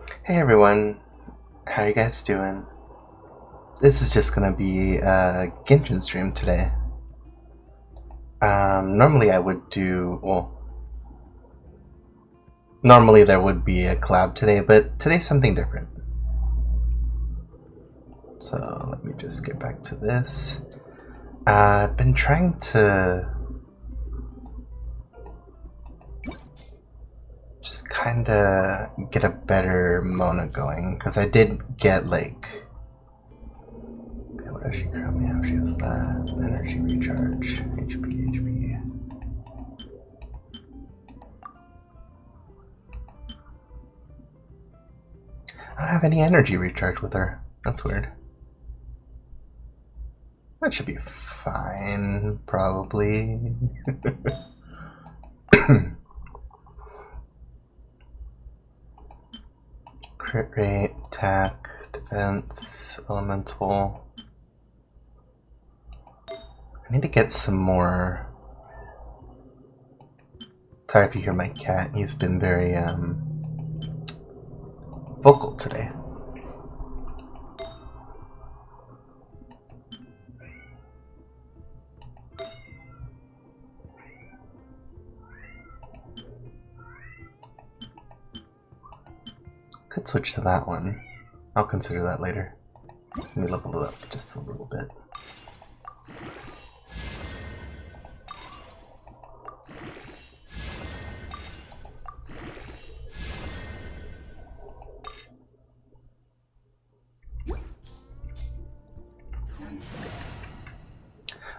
Hey everyone, how are you guys doing? This is just gonna be a Genshin stream today. Normally I would do, normally there would be a collab today, but today's something different. So let me just get back to this. I've been trying to just kinda get a better Mona going, because I did get like, what does she currently have? She has that. Energy recharge. HP. I don't have any energy recharge with her. That's weird. That should be fine, probably. Crit rate, attack, defense, elemental. I need to get some more. Sorry if you hear my cat. He's been very vocal today. Could switch to that one. I'll consider that later. Let me level it up just a little bit.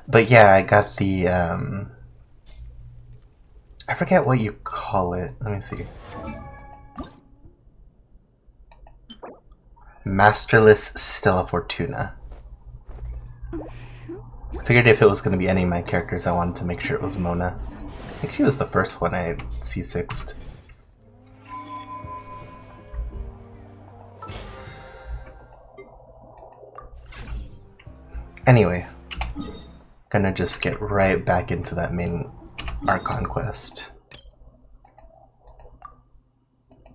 But yeah, I got the, I forget what you call it. Let me see. Masterless Stella Fortuna. I figured if it was going to be any of my characters, I wanted to make sure it was Mona. I think she was the first one I C6'd. Anyway, gonna just get right back into that main Archon quest.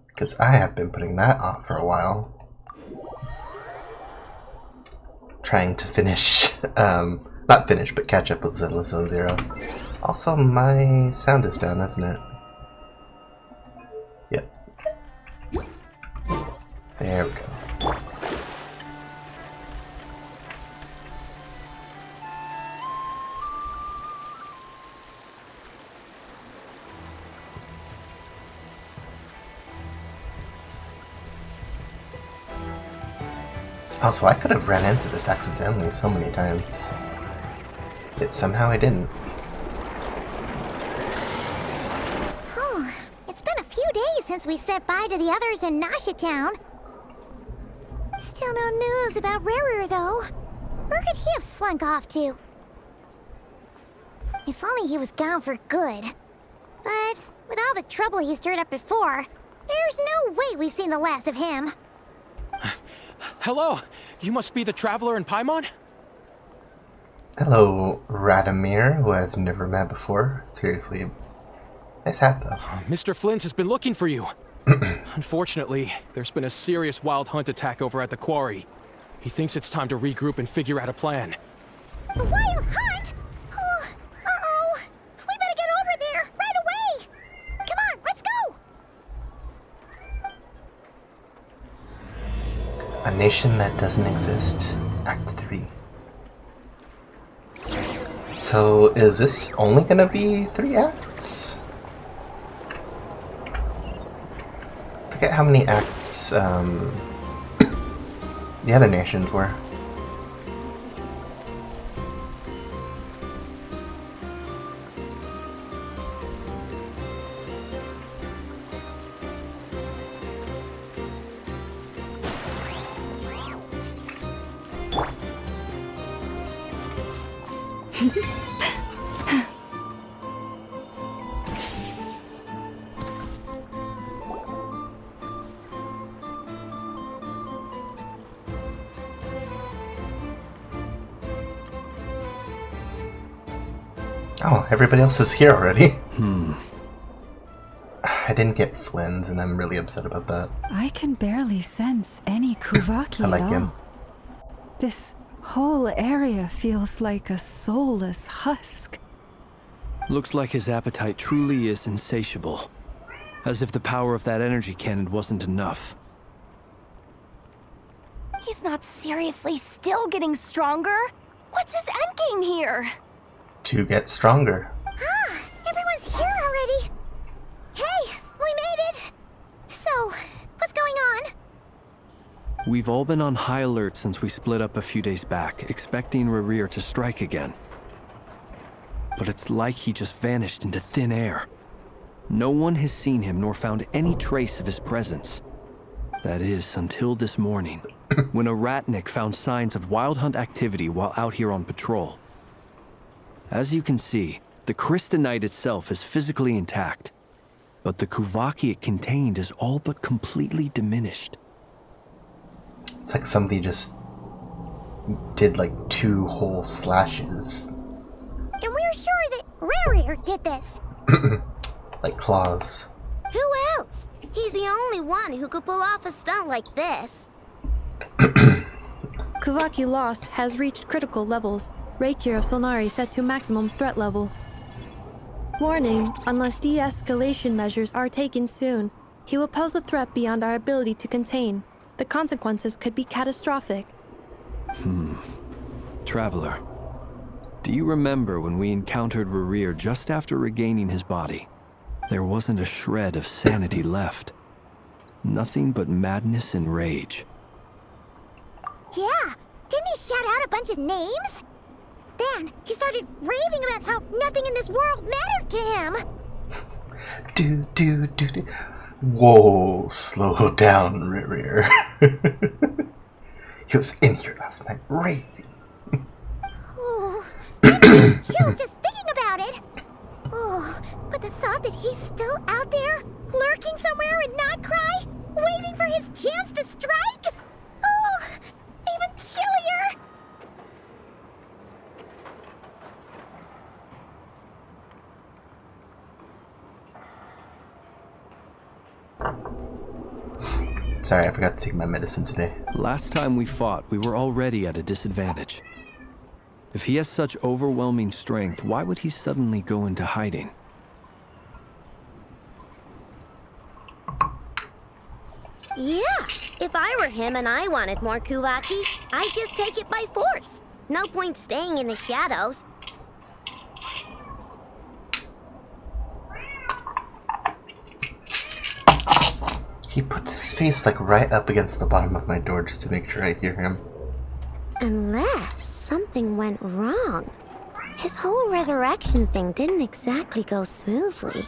Because I have been putting that off for a while. Trying to finish, not finish, but catch up with Zenless Zone Zero. Also, my sound is down, isn't it? Yep. There we go. Also, I could have ran into this accidentally so many times. Yet somehow I didn't. Oh, it's been a few days since we said bye to the others in Nasha Town. Still no news about Rarer, though. Where could he have slunk off to? If only he was gone for good. But with all the trouble he stirred up before, there's no way we've seen the last of him. Hello! You must be the traveler in Paimon? Hello, Radomir, who I've never met before. Seriously. Nice hat, though. Mr. Flint has been looking for you. Unfortunately, there's been a serious wild hunt attack over at the quarry. He thinks it's time to regroup and figure out a plan. The wild hunt? Oh, uh-oh! We better get over there, right away! Come on, let's go! A nation that doesn't exist. Act 3. So, is this only gonna be 3 acts? I forget how many acts, the other nations were. Oh, everybody else is here already. I didn't get Flynn's, and I'm really upset about that. I can barely sense any Kuvaki I like at all. him. This whole area feels like a soulless husk. Looks like his appetite truly is insatiable. As if the power of that energy cannon wasn't enough. He's not seriously still getting stronger? What's his endgame here? To get stronger. Ah, everyone's here already. Hey, we made it. So, what's going on? We've all been on high alert since we split up a few days back, expecting Rerir to strike again. But it's like he just vanished into thin air. No one has seen him nor found any trace of his presence. That is, until this morning, when a ratnik found signs of wild hunt activity while out here on patrol. As you can see, the Crystonite itself is physically intact, but the Kuvaki it contained is all but completely diminished. It's like somebody just did like 2 whole slashes. And we're sure that Rerir did this. Like claws. Who else? He's the only one who could pull off a stunt like this. Kuvaki loss has reached critical levels. Reikir of Solnari set to maximum threat level. Warning, unless de-escalation measures are taken soon, he will pose a threat beyond our ability to contain. The consequences could be catastrophic. Traveler, do you remember when we encountered Rerir just after regaining his body? There wasn't a shred of sanity left. Nothing but madness and rage. Yeah, didn't he shout out a bunch of names? Then he started raving about how nothing in this world mattered to him. Do. Whoa, slow down, Rerir. He was in here last night raving. Oh, it gives chills just thinking about it. Oh, but the thought that he's still out there, lurking somewhere in Not Cry, waiting for his chance to strike? Oh, even chillier. Sorry, I forgot to take my medicine today. Last time we fought, we were already at a disadvantage. If he has such overwhelming strength, why would he suddenly go into hiding? Yeah, if I were him and I wanted more Kuvaki, I'd just take it by force. No point staying in the shadows. He puts his face like right up against the bottom of my door just to make sure I hear him. Unless something went wrong. His whole resurrection thing didn't exactly go smoothly.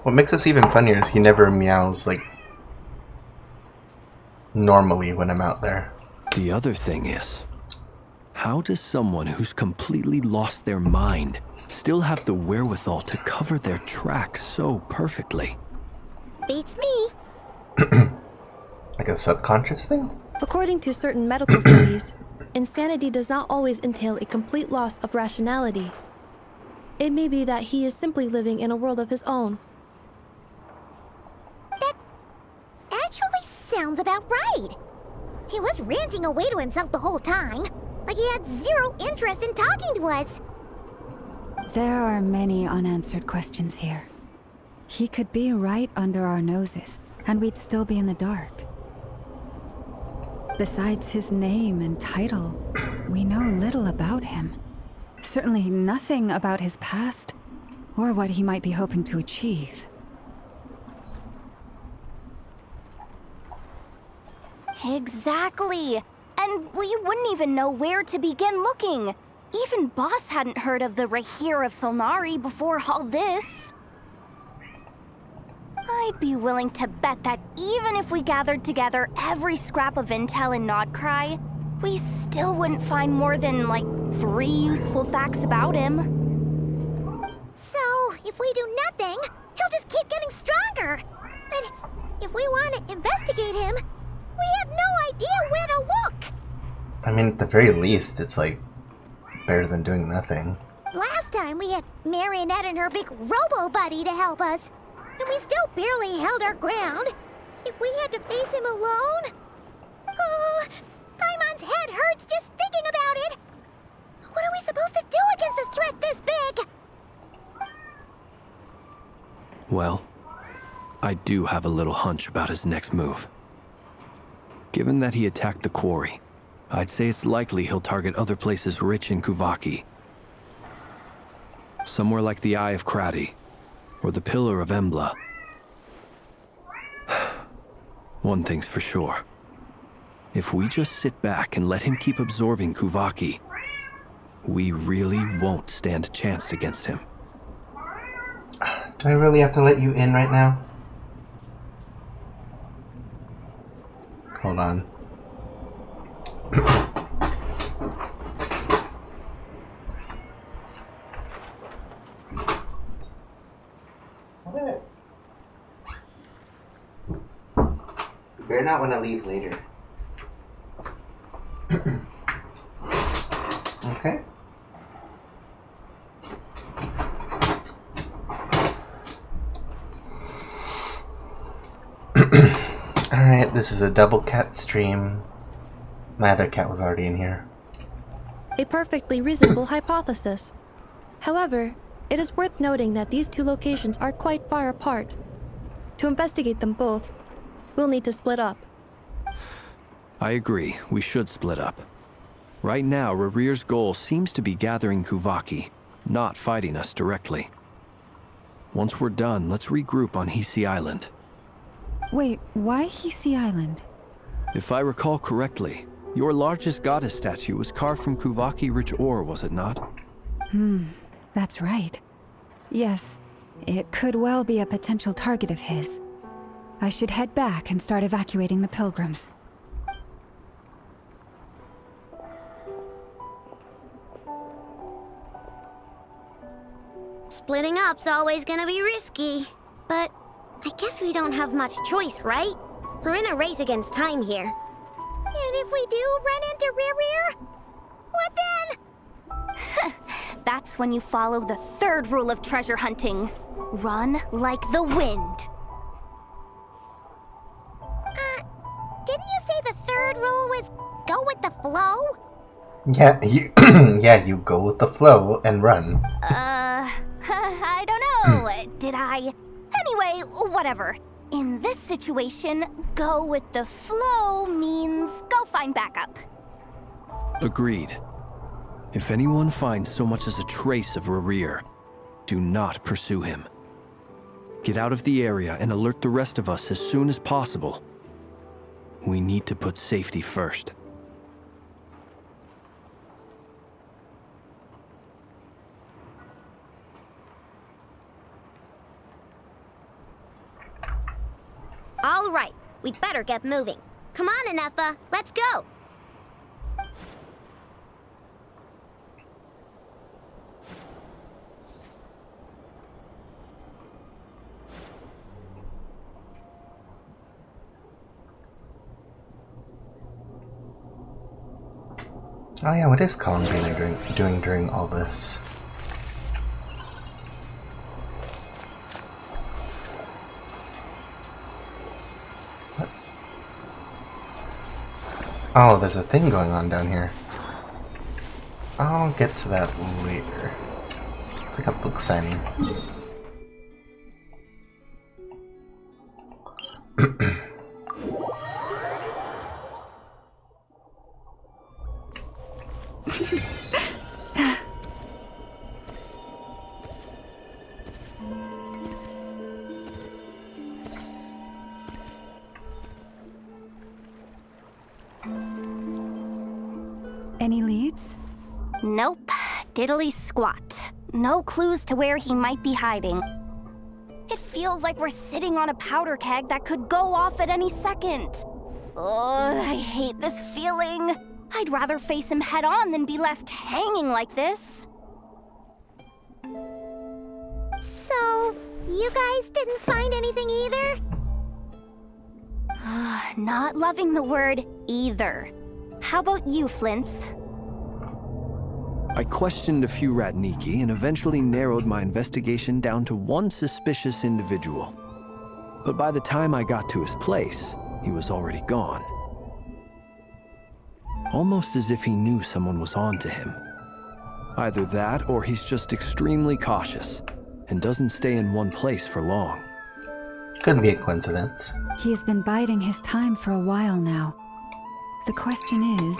What makes this even funnier is he never meows like normally when I'm out there. The other thing is, how does someone who's completely lost their mind still have the wherewithal to cover their tracks so perfectly? Beats me. Like a subconscious thing? According to certain medical studies, insanity does not always entail a complete loss of rationality. It may be that he is simply living in a world of his own. That actually sounds about right. He was ranting away to himself the whole time, like he had zero interest in talking to us. There are many unanswered questions here. He could be right under our noses, and we'd still be in the dark. Besides his name and title, we know little about him. Certainly nothing about his past, or what he might be hoping to achieve. Exactly. And we wouldn't even know where to begin looking. Even Boss hadn't heard of the Reikir of Solnari before all this. I'd be willing to bet that even if we gathered together every scrap of intel in Nodcry, we still wouldn't find more than, like, 3 useful facts about him. So, if we do nothing, he'll just keep getting stronger. But if we want to investigate him, we have no idea where to look. I mean, at the very least, it's like better than doing nothing. Last time we had Mary Lionette and her big robo-buddy to help us. And we still barely held our ground. If we had to face him alone... Oh, Paimon's head hurts just thinking about it. What are we supposed to do against a threat this big? Well, I do have a little hunch about his next move. Given that he attacked the quarry, I'd say it's likely he'll target other places rich in Kuvaki. Somewhere like the Eye of Krati, or the Pillar of Embla. One thing's for sure. If we just sit back and let him keep absorbing Kuvaki, we really won't stand a chance against him. Do I really have to let you in right now? Hold on. You better not want to leave later. Okay. Alright, this is a double cat stream. My other cat was already in here. A perfectly reasonable hypothesis. However, it is worth noting that these two locations are quite far apart. To investigate them both, we'll need to split up. I agree, we should split up. Right now, Rarir's goal seems to be gathering Kuvaki, not fighting us directly. Once we're done, let's regroup on Hisi Island. Wait, why Hisi Island? If I recall correctly, your largest goddess statue was carved from Kuvaki-rich ore, was it not? That's right. Yes, it could well be a potential target of his. I should head back and start evacuating the pilgrims. Splitting up's always gonna be risky. But I guess we don't have much choice, right? We're in a race against time here. And if we do run into Rear, what then? That's when you follow the third rule of treasure hunting. Run like the wind. Didn't you say the third rule was go with the flow? Yeah, you yeah, you go with the flow and run. I don't know. Did I? Anyway, whatever. In this situation, go with the flow means go find backup. Agreed. If anyone finds so much as a trace of Rarir, do not pursue him. Get out of the area and alert the rest of us as soon as possible. We need to put safety first. All right, we'd better get moving. Come on, Anefa, let's go. Oh yeah, what is Columbina doing during all this? What? Oh, there's a thing going on down here. I'll get to that later. It's like a book signing. Any leads? Nope. Diddly squat. No clues to where he might be hiding. It feels like we're sitting on a powder keg that could go off at any second. Oh, I hate this feeling. I'd rather face him head on than be left hanging like this. So, you guys didn't find anything either? Not loving the word either. How about you, Flints? I questioned a few Ratniki and eventually narrowed my investigation down to one suspicious individual. But by the time I got to his place, he was already gone. Almost as if he knew someone was on to him. Either that, or he's just extremely cautious and doesn't stay in one place for long. Couldn't be a coincidence. He's been biding his time for a while now. The question is,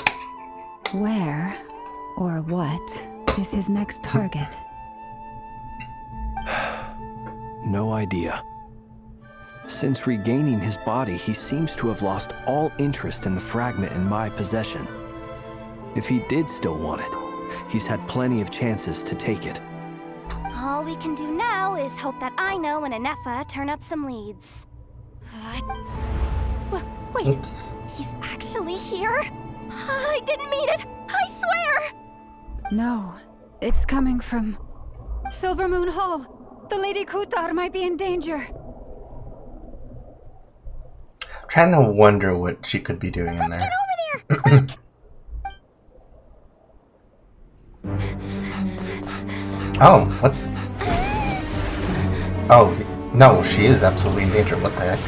where or what is his next target? No idea. Since regaining his body, he seems to have lost all interest in the fragment in my possession. If he did still want it, he's had plenty of chances to take it. All we can do now is hope that Aino and Anefa turn up some leads. Wait, Oops. he's actually here? I didn't mean it! I swear! No, it's coming from Silver Moon Hall. The Lady Kutar might be in danger. Trying to wonder what she could be doing in there. Get over there! Quick! Oh, what? Oh, no, she is absolutely in danger. What the heck?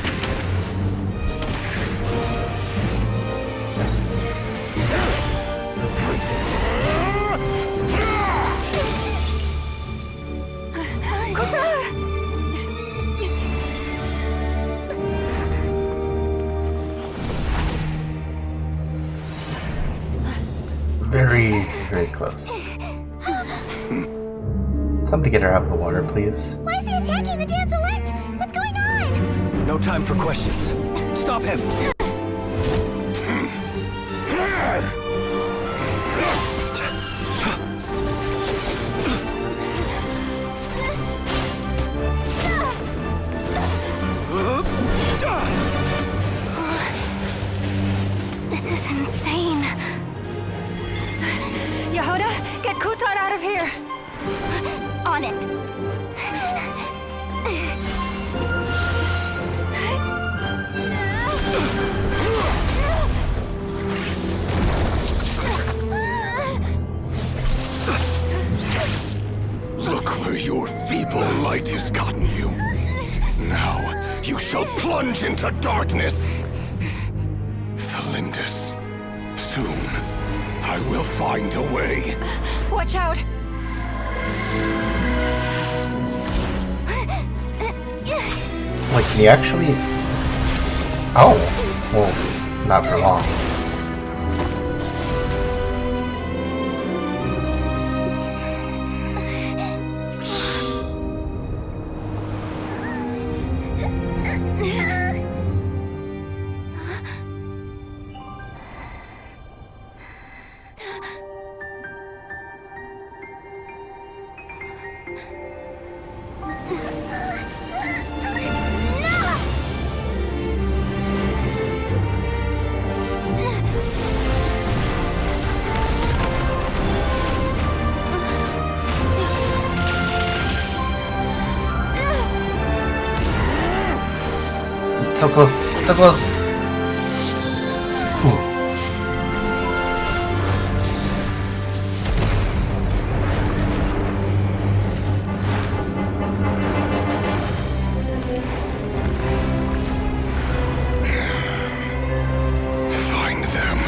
Very, very close. Somebody get her out of the water, please. Why is he attacking the damsel elect? What's going on? No time for questions. Stop him! This is insane. Yehuda, get Kutar out of here! On it. Look where your feeble light has gotten you. Now you shall plunge into darkness. Thalindus, soon I will find a way. Watch out! Wait, can you actually... Oh, well, not for long. So close, so close. Ooh. Find them,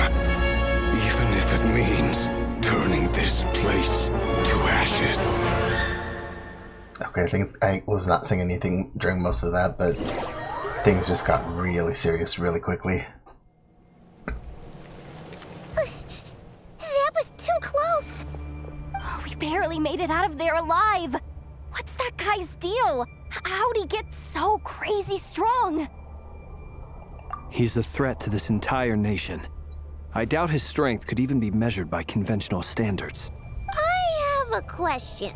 even if it means turning this place to ashes. Okay, I was not saying anything during most of that, but things just got really serious really quickly. That was too close! We barely made it out of there alive. What's that guy's deal? How'd he get so crazy strong? He's a threat to this entire nation. I doubt his strength could even be measured by conventional standards. I have a question.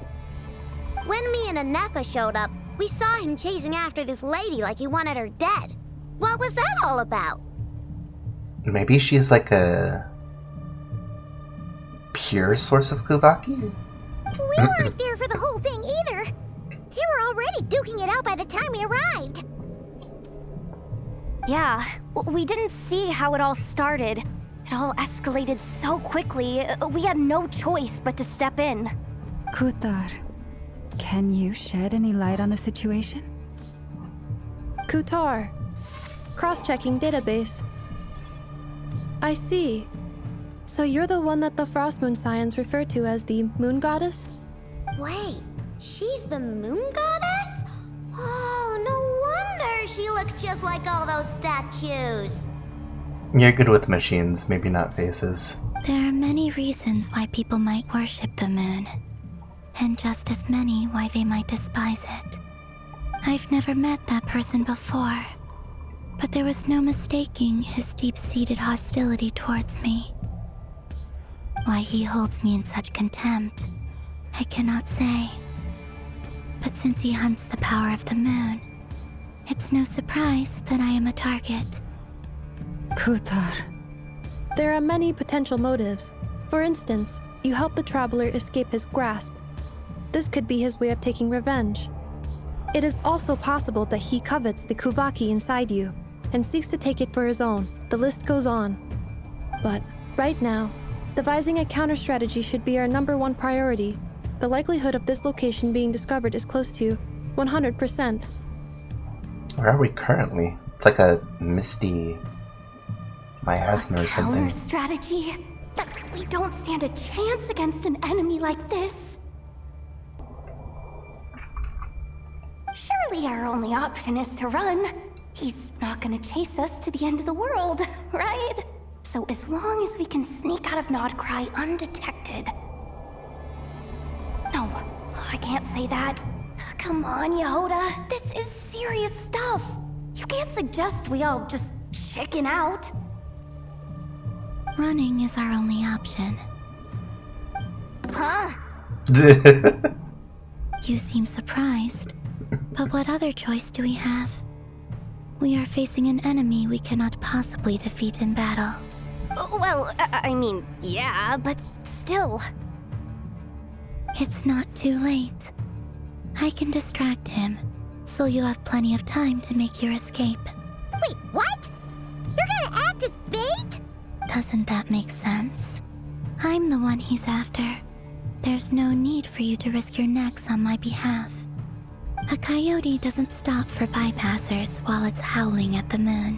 When me and Anefa showed up, we saw him chasing after this lady like he wanted her dead. What was that all about? Maybe she's like a pure source of Kuvaki? We weren't there for the whole thing either. They were already duking it out by the time we arrived. Yeah, we didn't see how it all started. It all escalated so quickly, we had no choice but to step in. Kutar, can you shed any light on the situation? Kutar. Cross-checking database. I see. So you're the one that the Frost Moon Scions refer to as the Moon Goddess? Wait, she's the moon goddess? Oh, no wonder she looks just like all those statues. You're good with machines, maybe not faces. There are many reasons why people might worship the moon, and just as many why they might despise it. I've never met that person before, but there was no mistaking his deep-seated hostility towards me. Why he holds me in such contempt, I cannot say. But since he hunts the power of the moon, it's no surprise that I am a target. Kutar. There are many potential motives. For instance, you help the traveler escape his grasp. This could be his way of taking revenge. It is also possible that he covets the Kuvaki inside you and seeks to take it for his own. The list goes on. But right now, devising a counter-strategy should be our #1 priority. The likelihood of this location being discovered is close to 100%. Where are we currently? It's like a misty miasma or something. Counter strategy? But we don't stand a chance against an enemy like this. Surely our only option is to run. He's not gonna chase us to the end of the world, right? So as long as we can sneak out of Nodcry undetected. No, I can't say that. Come on, Yehoda. This is serious stuff. You can't suggest we all just chicken out. Running is our only option. Huh? You seem surprised. But what other choice do we have? We are facing an enemy we cannot possibly defeat in battle. Well, I mean, yeah, but still. It's not too late. I can distract him, so you'll have plenty of time to make your escape. Wait, what? You're gonna act as bait? Doesn't that make sense? I'm the one he's after. There's no need for you to risk your necks on my behalf. A coyote doesn't stop for bypassers while it's howling at the moon.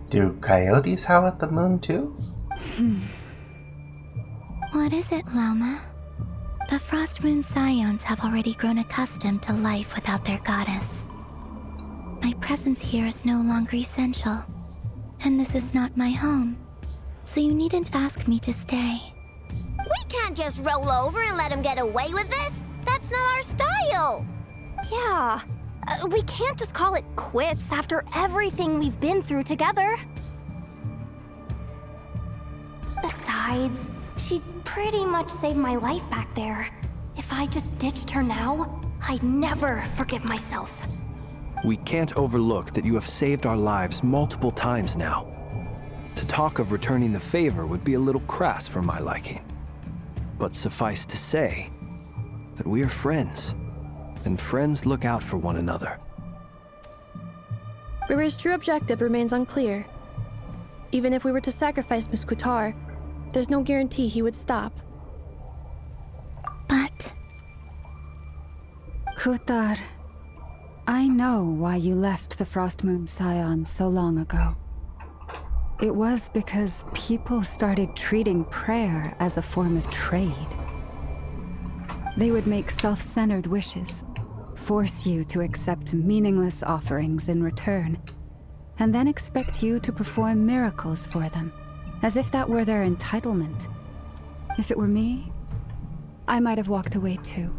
Do coyotes howl at the moon too? What is it, Loma? The Frost Moon Scions have already grown accustomed to life without their goddess. My presence here is no longer essential, and this is not my home, so you needn't ask me to stay. We can't just roll over and let him get away with this. That's not our style. Yeah, we can't just call it quits after everything we've been through together. Besides, she'd pretty much saved my life back there. If I just ditched her now, I'd never forgive myself. We can't overlook that you have saved our lives multiple times now. To talk of returning the favor would be a little crass for my liking. But suffice to say that we are friends, and friends look out for one another. River's true objective remains unclear. Even if we were to sacrifice Miss Kutar, there's no guarantee he would stop. But... Kutar, I know why you left the Frost Moon Scions so long ago. It was because people started treating prayer as a form of trade. They would make self-centered wishes, force you to accept meaningless offerings in return, and then expect you to perform miracles for them, as if that were their entitlement. If it were me, I might have walked away too.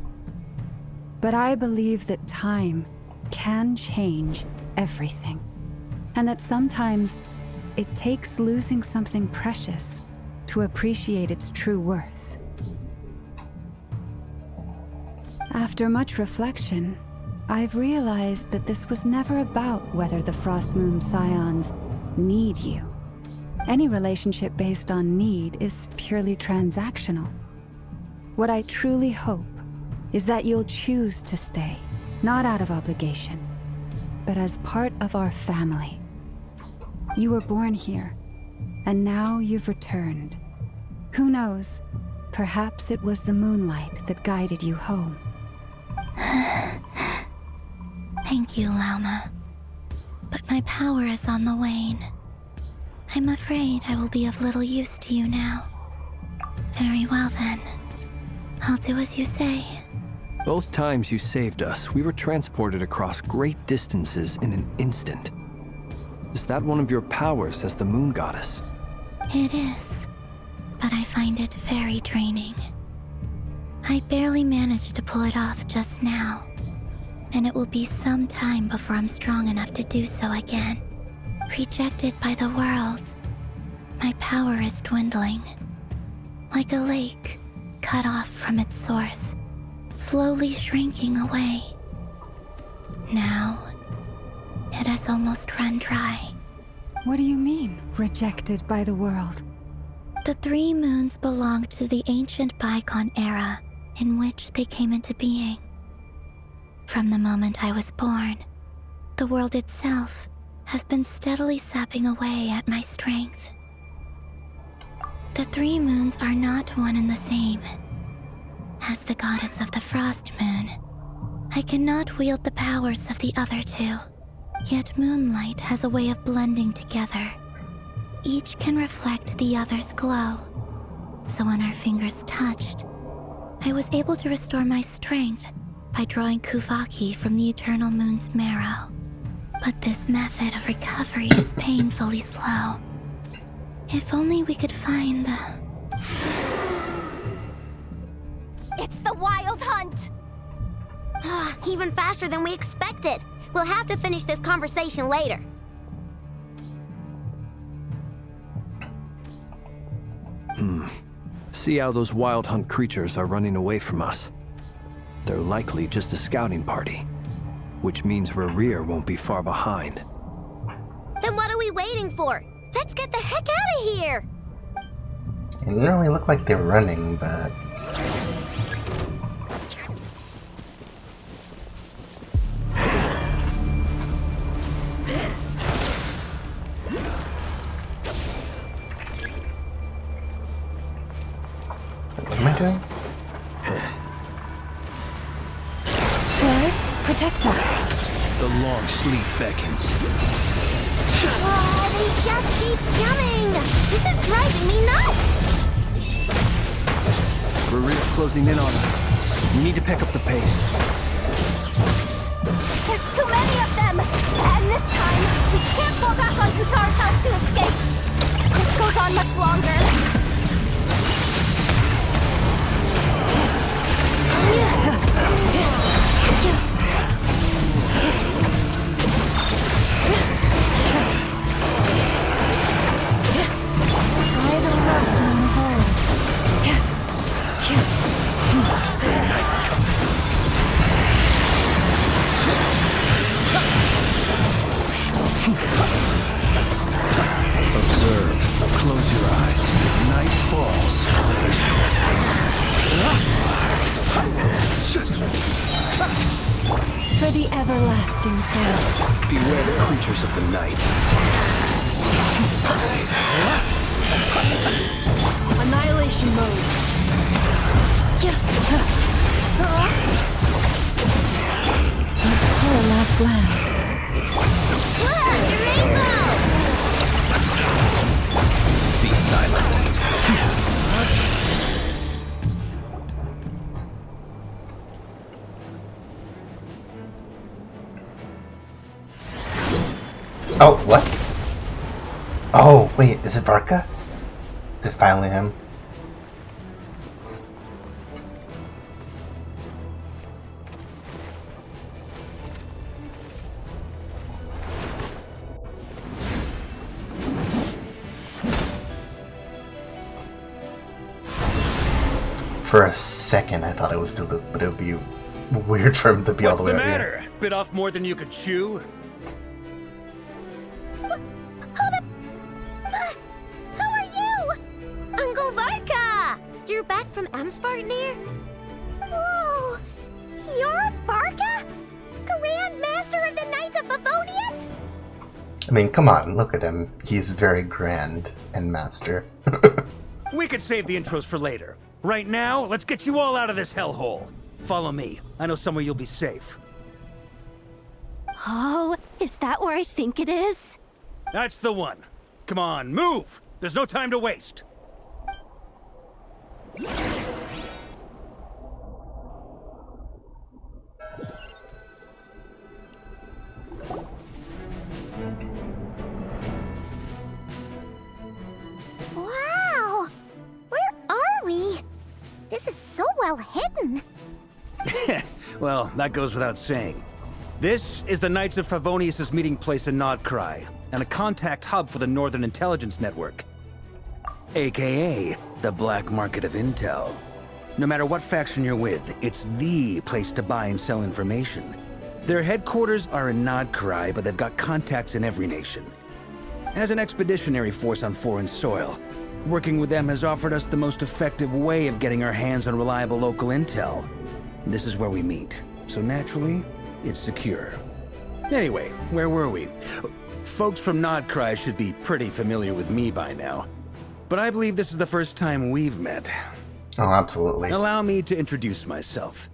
But I believe that time can change everything, and that sometimes it takes losing something precious to appreciate its true worth. After much reflection, I've realized that this was never about whether the Frost Moon Scions need you. Any relationship based on need is purely transactional. What I truly hope is that you'll choose to stay, not out of obligation, but as part of our family. You were born here, And now you've returned. Who knows? Perhaps it was the moonlight that guided you home. Thank you, Lauma. But my power is on the wane. I'm afraid I will be of little use to you now. Very well then. I'll do as you say. Both times you saved us, we were transported across great distances in an instant. Is that one of your powers as the moon goddess? It is, but I find it very draining. I barely managed to pull it off just now, and it will be some time before I'm strong enough to do so again. Rejected by the world, my power is dwindling. Like a lake, cut off from its source, slowly shrinking away. Now, it has almost run dry. What do you mean, rejected by the world? The 3 moons belonged to the ancient bygone era in which they came into being. From the moment I was born, the world itself has been steadily sapping away at my strength. The 3 moons are not one and the same. As the goddess of the Frost Moon, I cannot wield the powers of the other 2. Yet moonlight has a way of blending together. Each can reflect the other's glow. So when our fingers touched, I was able to restore my strength by drawing Kuvaki from the eternal moon's marrow. But this method of recovery is painfully slow. If only we could find the... It's the Wild Hunt! Even faster than we expected. We'll have to finish this conversation later. See how those Wild Hunt creatures are running away from us. They're likely just a scouting party, which means Rerir won't be far behind. Then what are we waiting for? Let's get the heck out of here! It didn't really look like they were running, but... What am I doing? Forest Protector. The long sleep beckons. Oh, they just keep coming! This is driving me nuts! Rerir's closing in on us. We need to pick up the pace. There's too many of them! And this time, we can't fall back on Kutar's house to escape! This goes on much longer. Observe. Close your eyes. Night falls. For the everlasting forest. Beware the creatures of the night. Annihilation mode. Our last land. Be silent. Oh, what? Oh, wait, is it Varka? Is it finally him? For a second, I thought it was Diluc, but it would be weird for him to be all the way What's the over here. matter? Bit off more than you could chew? How are you? Uncle Varka! You're back from Amsvartnir? Whoa! You're Varka? Grand Master of the Knights of Favonius? I mean, come on, look at him. He's very grand and master. We could save the intros for later. Right now, let's get you all out of this hellhole. Follow me. I know somewhere you'll be safe. Oh, is that where I think it is? That's the one. Come on, move! There's no time to waste. Wow! Where are we? This is so well hidden. Well, that goes without saying. This is the Knights of Favonius' meeting place in Nodcry, and a contact hub for the Northern Intelligence Network. AKA, the black market of intel. No matter what faction you're with, it's the place to buy and sell information. Their headquarters are in Nodcry, but they've got contacts in every nation. As an expeditionary force on foreign soil, working with them has offered us the most effective way of getting our hands on reliable local intel. This is where we meet, so naturally, it's secure. Anyway, where were we? Folks from Nodcry should be pretty familiar with me by now. But I believe this is the first time we've met. Oh, absolutely. Allow me to introduce myself.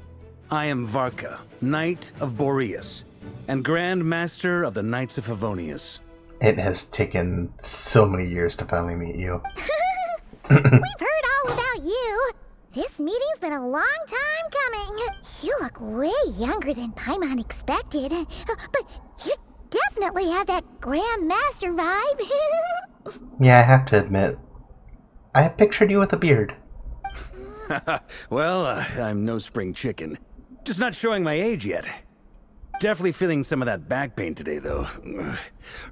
I am Varka, Knight of Boreas, and Grand Master of the Knights of Favonius. It has taken so many years to finally meet you. We've heard all about you. This meeting's been a long time coming. You look way younger than Paimon expected. But you definitely have that Grand Master vibe. Yeah, I have to admit, I have pictured you with a beard. Well, I'm no spring chicken. Just not showing my age yet. Definitely feeling some of that back pain today, though.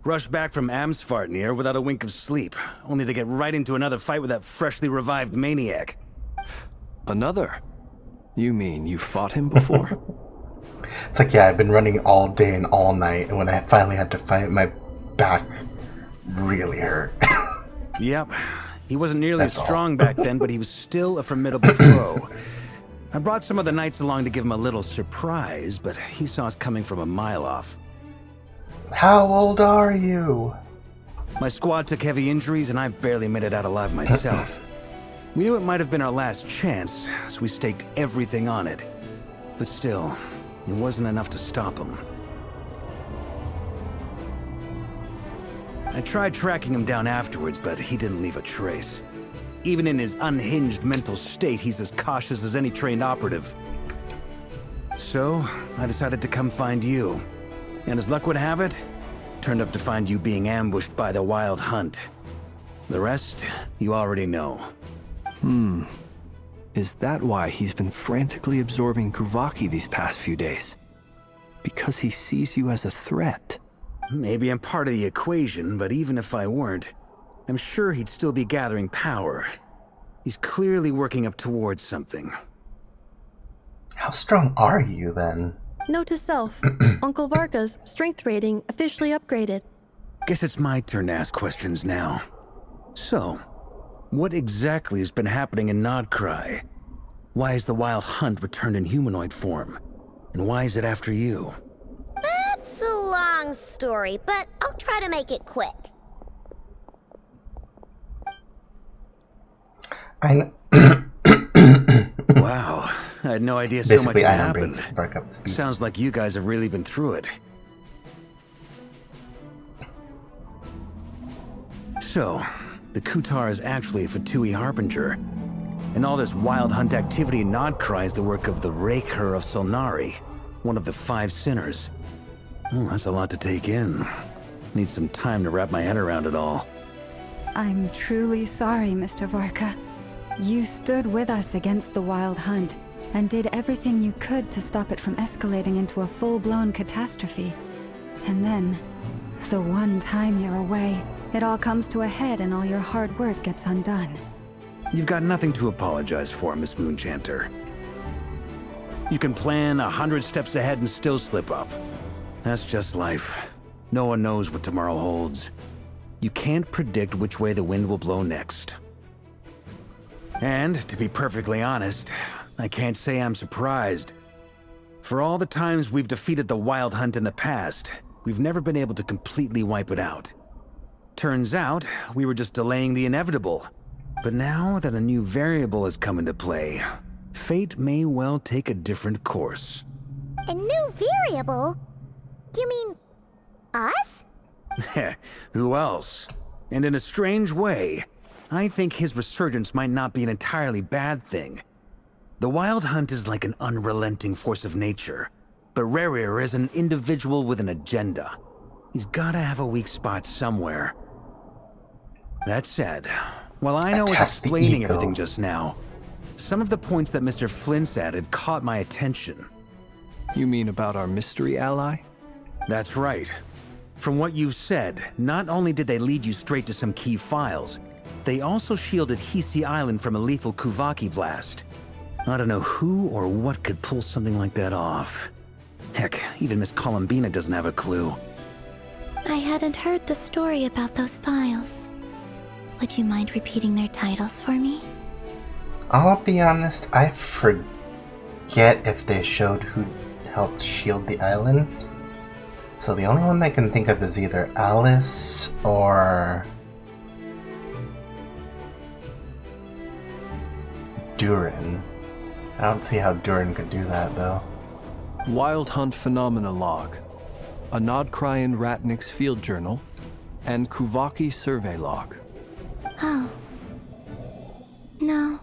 Rushed back from Amsfartnir without a wink of sleep, only to get right into another fight with that freshly revived maniac. Another? You mean you fought him before? It's like, yeah, I've been running all day and all night, and when I finally had to fight, my back really hurt. Yep. He wasn't nearly That's as strong back then, but he was still a formidable foe. I brought some of the knights along to give him a little surprise, but he saw us coming from a mile off. How old are you? My squad took heavy injuries, and I barely made it out alive myself. We knew it might have been our last chance, so we staked everything on it. But still, it wasn't enough to stop him. I tried tracking him down afterwards, but he didn't leave a trace. Even in his unhinged mental state, he's as cautious as any trained operative. So, I decided to come find you. And as luck would have it, turned up to find you being ambushed by the Wild Hunt. The rest, you already know. Is that why he's been frantically absorbing Kuvaki these past few days? Because he sees you as a threat? Maybe I'm part of the equation, but even if I weren't, I'm sure he'd still be gathering power. He's clearly working up towards something. How strong are you, then? Note to self, Uncle Varka's strength rating officially upgraded. Guess it's my turn to ask questions now. So, what exactly has been happening in Nodcry? Why is the Wild Hunt returned in humanoid form? And why is it after you? That's a long story, but I'll try to make it quick. I know. Wow, I had no idea so much Basically, had Iron happened. brings back up the speed. Sounds like you guys have really been through it. So, the Kutar is actually a Fatui Harbinger. And all this Wild Hunt activity in Nodcry is the work of the Raker of Solnari, one of the 5 sinners. That's a lot to take in. Need some time to wrap my head around it all. I'm truly sorry, Mr. Varka. You stood with us against the Wild Hunt and did everything you could to stop it from escalating into a full-blown catastrophe. And then, the one time you're away, it all comes to a head and all your hard work gets undone. You've got nothing to apologize for, Miss Moonchanter. You can plan 100 steps ahead and still slip up. That's just life. No one knows what tomorrow holds. You can't predict which way the wind will blow next. And, to be perfectly honest, I can't say I'm surprised. For all the times we've defeated the Wild Hunt in the past, we've never been able to completely wipe it out. Turns out, we were just delaying the inevitable. But now that a new variable has come into play, fate may well take a different course. A new variable? You mean us? Who else? And in a strange way, I think his resurgence might not be an entirely bad thing. The Wild Hunt is like an unrelenting force of nature, but Rerir is an individual with an agenda. He's gotta have a weak spot somewhere. That said, while I know I was explaining everything just now, some of the points that Mr. Flint's added caught my attention. You mean about our mystery ally? That's right. From what you've said, not only did they lead you straight to some key files, they also shielded Hisi Island from a lethal Kuvaki blast. I don't know who or what could pull something like that off. Heck, even Miss Columbina doesn't have a clue. I hadn't heard the story about those files. Would you mind repeating their titles for me? I'll be honest, I forget if they showed who helped shield the island. So the only one I can think of is either Alice or Durin. I don't see how Durin could do that though. Wild Hunt Phenomena Log, a Nodcrian Ratnik's Field Journal, and Kuvaki Survey Log. Oh. No.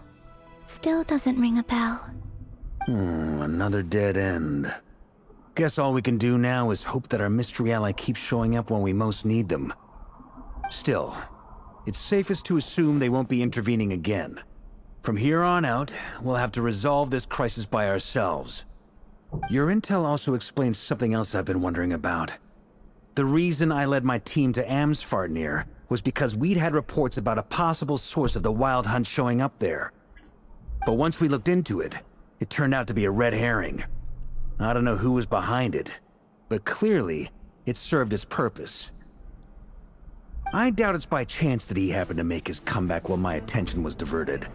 Still doesn't ring a bell. Another dead end. Guess all we can do now is hope that our mystery ally keeps showing up when we most need them. Still, it's safest to assume they won't be intervening again. From here on out, we'll have to resolve this crisis by ourselves. Your intel also explains something else I've been wondering about. The reason I led my team to Amsfarnir was because we'd had reports about a possible source of the Wild Hunt showing up there. But once we looked into it, it turned out to be a red herring. I don't know who was behind it, but clearly, it served its purpose. I doubt it's by chance that he happened to make his comeback while my attention was diverted.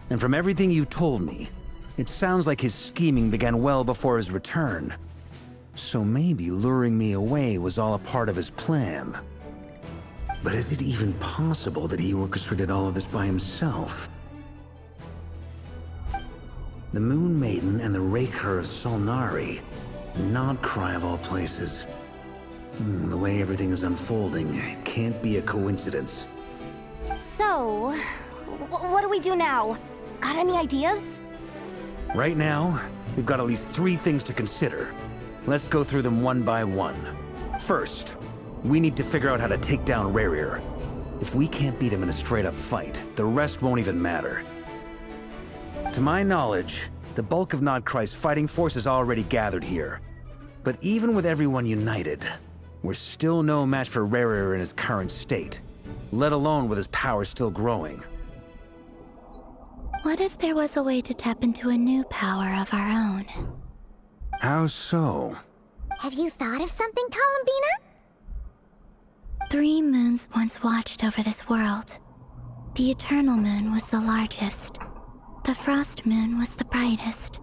And from everything you told me, it sounds like his scheming began well before his return. So maybe luring me away was all a part of his plan. But is it even possible that he orchestrated all of this by himself? The Moon Maiden and the Raker of Solnari. Nodcry of all places. The way everything is unfolding, it can't be a coincidence. So, what do we do now? Got any ideas? Right now, we've got at least 3 things to consider. Let's go through them one by one. First, we need to figure out how to take down Rerir. If we can't beat him in a straight-up fight, the rest won't even matter. To my knowledge, the bulk of Nodcry's fighting force is already gathered here. But even with everyone united, we're still no match for Rerir in his current state, let alone with his power still growing. What if there was a way to tap into a new power of our own? How so? Have you thought of something, Columbina? 3 moons once watched over this world. The Eternal Moon was the largest. The Frost Moon was the brightest.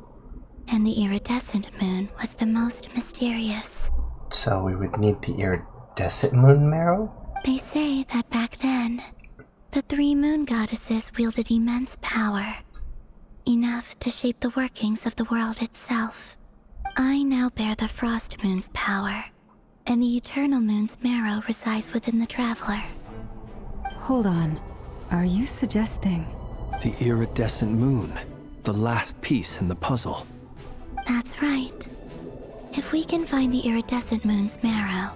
And the Iridescent Moon was the most mysterious. So we would need the iridescent moon marrow? They say that back then, the 3 moon goddesses wielded immense power. Enough to shape the workings of the world itself. I now bear the Frost Moon's power, and the Eternal Moon's marrow resides within the Traveler. Hold on. Are you suggesting? The iridescent moon, the last piece in the puzzle. That's right. If we can find the Iridescent Moon's marrow,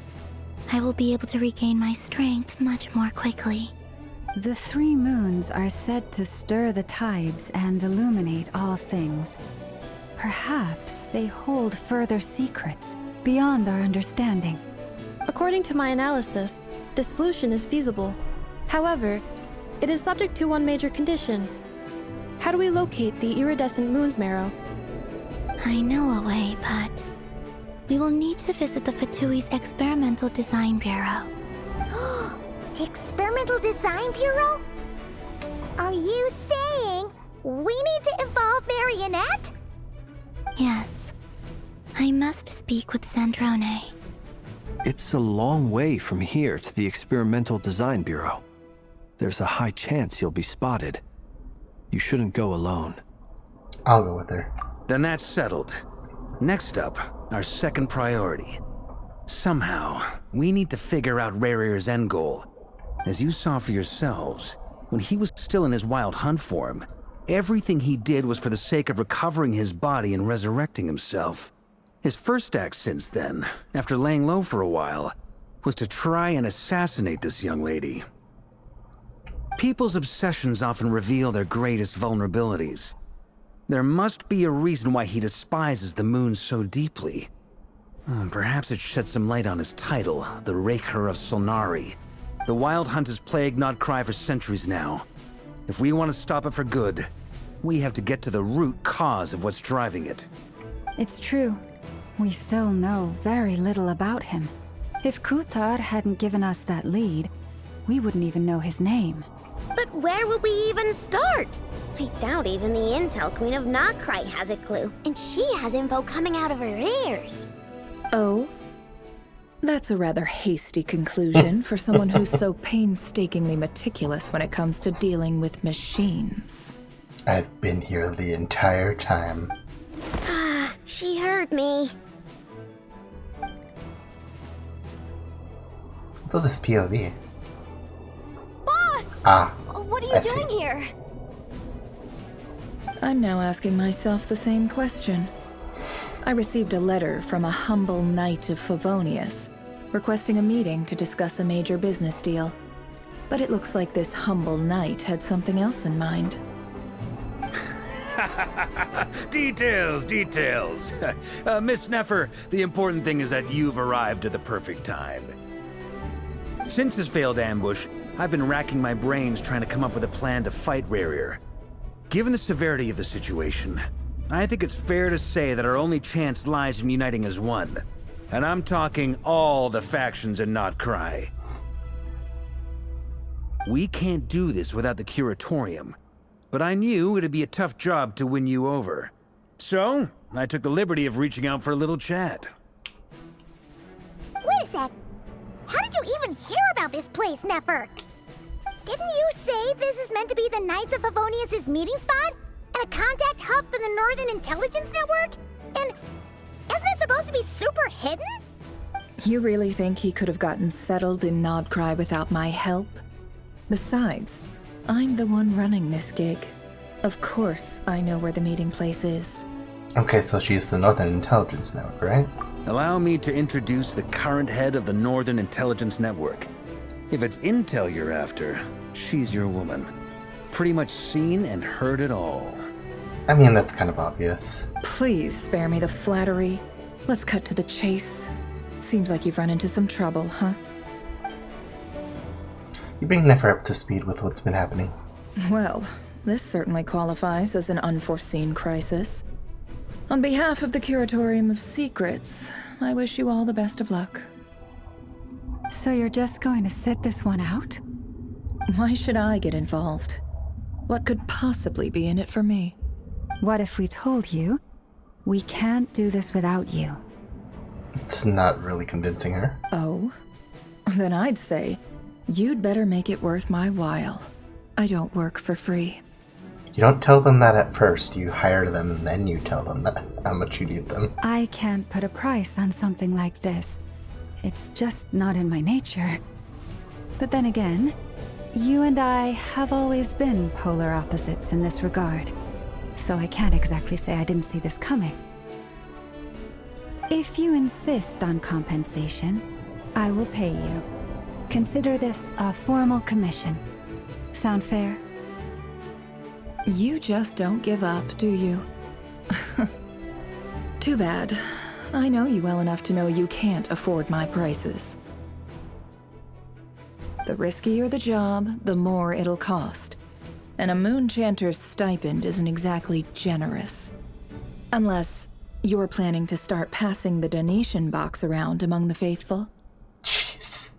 I will be able to regain my strength much more quickly. The 3 moons are said to stir the tides and illuminate all things. Perhaps they hold further secrets beyond our understanding. According to my analysis, the solution is feasible. However, it is subject to one major condition. How do we locate the Iridescent Moon's marrow? I know a way, but we will need to visit the Fatui's Experimental Design Bureau. The Experimental Design Bureau? Are you saying we need to involve It's a long way from here to the Experimental Design Bureau. There's a high chance you'll be spotted. You shouldn't go alone. I'll go with her. Then that's settled. Next up, our second priority. Somehow, we need to figure out Rarir's end goal. As you saw for yourselves, when he was still in his wild hunt form, everything he did was for the sake of recovering his body and resurrecting himself. His first act since then, after laying low for a while, was to try and assassinate this young lady. People's obsessions often reveal their greatest vulnerabilities. There must be a reason why he despises the moon so deeply. Perhaps it sheds some light on his title, the Raker of Solnari. The Wild Hunt has plagued Nodcry for centuries now. If we want to stop it for good, we have to get to the root cause of what's driving it. It's true. We still know very little about him. If Kutar hadn't given us that lead, we wouldn't even know his name. But where would we even start? I doubt even the Intel Queen of Nodcry has a clue, and she has info coming out of her ears. Oh? That's a rather hasty conclusion for someone who's so painstakingly meticulous when it comes to dealing with machines. I've been here the entire time. Ah, she heard me. So this POV. Boss! Ah, What are you I doing see. here? I'm now asking myself the same question. I received a letter from a humble knight of Favonius, requesting a meeting to discuss a major business deal. But it looks like this humble knight had something else in mind. Details, details. Miss Nefer, the important thing is that you've arrived at the perfect time. Since his failed ambush, I've been racking my brains trying to come up with a plan to fight Rarir. Given the severity of the situation, I think it's fair to say that our only chance lies in uniting as one. And I'm talking all the factions in Nodcry. We can't do this without the Curatorium, but I knew it'd be a tough job to win you over. So, I took the liberty of reaching out for a little chat. Wait a sec. How did you even hear about this place, Nefer? Didn't you say this is meant to be the Knights of Favonius' meeting spot? And a contact hub for the Northern Intelligence Network? And isn't it supposed to be super hidden? You really think he could have gotten settled in Nodcry without my help? Besides, I'm the one running this gig. Of course I know where the meeting place is. Okay, so she's the Northern Intelligence Network, right? Allow me to introduce the current head of the Northern Intelligence Network. If it's intel you're after, she's your woman. Pretty much seen and heard it all. I mean, that's kind of obvious. Please spare me the flattery. Let's cut to the chase. Seems like you've run into some trouble, huh? You bring Nefer up to speed with what's been happening. Well, this certainly qualifies as an unforeseen crisis. On behalf of the Curatorium of Secrets, I wish you all the best of luck. So you're just going to sit this one out? Why should I get involved? What could possibly be in it for me? What if we told you we can't do this without you? It's not really convincing her. Oh? Then I'd say you'd better make it worth my while. I don't work for free. You don't tell them that at first. You hire them and then you tell them that how much you need them. I can't put a price on something like this. It's just not in my nature. But then again, you and I have always been polar opposites in this regard. So I can't exactly say I didn't see this coming. If you insist on compensation, I will pay you. Consider this a formal commission. Sound fair? You just don't give up, do you? Too bad. I know you well enough to know you can't afford my prices. The riskier the job, the more it'll cost. And a Moonchanter's stipend isn't exactly generous. Unless you're planning to start passing the donation box around among the faithful. Jeez.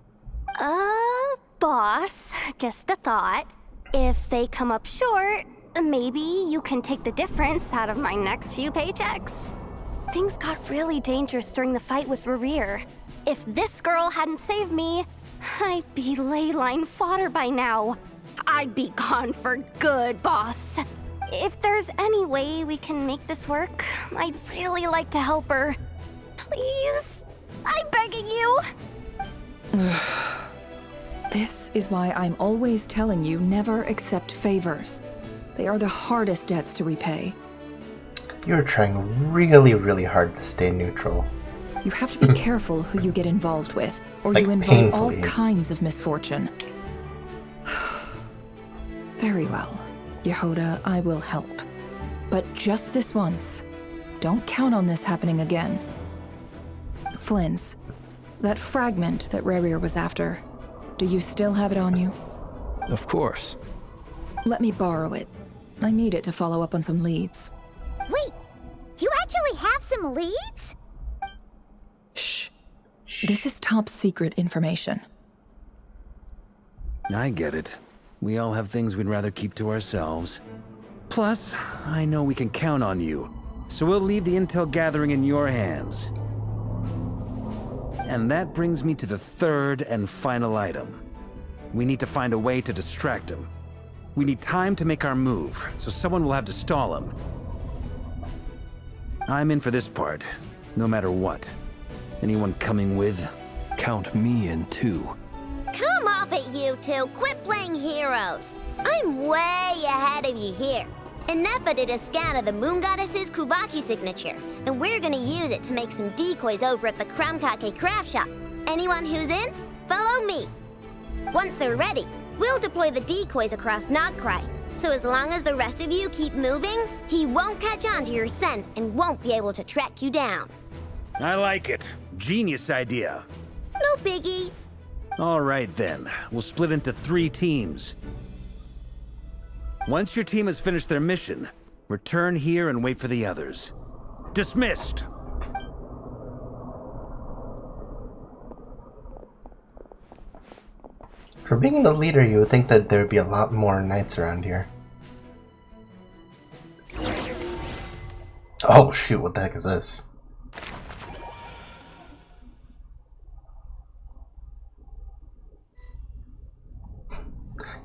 Boss, just a thought. If they come up short, maybe you can take the difference out of my next few paychecks. Things got really dangerous during the fight with Rarir. If this girl hadn't saved me, I'd be ley line fodder by now. I'd be gone for good, boss. If there's any way we can make this work, I'd really like to help her. Please? I'm begging you. This is why I'm always telling you never accept favors. They are the hardest debts to repay. You're trying really, really hard to stay neutral. You have to be careful who you get involved with, or Like you involve all painfully. kinds of misfortune. Very well, Yehoda, I will help. But just this once. Don't count on this happening again. Flynn's, that fragment that Rerir was after, do you still have it on you? Of course. Let me borrow it. I need it to follow up on some leads. Wait, you actually have some leads? Shh. This is top secret information. I get it. We all have things we'd rather keep to ourselves. Plus, I know we can count on you, so we'll leave the intel gathering in your hands. And that brings me to the third and final item. We need to find a way to distract him. We need time to make our move, so someone will have to stall him. I'm in for this part, no matter what. Anyone coming with? Count me in too. Come off it, you two. Quit playing heroes. I'm way ahead of you here. Nefa did a scan of the Moon Goddess's Kuvaki signature, and we're gonna use it to make some decoys over at the Krumkake craft shop. Anyone who's in, follow me. Once they're ready, we'll deploy the decoys across Notcry. So as long as the rest of you keep moving, he won't catch on to your scent and won't be able to track you down. I like it. Genius idea. No biggie. All right then, we'll split into 3 teams. Once your team has finished their mission, return here and wait for the others. Dismissed! For being the leader, you would think that there would be a lot more knights around here. Oh shoot, what the heck is this?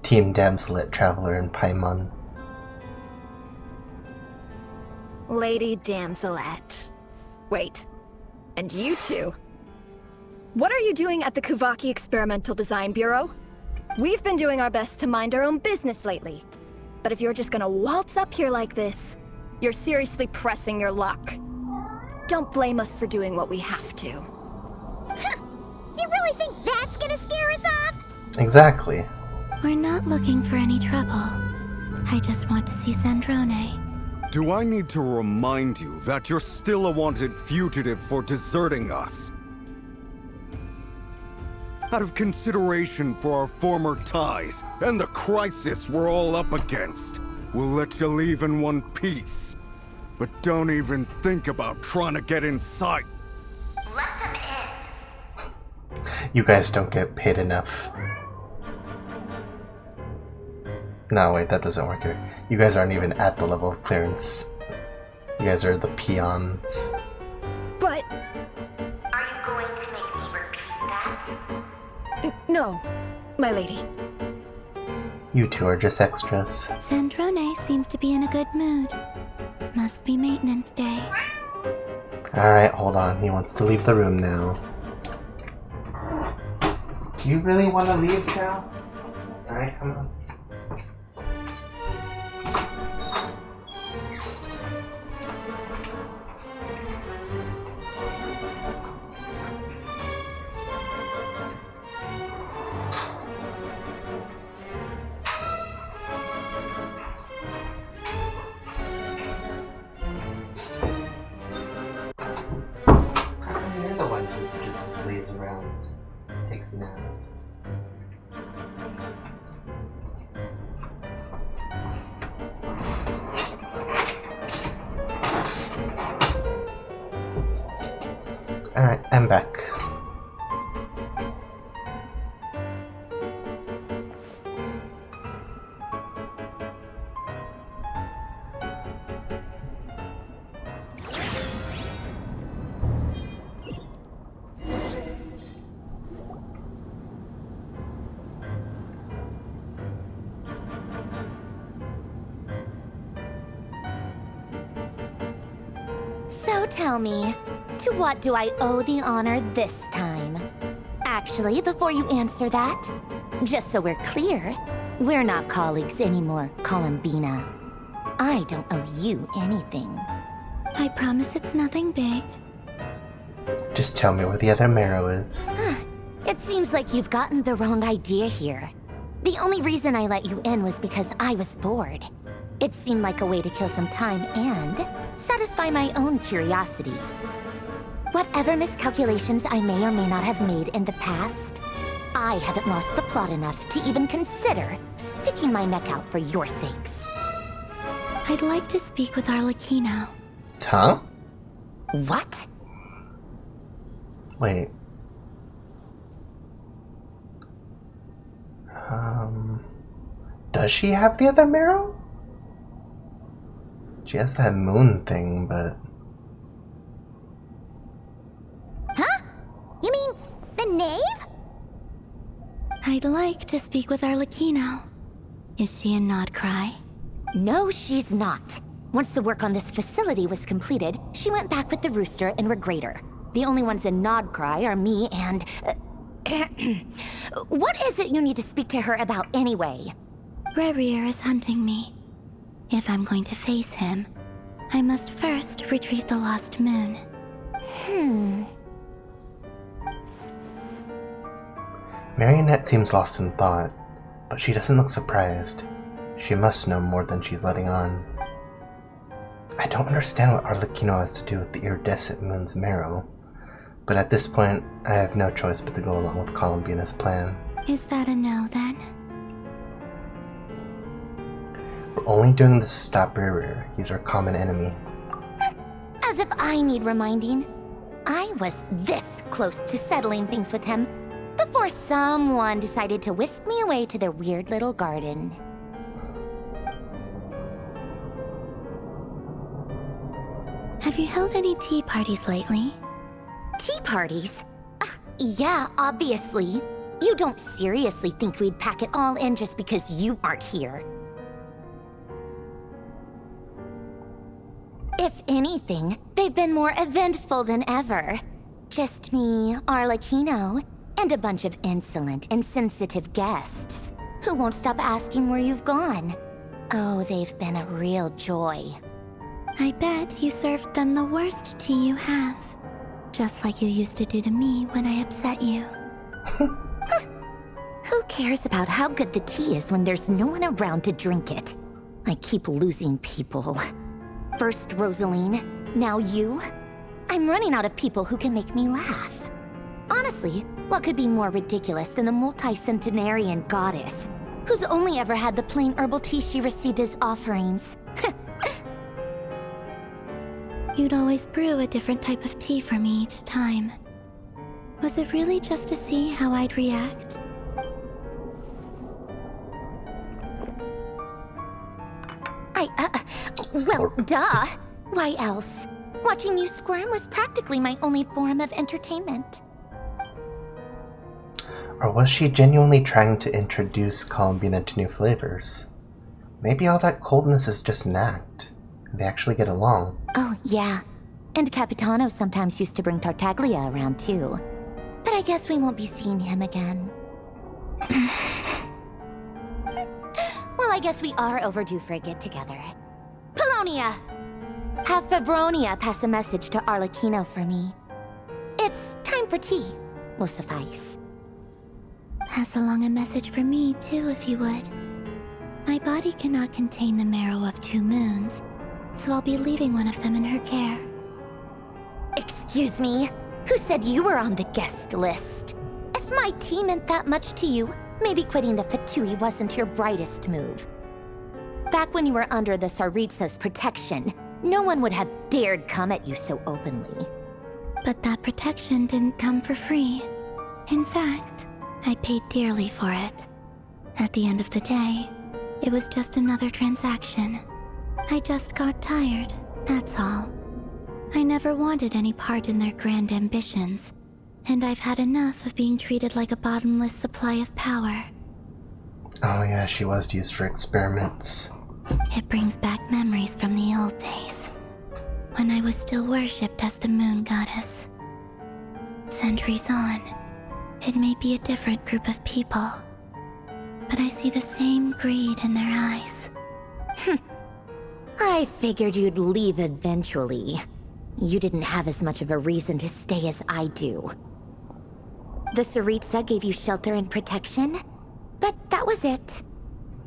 Team Damselet, Traveler, and Paimon. Lady Damselet. Wait, and you two? What are you doing at the Kuvaki Experimental Design Bureau? We've been doing our best to mind our own business lately. But if you're just gonna waltz up here like this, you're seriously pressing your luck. Don't blame us for doing what we have to. You really think that's gonna scare us off? Exactly. We're not looking for any trouble. I just want to see Sandrone. Do I need to remind you that you're still a wanted fugitive for deserting us? Out of consideration for our former ties and the crisis we're all up against, we'll let you leave in one piece. But don't even think about trying to get inside. Let them in. You guys don't get paid enough. No, wait, that doesn't work here. You guys aren't even at the level of clearance. You guys are the peons. But... Are you going to make me repeat that? No, my lady. You two are just extras. Sandrone seems to be in a good mood. Must be maintenance day. Alright, hold on. He wants to leave the room now. Do you really want to leave now? Alright, come on. You're the one who just lays around, takes naps. Alright, I'm back. So tell me, to what do I owe the honor this time? Actually, before you answer that, just so we're clear, we're not colleagues anymore, Columbina. I don't owe you anything. I promise it's nothing big. Just tell me where the other marrow is. It seems like you've gotten the wrong idea here. The only reason I let you in was because I was bored. It seemed like a way to kill some time and satisfy my own curiosity. Whatever miscalculations I may or may not have made in the past, I haven't lost the plot enough to even consider sticking my neck out for your sakes. I'd like to speak with Arlecchino. Huh? What? Wait. Does she have the other marrow? She has that moon thing, but... Huh? You mean the knave? I'd like to speak with Arlecchino. Is she in Nodcry? No, she's not. Once the work on this facility was completed, she went back with the Rooster and Regrator. The only ones in Nodcry are me and... What is it you need to speak to her about anyway? Rerir is hunting me. If I'm going to face him, I must first retrieve the lost moon. Marionette seems lost in thought, but she doesn't look surprised. She must know more than she's letting on. I don't understand what Arlecchino has to do with the iridescent moon's marrow, but at this point, I have no choice but to go along with Columbina's plan. Is that a no, then? We're only doing this to stop Rerir. He's our common enemy. As if I need reminding. I was this close to settling things with him before someone decided to whisk me away to their weird little garden. Have you held any tea parties lately? Tea parties? Yeah, obviously. You don't seriously think we'd pack it all in just because you aren't here. If anything, they've been more eventful than ever. Just me, Arlecchino, and a bunch of insolent, insensitive guests who won't stop asking where you've gone. Oh, they've been a real joy. I bet you served them the worst tea you have. Just like you used to do to me when I upset you. Who cares about how good the tea is when there's no one around to drink it? I keep losing people. First Rosaline, now you. I'm running out of people who can make me laugh. Honestly, what could be more ridiculous than the multi-centenarian goddess, who's only ever had the plain herbal tea she received as offerings? You'd always brew a different type of tea for me each time. Was it really just to see how I'd react? Well, duh. Why else? Watching you squirm was practically my only form of entertainment. Or was she genuinely trying to introduce Columbina to new flavors? Maybe all that coldness is just an act. They actually get along. Oh, yeah. And Capitano sometimes used to bring Tartaglia around, too. But I guess we won't be seeing him again. Well, I guess we are overdue for a get-together. Polonia! Have Fabronia pass a message to Arlecchino for me. It's time for tea. Will suffice. Pass along a message for me, too, if you would. My body cannot contain the marrow of 2 moons, so I'll be leaving one of them in her care. Excuse me? Who said you were on the guest list? If my tea meant that much to you, maybe quitting the Fatui wasn't your brightest move. Back when you were under the Tsaritsa's protection, no one would have dared come at you so openly. But that protection didn't come for free. In fact, I paid dearly for it. At the end of the day, it was just another transaction. I just got tired, that's all. I never wanted any part in their grand ambitions, and I've had enough of being treated like a bottomless supply of power. Oh yeah, she was used for experiments. It brings back memories from the old days. when I was still worshipped as the moon goddess. Centuries on, it may be a different group of people, but I see the same greed in their eyes. I figured you'd leave eventually. You didn't have as much of a reason to stay as I do. The Tsaritsa gave you shelter and protection, but that was it.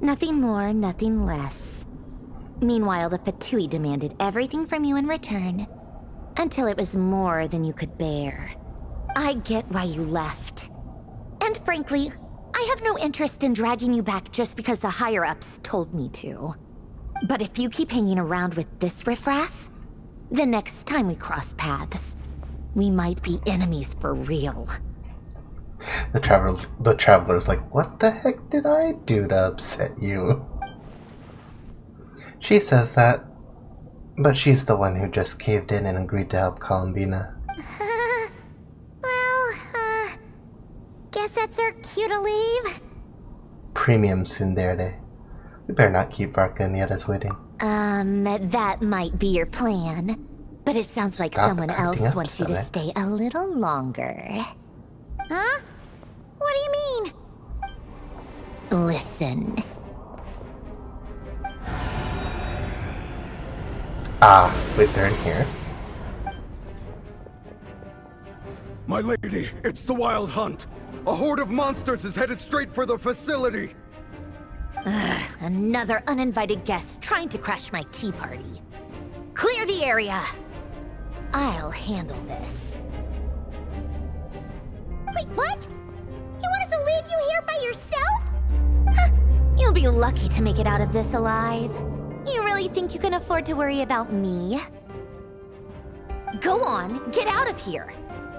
Nothing more, nothing less. Meanwhile, the Fatui demanded everything from you in return, until it was more than you could bear. I get why you left. And frankly, I have no interest in dragging you back just because the higher-ups told me to. But if you keep hanging around with this riffraff, the next time we cross paths, we might be enemies for real. The traveler's like, what the heck did I do to upset you? She says that, but she's the one who just caved in and agreed to help Columbina. Guess that's our cue to leave. Premium tsundere. We better not keep Varka and the others waiting. That might be your plan. But it sounds like someone else wants you to stay a little longer. Huh? What do you mean? Listen. Wait, they're in here? My lady, it's the Wild Hunt. A horde of monsters is headed straight for the facility. Another uninvited guest trying to crash my tea party. Clear the area. I'll handle this. Wait, what? You want us to leave you here by yourself? You'll be lucky to make it out of this alive. You really think you can afford to worry about me? Go on, get out of here.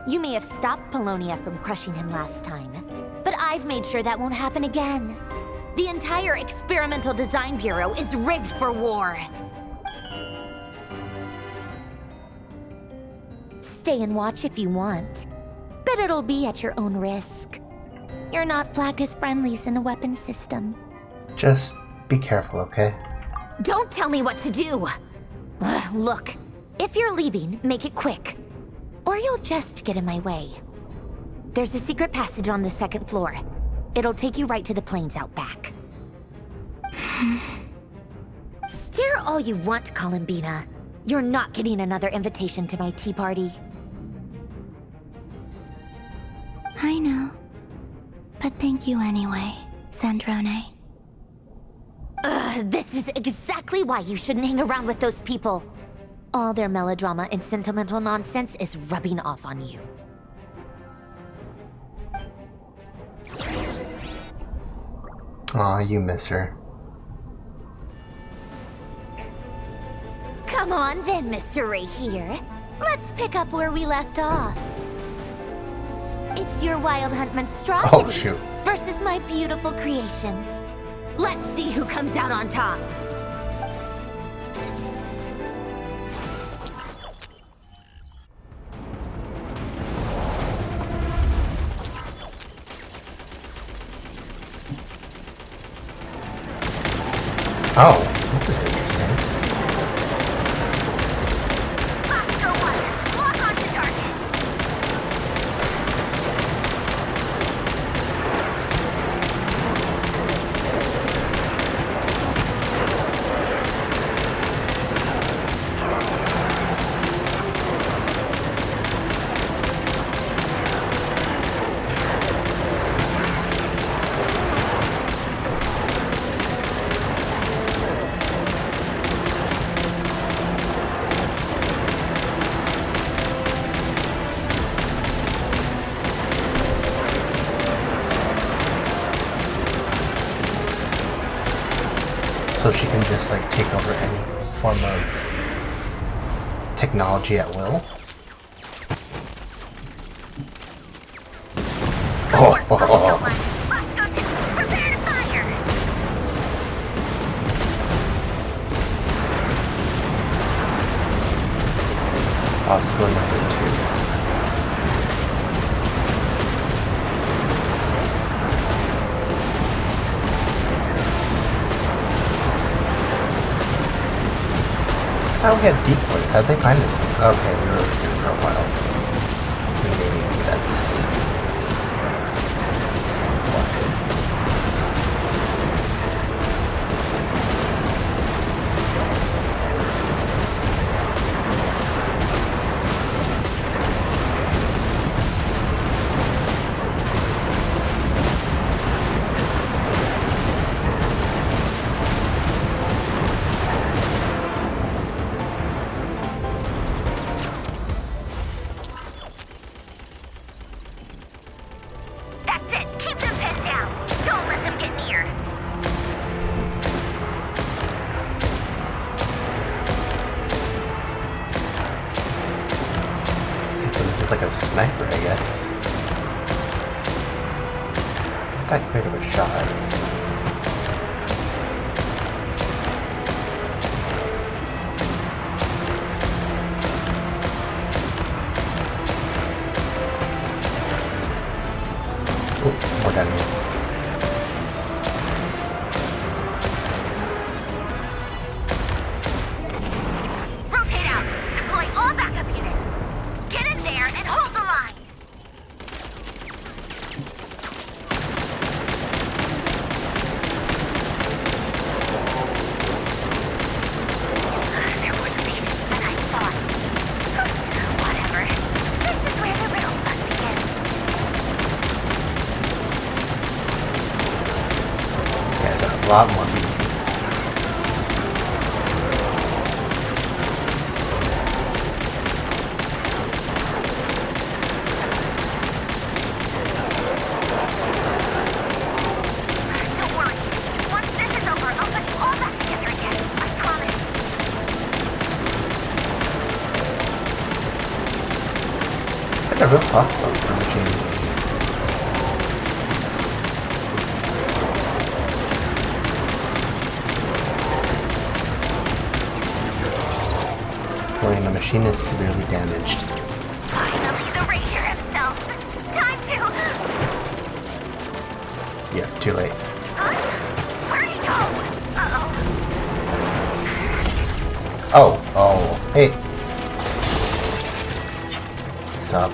You may have stopped Polonia from crushing him last time, but I've made sure that won't happen again. The entire Experimental Design Bureau is rigged for war. Stay and watch if you want, but it'll be at your own risk. You're not flagged as friendlies in the weapons system. Just be careful, okay? Don't tell me what to do! Look, if you're leaving, make it quick. Or you'll just get in my way. There's a secret passage on the second floor. It'll take you right to the plains out back. Stare all you want, Columbina. You're not getting another invitation to my tea party. I know. But thank you anyway, Sandrone. This is exactly why you shouldn't hang around with those people. All their melodrama and sentimental nonsense is rubbing off on you. Aw, you miss her. Come on then, Mr. Ray here. Let's pick up where we left off. It's your Wild Hunt monstrosities versus my beautiful creations. Let's see who comes out on top. Oh, this is interesting. So she can just like take over any form of technology at will. Possible number 2. thought we had decoys. How'd they find us? Okay, we were here for a while, so maybe that's why. That's it. Keep them pinned down. Don't let them get near. Okay, so this is like a sniper, I guess. Not that great of a shot. More down here. Rotate out. Deploy all backup units. Get in there and hold the line. There were spaces than I thought. Whatever. This is where the real fun begins. These guys are a lot more beefy. Don't worry. Once this is over, I'll put you all back together again. I promise. It's got a real soft spot for machines. Warning, the machine is severely damaged. Finally, the Ranger himself. Time to... Yeah, too late. Huh? Where'd he go? Uh-oh. Oh, hey. Sup?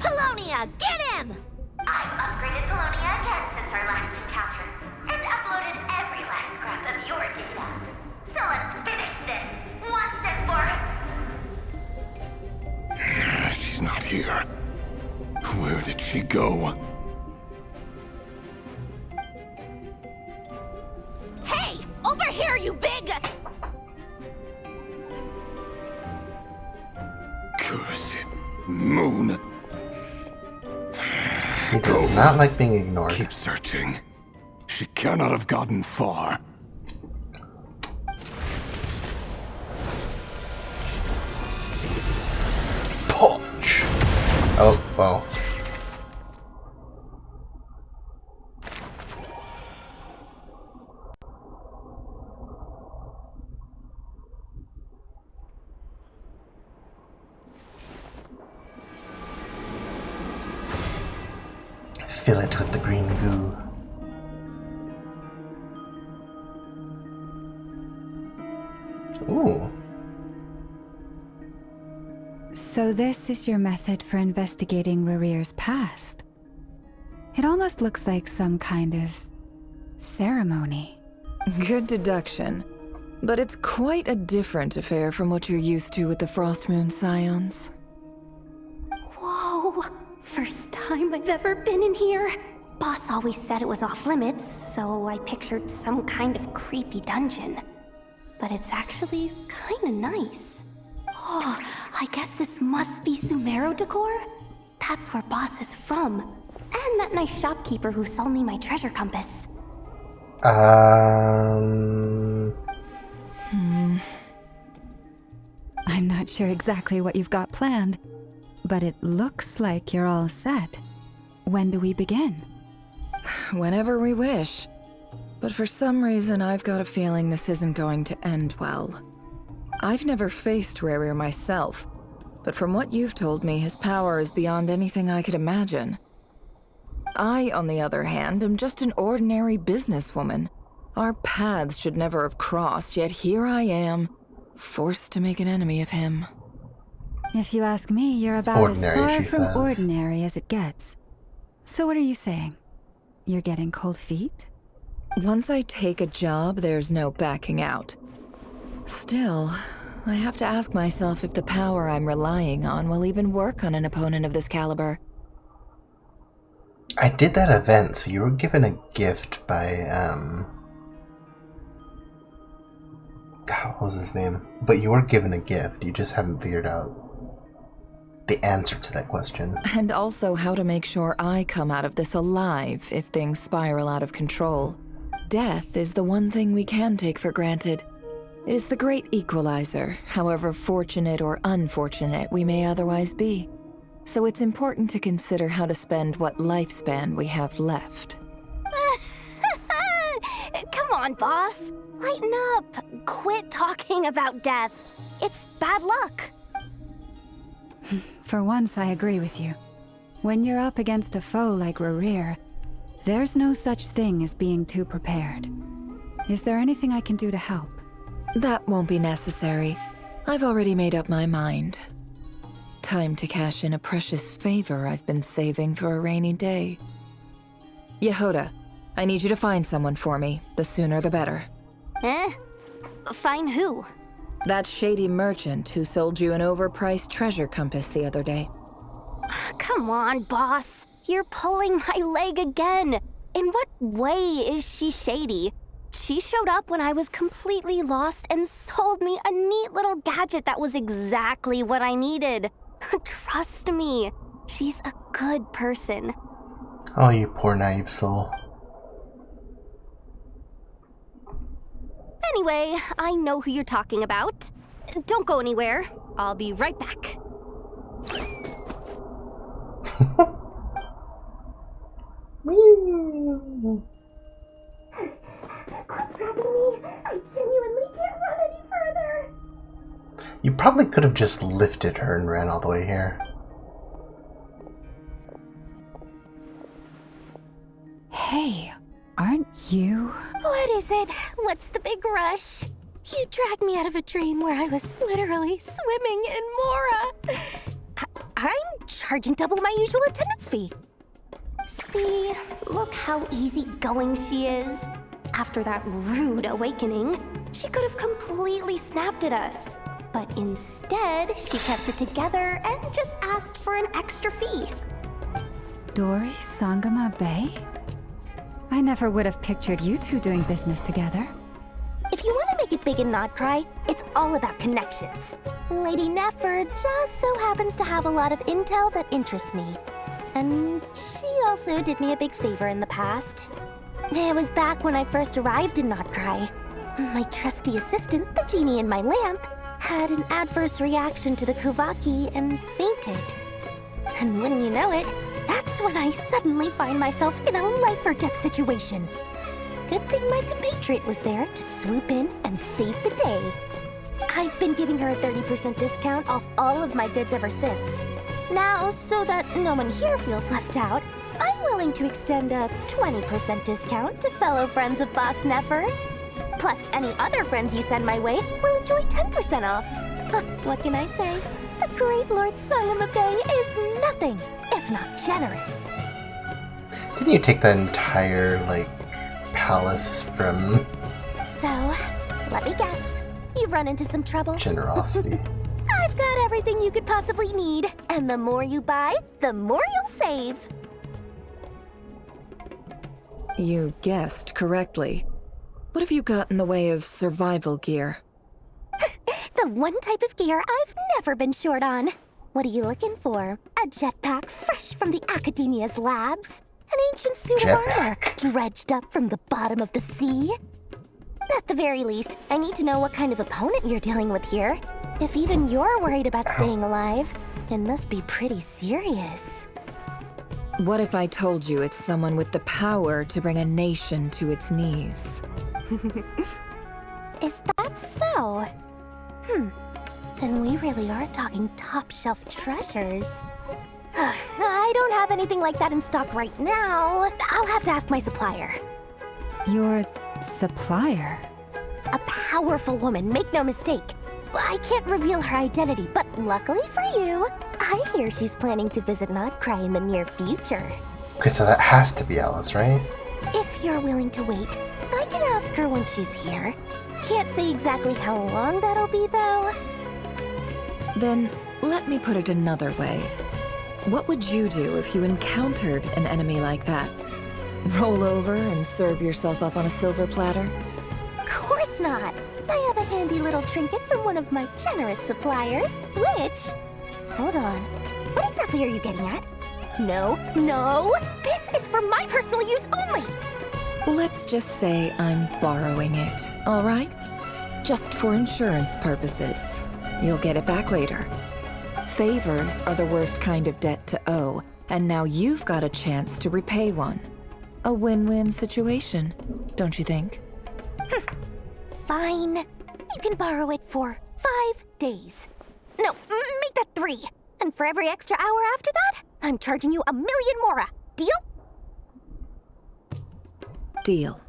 Polonia, get him! I've upgraded Polonia again since our last encounter, and uploaded every last scrap of your data. So let's finish this, once and for... She's not here. Where did she go? Hey! Over here, you big... Curse it. Moon. She does not like being ignored. Keep searching. She cannot have gotten far. Punch! Oh, well. Fill it with the green goo. Ooh. So this is your method for investigating Rarir's past. It almost looks like some kind of ceremony. Good deduction. But it's quite a different affair from what you're used to with the Frostmoon Scions. Whoa! First time I've ever been in here. Boss always said it was off limits, so I pictured some kind of creepy dungeon. But it's actually kinda nice. Oh, I guess this must be Sumero decor? That's where Boss is from. And that nice shopkeeper who sold me my treasure compass. I'm not sure exactly what you've got planned, but it looks like you're all set. When do we begin? Whenever we wish. But for some reason, I've got a feeling this isn't going to end well. I've never faced Rerir myself, but from what you've told me, his power is beyond anything I could imagine. I, on the other hand, am just an ordinary businesswoman. Our paths should never have crossed, yet here I am, forced to make an enemy of him. If you ask me, you're about Ordinary, as she far from says. ordinary as it gets. So what are you saying? You're getting cold feet? Once I take a job, there's no backing out. Still, I have to ask myself if the power I'm relying on will even work on an opponent of this caliber. I did that event, so you were given a gift by, God, what was his name? But you were given a gift, you just haven't figured out the answer to that question. And also how to make sure I come out of this alive if things spiral out of control. Death is the one thing we can take for granted. It is the great equalizer, however fortunate or unfortunate we may otherwise be. So it's important to consider how to spend what lifespan we have left. Come on, boss. Lighten up. Quit talking about death. It's bad luck. For once, I agree with you. When you're up against a foe like Rerir, there's no such thing as being too prepared. Is there anything I can do to help? That won't be necessary. I've already made up my mind. Time to cash in a precious favor I've been saving for a rainy day. Yehoda, I need you to find someone for me. The sooner the better. Find who? That shady merchant who sold you an overpriced treasure compass the other day. Come on, boss. You're pulling my leg again. In what way is she shady? She showed up when I was completely lost and sold me a neat little gadget that was exactly what I needed. Trust me, she's a good person. Oh, you poor naive soul. Anyway, I know who you're talking about. Don't go anywhere. I'll be right back. You probably could have just lifted her and ran all the way here. Hey, aren't you? What is it? What's the big rush? You dragged me out of a dream where I was literally swimming in Mora. I'm charging double my usual attendance fee. See, look how easygoing she is. After that rude awakening, she could have completely snapped at us. But instead, she kept it together and just asked for an extra fee. Dori Sangama Bay? I never would have pictured you two doing business together. If you want to make it big and not cry, it's all about connections. Lady Nefer just so happens to have a lot of intel that interests me. And she also did me a big favor in the past. It was back when I first arrived in Not Cry. My trusty assistant, the genie in my lamp, had an adverse reaction to the Kuvaki and fainted. And wouldn't you know it, that's when I suddenly find myself in a life-or-death situation. Good thing my compatriot was there to swoop in and save the day. I've been giving her a 30% discount off all of my goods ever since. Now, so that no one here feels left out, I'm willing to extend a 20% discount to fellow friends of Boss Nefer. Plus, any other friends you send my way will enjoy 10% off. What can I say? The great Lord Sangama Bay is nothing if not generous. Didn't you take the entire, like, palace from So, let me guess. You've run into some trouble? generosity? I've got everything you could possibly need. And the more you buy, the more you'll save. You guessed correctly. What have you got in the way of survival gear? The one type of gear I've never been short on. What are you looking for? A jetpack fresh from the Academia's labs? An ancient suit of armor dredged up from the bottom of the sea? At the very least, I need to know what kind of opponent you're dealing with here. If even you're worried about staying alive, it must be pretty serious. What if I told you it's someone with the power to bring a nation to its knees? Is that so? Then we really are talking top-shelf treasures. I don't have anything like that in stock right now. I'll have to ask my supplier. Your supplier? A powerful woman, make no mistake. I can't reveal her identity, but luckily for you, I hear she's planning to visit Notcry in the near future. Okay, so that has to be Alice, right? If you're willing to wait, I can ask her when she's here. Can't say exactly how long that'll be, though. Then, let me put it another way. What would you do if you encountered an enemy like that? Roll over and serve yourself up on a silver platter? Of course not. I have a handy little trinket from one of my generous suppliers, which... Hold on. What exactly are you getting at? No, this is for my personal use only! Let's just say I'm borrowing it, all right? Just for insurance purposes. You'll get it back later. Favors are the worst kind of debt to owe, and now you've got a chance to repay one. A win-win situation, don't you think? Fine. You can borrow it for 5 days. No, make that 3. And for every extra hour after that, I'm charging you 1,000,000 mora. Deal? Deal.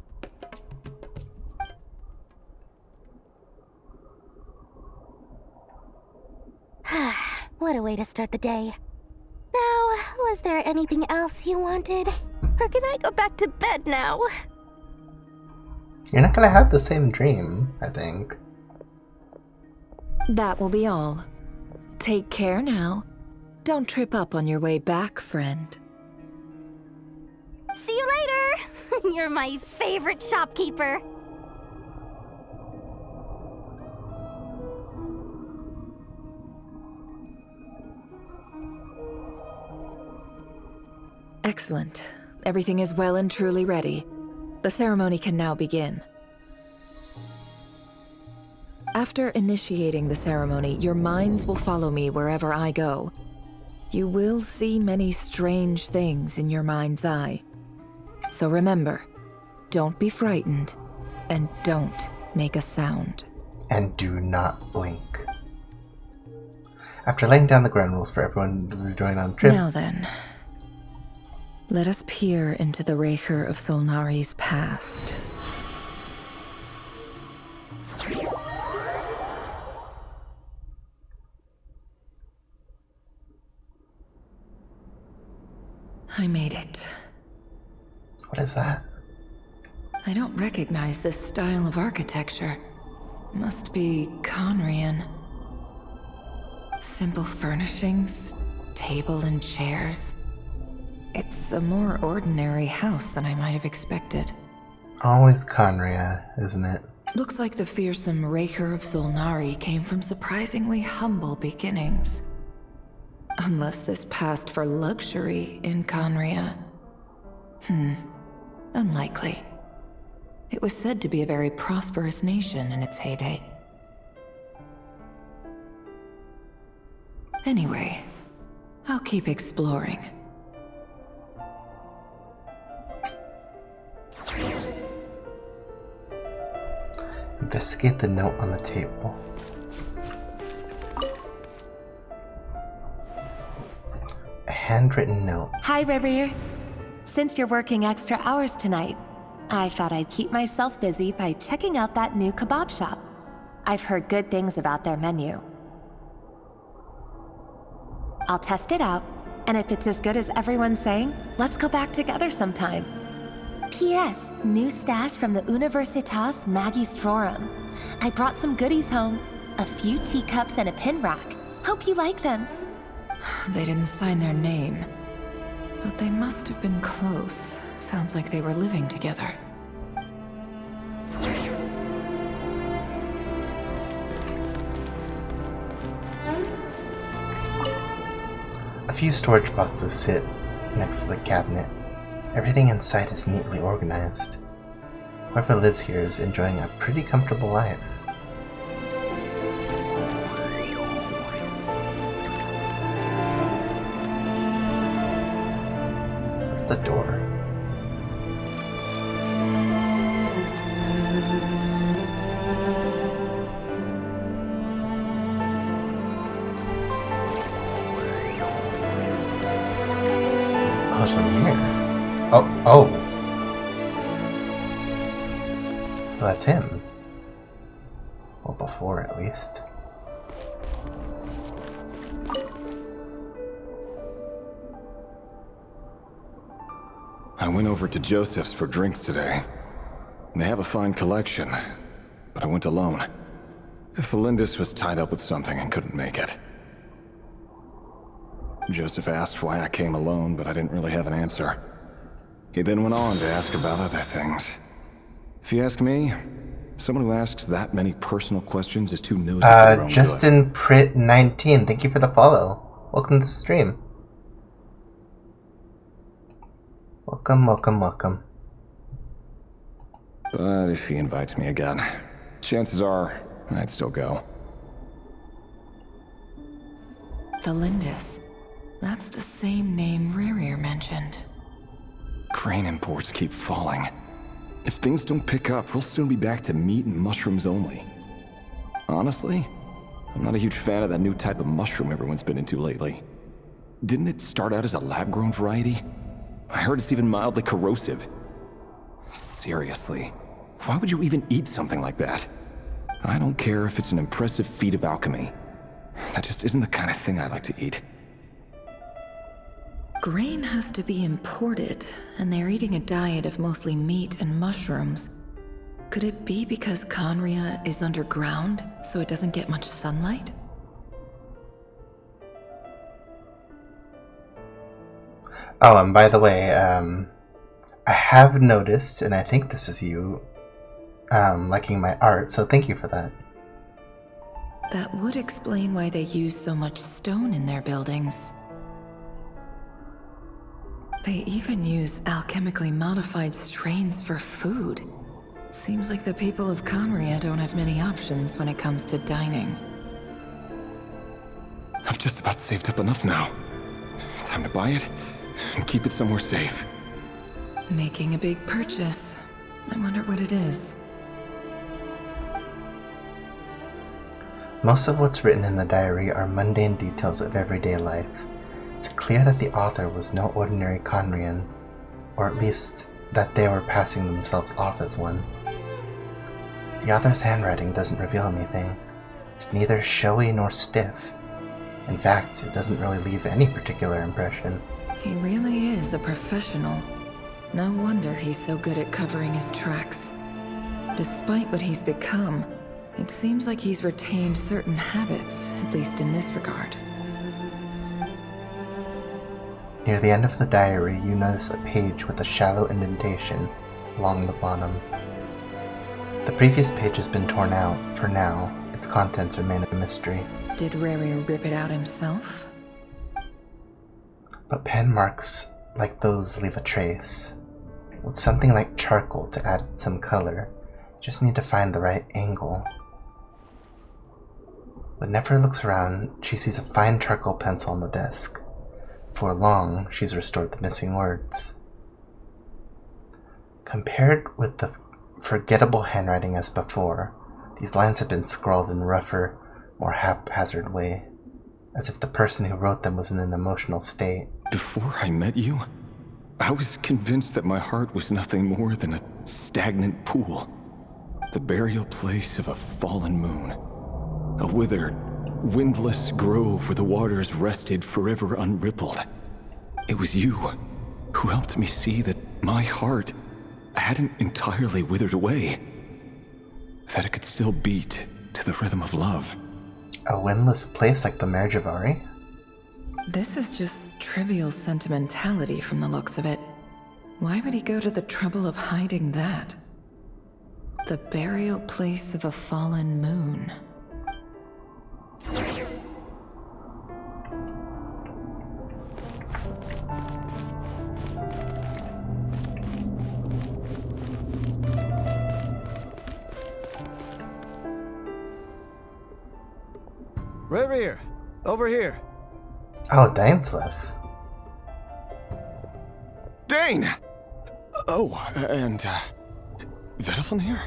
What a way to start the day. Now, was there anything else you wanted? Or can I go back to bed now? You're not gonna have the same dream, I think. That will be all. Take care now. Don't trip up on your way back, friend. See you later! You're my favorite shopkeeper. Excellent. Everything is well and truly ready. The ceremony can now begin. After initiating the ceremony, your minds will follow me wherever I go. You will see many strange things in your mind's eye. So remember, don't be frightened, and don't make a sound. And do not blink. After laying down the ground rules for everyone to join on the trip... Now then, let us peer into the Raker of Solnari's past. I made it. What is that? I don't recognize this style of architecture. Must be Conrian. Simple furnishings, table and chairs. It's a more ordinary house than I might have expected. Always Conria, isn't it? Looks like the fearsome Raker of Solnari came from surprisingly humble beginnings. Unless this passed for luxury in Conria. Unlikely. It was said to be a very prosperous nation in its heyday. Anyway, I'll keep exploring. Investigate the note on the table. A handwritten note. Hi, Reverie. Since you're working extra hours tonight, I thought I'd keep myself busy by checking out that new kebab shop. I've heard good things about their menu. I'll test it out, and if it's as good as everyone's saying, let's go back together sometime. P.S. New stash from the Universitas Magistrorum. I brought some goodies home. A few teacups and a pin rack. Hope you like them. They didn't sign their name. But they must have been close. Sounds like they were living together. A few storage boxes sit next to the cabinet. Everything inside is neatly organized. Whoever lives here is enjoying a pretty comfortable life. Where's the door? Oh, there's a mirror. Oh. So that's him. Well, before at least. I went over to Joseph's for drinks today. They have a fine collection, but I went alone. Felindis was tied up with something and couldn't make it. Joseph asked why I came alone, but I didn't really have an answer. He then went on to ask about other things. If you ask me, someone who asks that many personal questions is too nosy for their own Justin Pritt 19, thank you for the follow. Welcome to the stream. Welcome. But if he invites me again, chances are I'd still go. Felindis. That's the same name Rerir mentioned. Crane imports keep falling. If things don't pick up, we'll soon be back to meat and mushrooms only. Honestly, I'm not a huge fan of that new type of mushroom everyone's been into lately. Didn't it start out as a lab-grown variety? I heard it's even mildly corrosive. Seriously, why would you even eat something like that? I don't care if it's an impressive feat of alchemy. That just isn't the kind of thing I like to eat. Grain has to be imported, and they're eating a diet of mostly meat and mushrooms. Could it be because Conria is underground, so it doesn't get much sunlight? Oh, and by the way, I have noticed, and I think this is you, liking my art, so thank you for that. That would explain why they use so much stone in their buildings. They even use alchemically modified strains for food. Seems like the people of Conria don't have many options when it comes to dining. I've just about saved up enough now. Time to buy it and keep it somewhere safe. Making a big purchase. I wonder what it is. Most of what's written in the diary are mundane details of everyday life. It's clear that the author was no ordinary Conrian, or at least that they were passing themselves off as one. The author's handwriting doesn't reveal anything. It's neither showy nor stiff. In fact, it doesn't really leave any particular impression. He really is a professional. No wonder he's so good at covering his tracks. Despite what he's become, it seems like he's retained certain habits, at least in this regard. Near the end of the diary, you notice a page with a shallow indentation along the bottom. The previous page has been torn out. For now, its contents remain a mystery. Did Rerir rip it out himself? But pen marks like those leave a trace. With something like charcoal to add some color, you just need to find the right angle. When Nefer looks around, she sees a fine charcoal pencil on the desk. For long, she's restored the missing words. Compared with the forgettable handwriting as before, these lines have been scrawled in rougher, more haphazard way, as if the person who wrote them was in an emotional state. Before I met you, I was convinced that my heart was nothing more than a stagnant pool. The burial place of a fallen moon. A withered, windless grove where the waters rested forever unrippled. It was you who helped me see that my heart hadn't entirely withered away. That it could still beat to the rhythm of love. A windless place like the Merjavari? This is just trivial sentimentality from the looks of it. Why would he go to the trouble of hiding that? The burial place of a fallen moon. Rerir, over here. Oh, Dainslev. Dane! Oh, and, Vediflin here?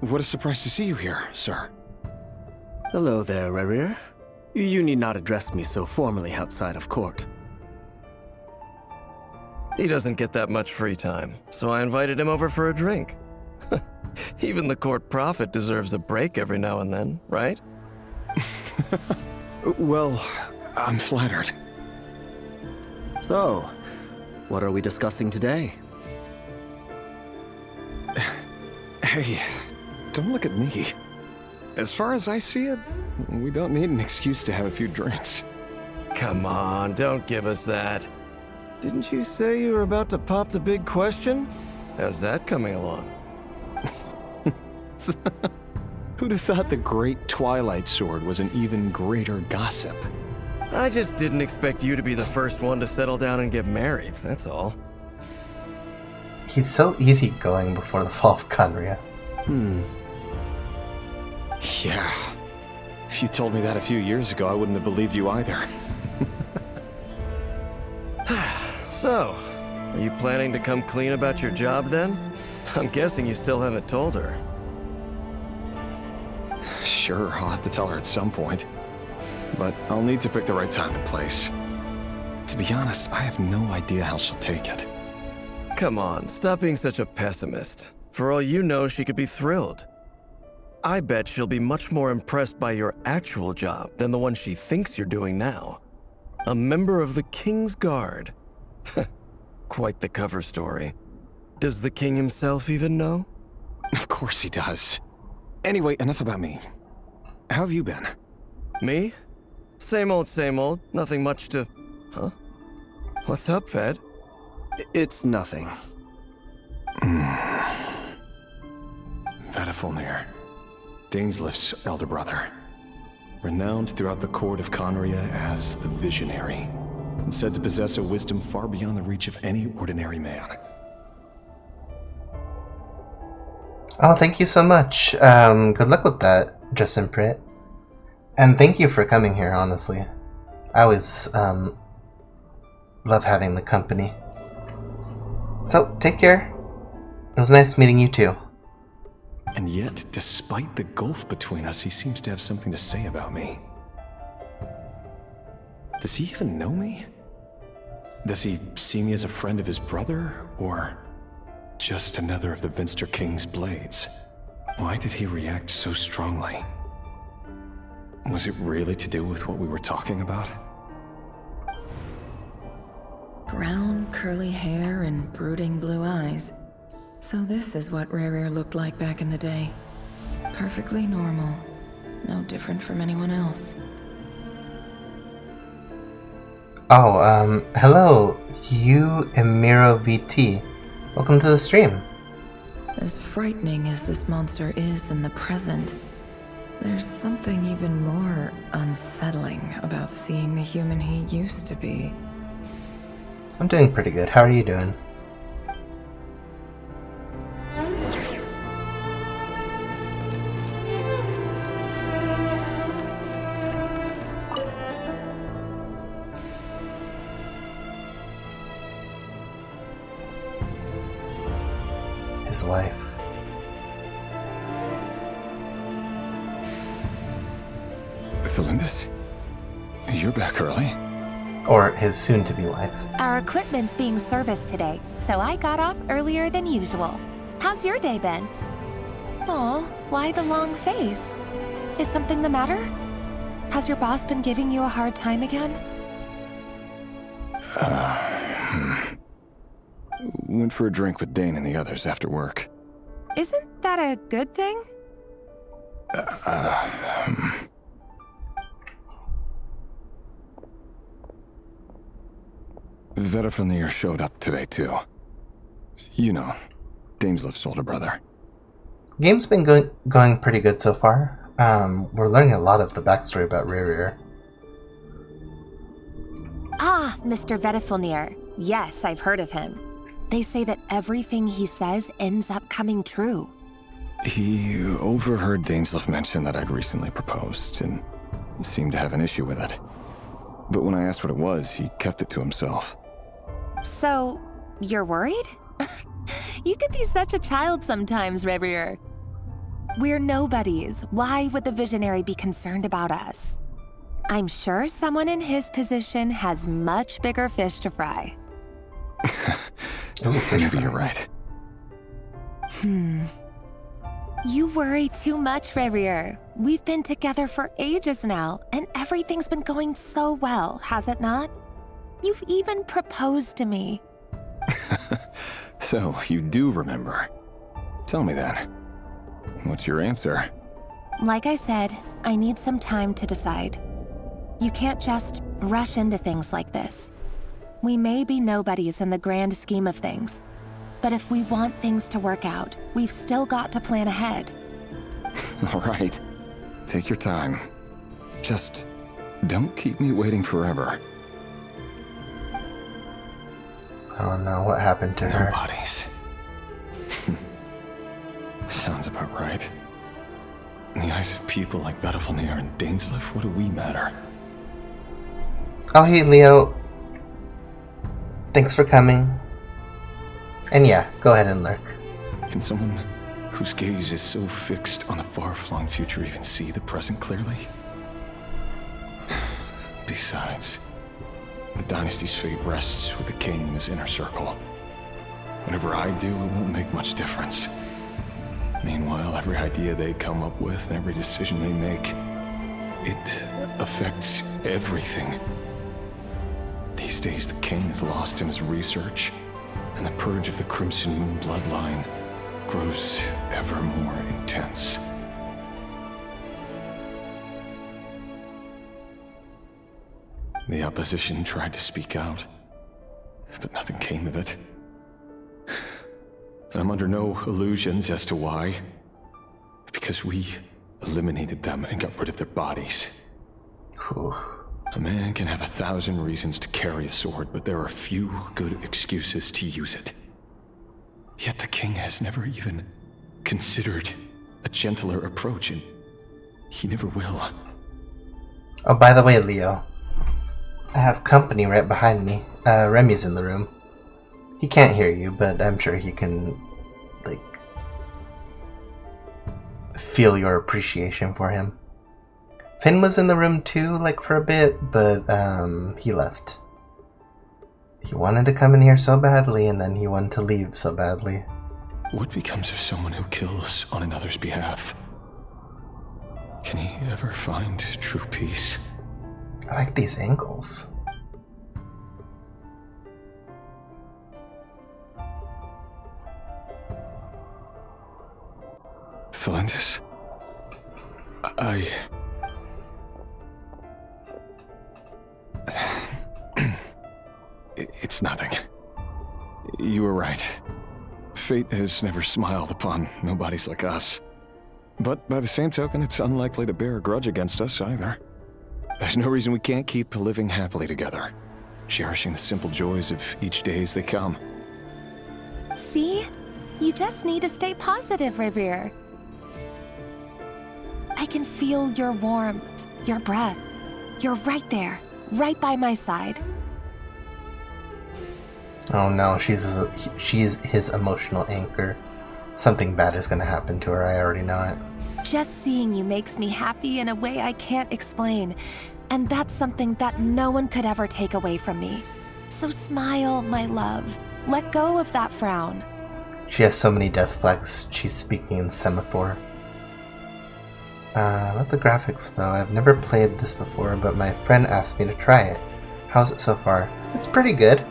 What a surprise to see you here, sir. Hello there, Rerir. You need not address me so formally outside of court. He doesn't get that much free time, so I invited him over for a drink. Even the court prophet deserves a break every now and then, right? Well, I'm flattered. So, what are we discussing today? Hey, don't look at me. As far as I see it, we don't need an excuse to have a few drinks. Come on, don't give us that. Didn't you say you were about to pop the big question? How's that coming along? Who'd have thought the Great Twilight Sword was an even greater gossip? I just didn't expect you to be the first one to settle down and get married, that's all. He's so easygoing before the fall of Conria. Yeah. If you told me that a few years ago, I wouldn't have believed you either. So, are you planning to come clean about your job then? I'm guessing you still haven't told her. Sure, I'll have to tell her at some point. But I'll need to pick the right time and place. To be honest, I have no idea how she'll take it. Come on, stop being such a pessimist. For all you know, she could be thrilled. I bet she'll be much more impressed by your actual job than the one she thinks you're doing now. A member of the King's Guard. Quite the cover story. Does the king himself even know? Of course he does. Anyway, enough about me. How have you been? Me? Same old, nothing much to... Huh? What's up, Ved? It's nothing. Vediflin, Dainsleif's elder brother. Renowned throughout the court of Conria as the Visionary, and said to possess a wisdom far beyond the reach of any ordinary man. Oh, thank you so much. Good luck with that, Justin Pritt. And thank you for coming here, honestly. I always, love having the company. So, take care. It was nice meeting you too. And yet, despite the gulf between us, he seems to have something to say about me. Does he even know me? Does he see me as a friend of his brother, or just another of the Vinster King's blades? Why did he react so strongly? Was it really to do with what we were talking about? Brown, curly hair and brooding blue eyes. So this is what Rerir looked like back in the day. Perfectly normal. No different from anyone else. Oh, hello, you Emiro VT. Welcome to the stream. As frightening as this monster is in the present, there's something even more unsettling about seeing the human he used to be. I'm doing pretty good. How are you doing? His wife. Felindus? You're back early? Or his soon-to-be wife. Our equipment's being serviced today, so I got off earlier than usual. How's your day been? Aw, why the long face? Is something the matter? Has your boss been giving you a hard time again? Went for a drink with Dane and the others after work. Isn't that a good thing? Vediflin showed up today too. You know, Dainsleif's older brother. Game's been going pretty good so far. We're learning a lot of the backstory about Rerir. Ah, Mr. Vediflin. Yes, I've heard of him. They say that everything he says ends up coming true. He overheard Dainsleif mention that I'd recently proposed, and seemed to have an issue with it. But when I asked what it was, he kept it to himself. So, You're worried? You can be such a child sometimes, Revier. We're nobodies. Why would the Visionary be concerned about us? I'm sure someone in his position has much bigger fish to fry. Maybe you're right. You worry too much, Revier. We've been together for ages now, and everything's been going so well, has it not? You've even proposed to me. So, you do remember. Tell me then. What's your answer? Like I said, I need some time to decide. You can't just rush into things like this. We may be nobodies in the grand scheme of things, but if we want things to work out, we've still got to plan ahead. All right. Take your time. Just don't keep me waiting forever. Oh no, what happened to her? Nobodies. Sounds about right. In the eyes of people like Battlefielnir and Dainsleif, what do we matter? Oh hey Leo. Thanks for coming. And yeah, go ahead and lurk. Can someone whose gaze is so fixed on a far-flung future even see the present clearly? Besides, the dynasty's fate rests with the king and his inner circle. Whatever I do, it won't make much difference. Meanwhile, every idea they come up with and every decision they make, it affects everything. These days, the king is lost in his research, and the purge of the Crimson Moon bloodline grows ever more intense. The opposition tried to speak out, but nothing came of it. I'm under no illusions as to why. Because we eliminated them and got rid of their bodies. Whew. A man can have 1,000 reasons to carry a sword, but there are few good excuses to use it. Yet the king has never even considered a gentler approach, and he never will. Oh, by the way, Leo, I have company right behind me. Remy's in the room. He can't hear you, but I'm sure he can, like, feel your appreciation for him. Finn was in the room too, like, for a bit, but he left. He wanted to come in here so badly, and then he wanted to leave so badly. What becomes of someone who kills on another's behalf? Can he ever find true peace? I like these angles. Thelendis? It's nothing. You were right. Fate has never smiled upon nobodies like us. But by the same token, it's unlikely to bear a grudge against us either. There's no reason we can't keep living happily together, cherishing the simple joys of each day as they come. See? You just need to stay positive, Revier. I can feel your warmth, your breath. You're right there, right by my side. Oh no, she's his emotional anchor. Something bad is gonna happen to her, I already know it. Just seeing you makes me happy in a way I can't explain. And that's something that no one could ever take away from me. So smile, my love. Let go of that frown. She has so many death flags, she's speaking in semaphore. About the graphics though, I've never played this before, but my friend asked me to try it. How's it so far? It's pretty good.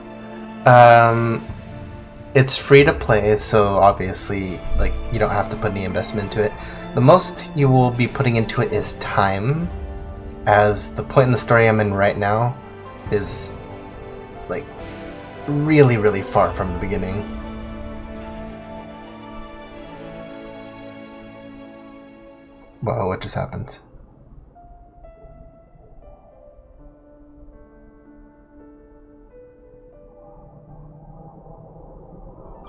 It's free to play, so obviously, like, you don't have to put any investment into it. The most you will be putting into it is time, as the point in the story I'm in right now is, like, really, really far from the beginning. Whoa, what just happened?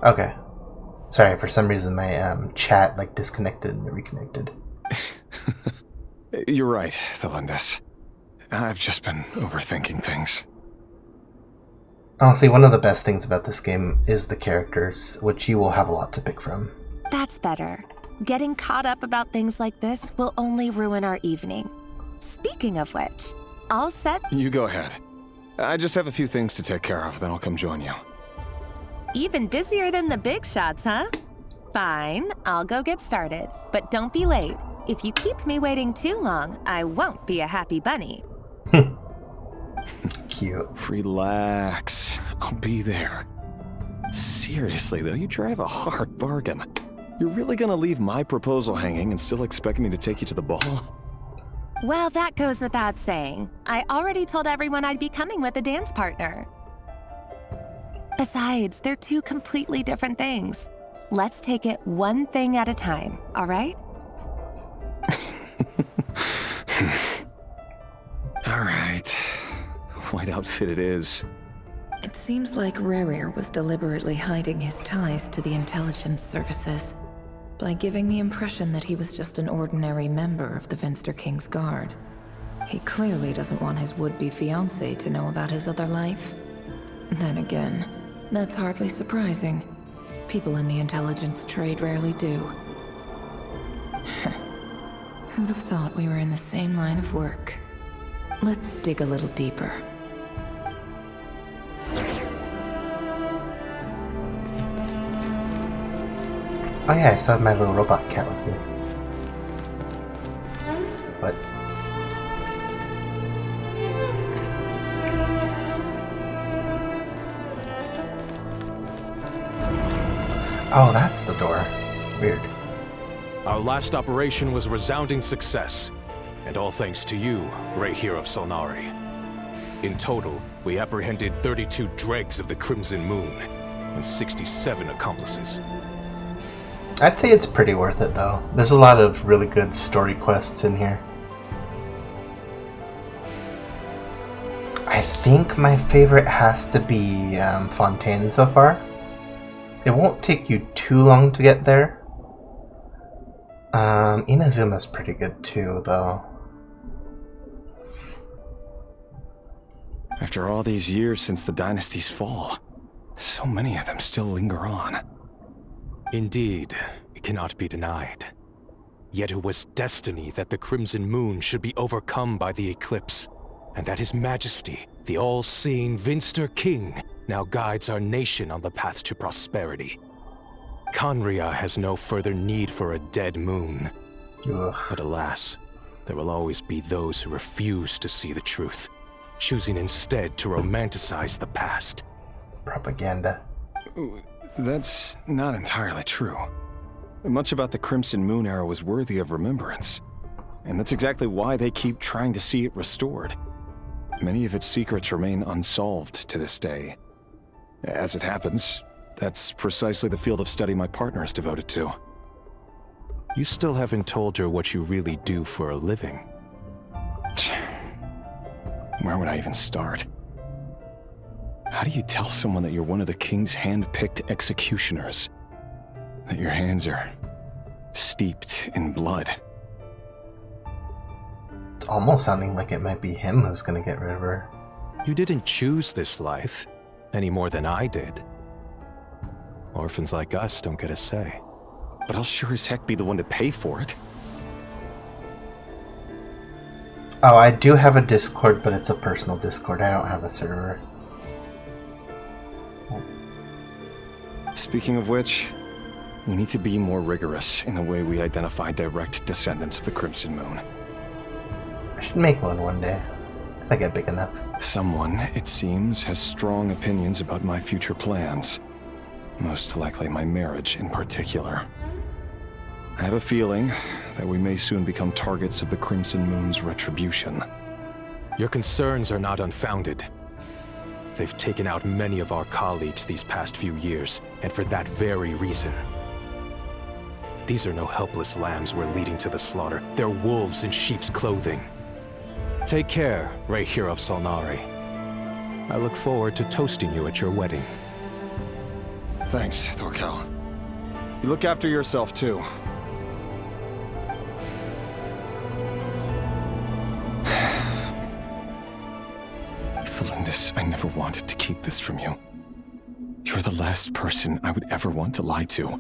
Okay. Sorry, for some reason my chat like disconnected and reconnected. You're right, Thelendis. I've just been overthinking things. Honestly, one of the best things about this game is the characters, which you will have a lot to pick from. That's better. Getting caught up about things like this will only ruin our evening. Speaking of which, all set? You go ahead. I just have a few things to take care of, then I'll come join you. Even busier than the big shots, huh? Fine, I'll go get started. But don't be late. If you keep me waiting too long, I won't be a happy bunny. Cute. Relax. I'll be there. Seriously, though, you drive a hard bargain. You're really gonna leave my proposal hanging and still expect me to take you to the ball? Well, that goes without saying. I already told everyone I'd be coming with a dance partner. Besides, they're two completely different things. Let's take it one thing at a time, all right? All right. White outfit it is. It seems like Rerir was deliberately hiding his ties to the intelligence services by giving the impression that he was just an ordinary member of the Venster King's Guard. He clearly doesn't want his would-be fiancée to know about his other life. Then again, that's hardly surprising. People in the intelligence trade rarely do. Who'd have thought we were in the same line of work? Let's dig a little deeper. Oh yeah, I still have my little robot cat with me. What? Oh, that's the door. Weird. Our last operation was a resounding success, and all thanks to you, Ray here of Solnari. In total, we apprehended 32 dregs of the Crimson Moon, and 67 accomplices. I'd say it's pretty worth it, though. There's a lot of really good story quests in here. I think my favorite has to be Fontaine so far. It won't take you too long to get there. Inazuma's pretty good too, though. After all these years since the dynasty's fall, so many of them still linger on. Indeed, it cannot be denied. Yet it was destiny that the Crimson Moon should be overcome by the eclipse, and that His Majesty, the all-seeing Venster King, now guides our nation on the path to prosperity. Conria has no further need for a dead moon. Ugh. But alas, there will always be those who refuse to see the truth, choosing instead to romanticize the past. Propaganda. That's not entirely true. Much about the Crimson Moon era was worthy of remembrance. And that's exactly why they keep trying to see it restored. Many of its secrets remain unsolved to this day. As it happens, that's precisely the field of study my partner is devoted to. You still haven't told her what you really do for a living. Where would I even start? How do you tell someone that you're one of the king's hand-picked executioners? That your hands are steeped in blood? It's almost sounding like it might be him who's gonna get rid of her. You didn't choose this life, any more than I did. Orphans like us don't get a say. But I'll sure as heck be the one to pay for it. Oh, I do have a Discord, but it's a personal Discord. I don't have a server. Speaking of which, we need to be more rigorous in the way we identify direct descendants of the Crimson Moon. I should make one day, if I get big enough. Someone, it seems, has strong opinions about my future plans. Most likely my marriage in particular. I have a feeling that we may soon become targets of the Crimson Moon's retribution. Your concerns are not unfounded. They've taken out many of our colleagues these past few years, and for that very reason. These are no helpless lambs we're leading to the slaughter. They're wolves in sheep's clothing. Take care, Ray here of Solnari. I look forward to toasting you at your wedding. Thanks, Thorkel. You look after yourself, too. this, I never wanted to keep this from you. You're the last person I would ever want to lie to.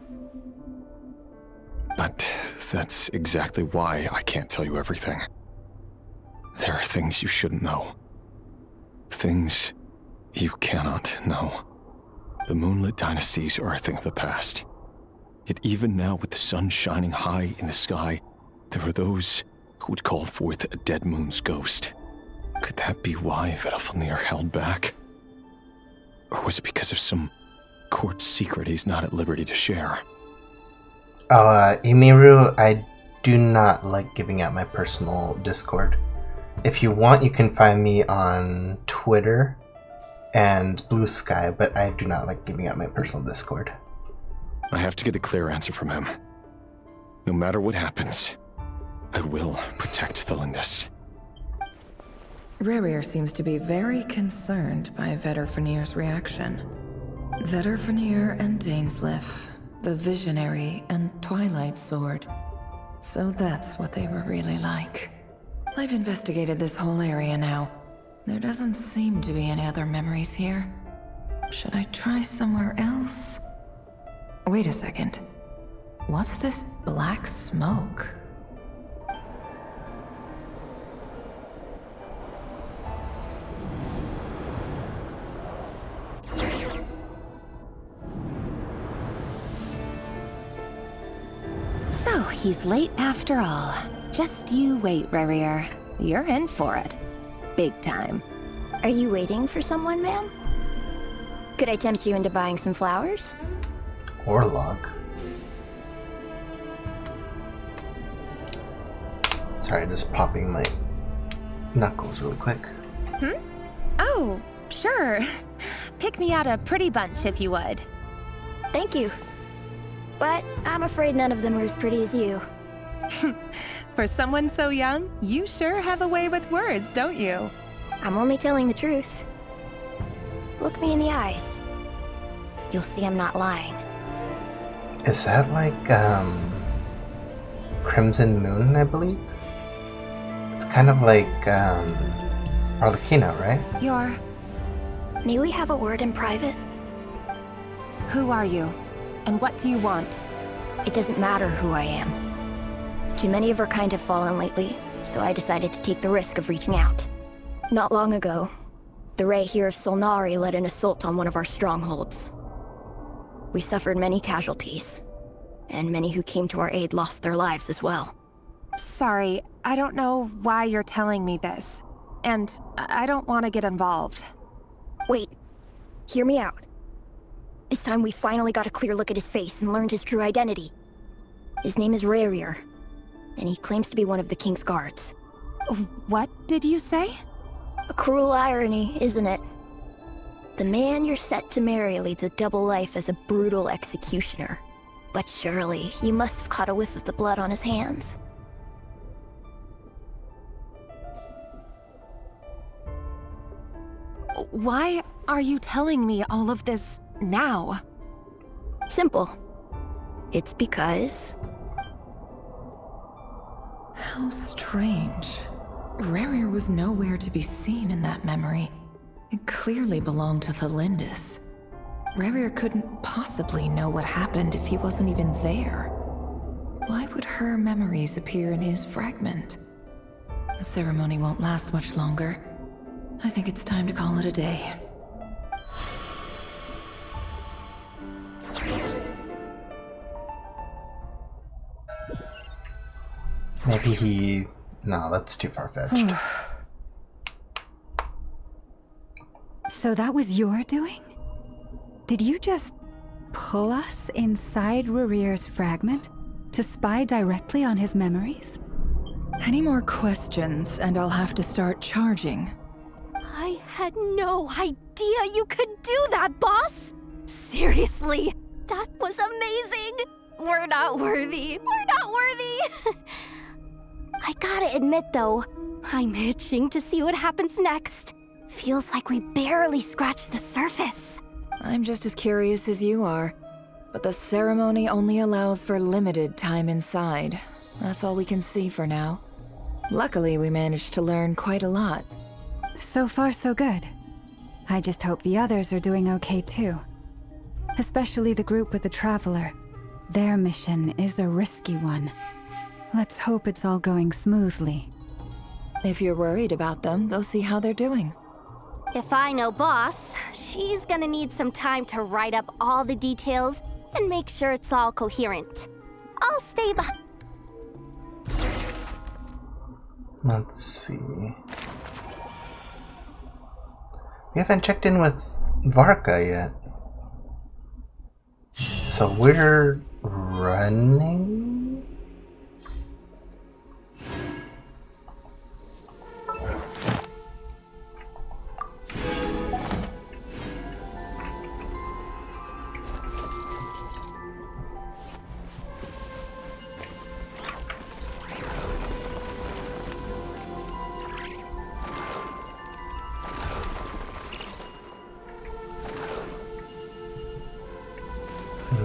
But that's exactly why I can't tell you everything. There are things you shouldn't know. Things you cannot know. The moonlit dynasties are a thing of the past. Yet even now, with the sun shining high in the sky, there are those who would call forth a dead moon's ghost. Could that be why Vedalfnir held back? Or was it because of some court secret he's not at liberty to share? Emiru, I do not like giving out my personal Discord. If you want, you can find me on Twitter and Blue Sky, but I do not like giving out my personal Discord. I have to get a clear answer from him. No matter what happens, I will protect the Lindis. Rerir seems to be very concerned by Vedalfnir's reaction. Vedalfnir and Dainsleif, the Visionary and Twilight Sword. So that's what they were really like. I've investigated this whole area now. There doesn't seem to be any other memories here. Should I try somewhere else? Wait a second. What's this black smoke? So, he's late after all. Just you wait, Rerir. You're in for it. Big time. Are you waiting for someone, ma'am? Could I tempt you into buying some flowers? Or log. Sorry, just popping my knuckles really quick. Oh, sure. Pick me out a pretty bunch if you would. Thank you. But I'm afraid none of them are as pretty as you. For someone so young, you sure have a way with words, don't you? I'm only telling the truth. Look me in the eyes. You'll see I'm not lying. Is that like, Crimson Moon, I believe? It's kind of like, Arlecchino, right? May we have a word in private? Who are you? And what do you want? It doesn't matter who I am. Too many of our kind have fallen lately, so I decided to take the risk of reaching out. Not long ago, the Ray here of Solnari led an assault on one of our strongholds. We suffered many casualties, and many who came to our aid lost their lives as well. Sorry, I don't know why you're telling me this. And I don't want to get involved. Wait, hear me out. This time we finally got a clear look at his face and learned his true identity. His name is Rerir, and he claims to be one of the King's guards. What did you say? A cruel irony, isn't it? The man you're set to marry leads a double life as a brutal executioner. But surely, you must have caught a whiff of the blood on his hands. Why are you telling me all of this now? Simple. It's because... How strange. Rerir was nowhere to be seen in that memory. It clearly belonged to the Lindis. Rerir couldn't possibly know what happened if he wasn't even there. Why would her memories appear in his fragment? The ceremony won't last much longer. I think it's time to call it a day. Maybe he... No, that's too far-fetched. So that was your doing? Did you just pull us inside Rerir's fragment to spy directly on his memories? Any more questions, and I'll have to start charging. I had no idea you could do that, boss! Seriously, that was amazing! We're not worthy. We're not worthy! I gotta admit, though, I'm itching to see what happens next. Feels like we barely scratched the surface. I'm just as curious as you are. But the ceremony only allows for limited time inside. That's all we can see for now. Luckily, we managed to learn quite a lot. So far, so good. I just hope the others are doing okay too. Especially the group with the Traveler. Their mission is a risky one. Let's hope it's all going smoothly. If you're worried about them, go see how they're doing. If I know Boss, she's gonna need some time to write up all the details and make sure it's all coherent. I'll stay behind. Let's see. We haven't checked in with Varka yet. So we're running?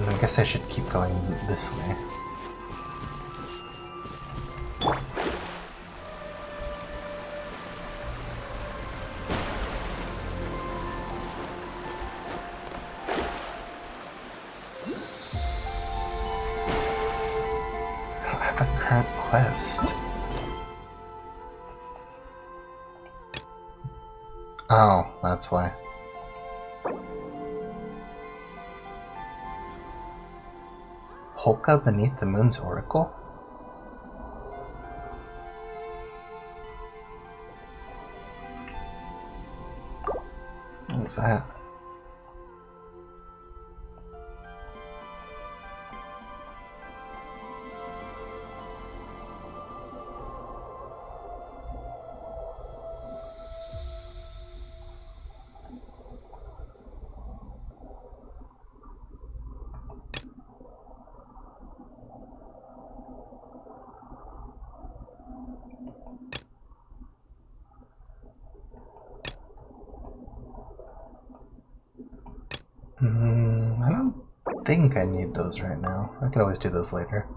I guess I should keep going this way. I don't have a current quest. Oh, that's why. Polka beneath the moon's oracle? What was that? I don't think I need those right now. I could always do those later.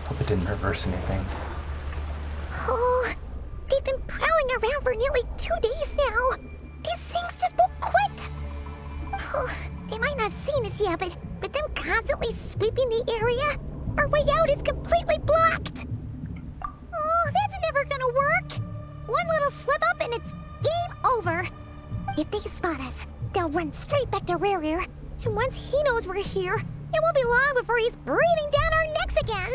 Hope it didn't reverse anything. Oh, they've been prowling around for nearly 2 days now. These things just won't quit. Oh, they might not have seen us yet, but them constantly sweeping the area, our way out is completely blocked. Oh, that's never gonna work. One little slip up and it's game over. If they spot us, they'll run straight back to Rerir, and once he knows we're here, it won't be long before he's breathing down our necks again.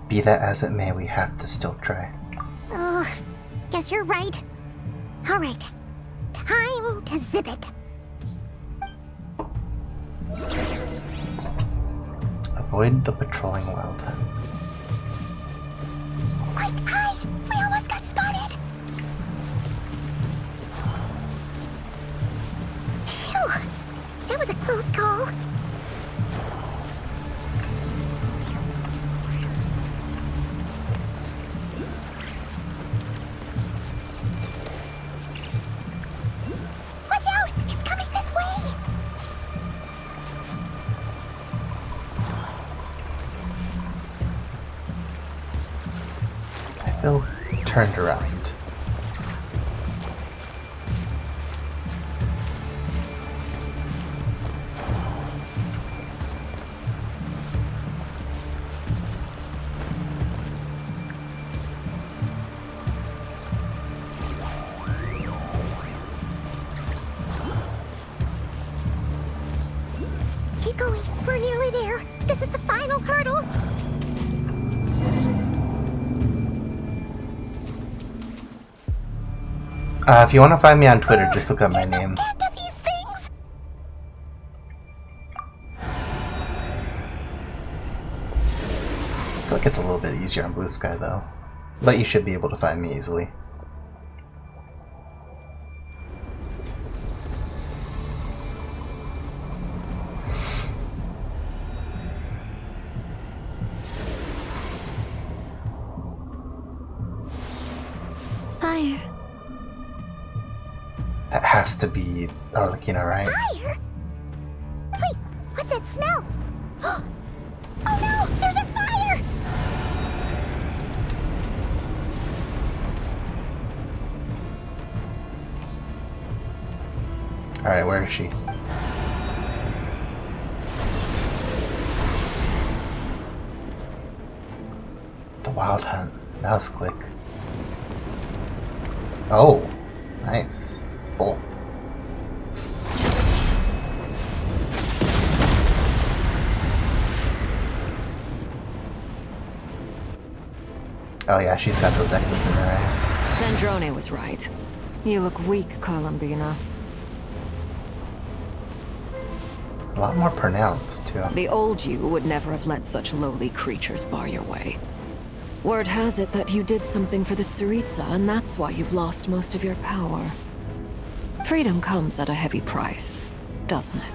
Be that as it may, we have to still try. Oh, guess you're right. All right. Time to zip it. Avoid the patrolling wildhunt. Quick, hide! We almost got spotted! Phew! That was a close call. Watch out! He's coming this way! I feel turned around. Keep going. We're nearly there. This is the final hurdle. If you want to find me on Twitter, just look up my name. I feel like it's a little bit easier on Blue Sky though. But you should be able to find me easily. Fire. has to be Arlecchino, right? Fire? Wait, what's that smell? Oh no, there's a fire! Alright, where is she? The Wild Hunt. That was quick. Oh, nice. Cool. Oh yeah, she's got those X's in her eyes. Sandrone was right. You look weak, Columbina. A lot more pronounced, too. The old you would never have let such lowly creatures bar your way. Word has it that you did something for the Tsaritsa, and that's why you've lost most of your power. Freedom comes at a heavy price, doesn't it?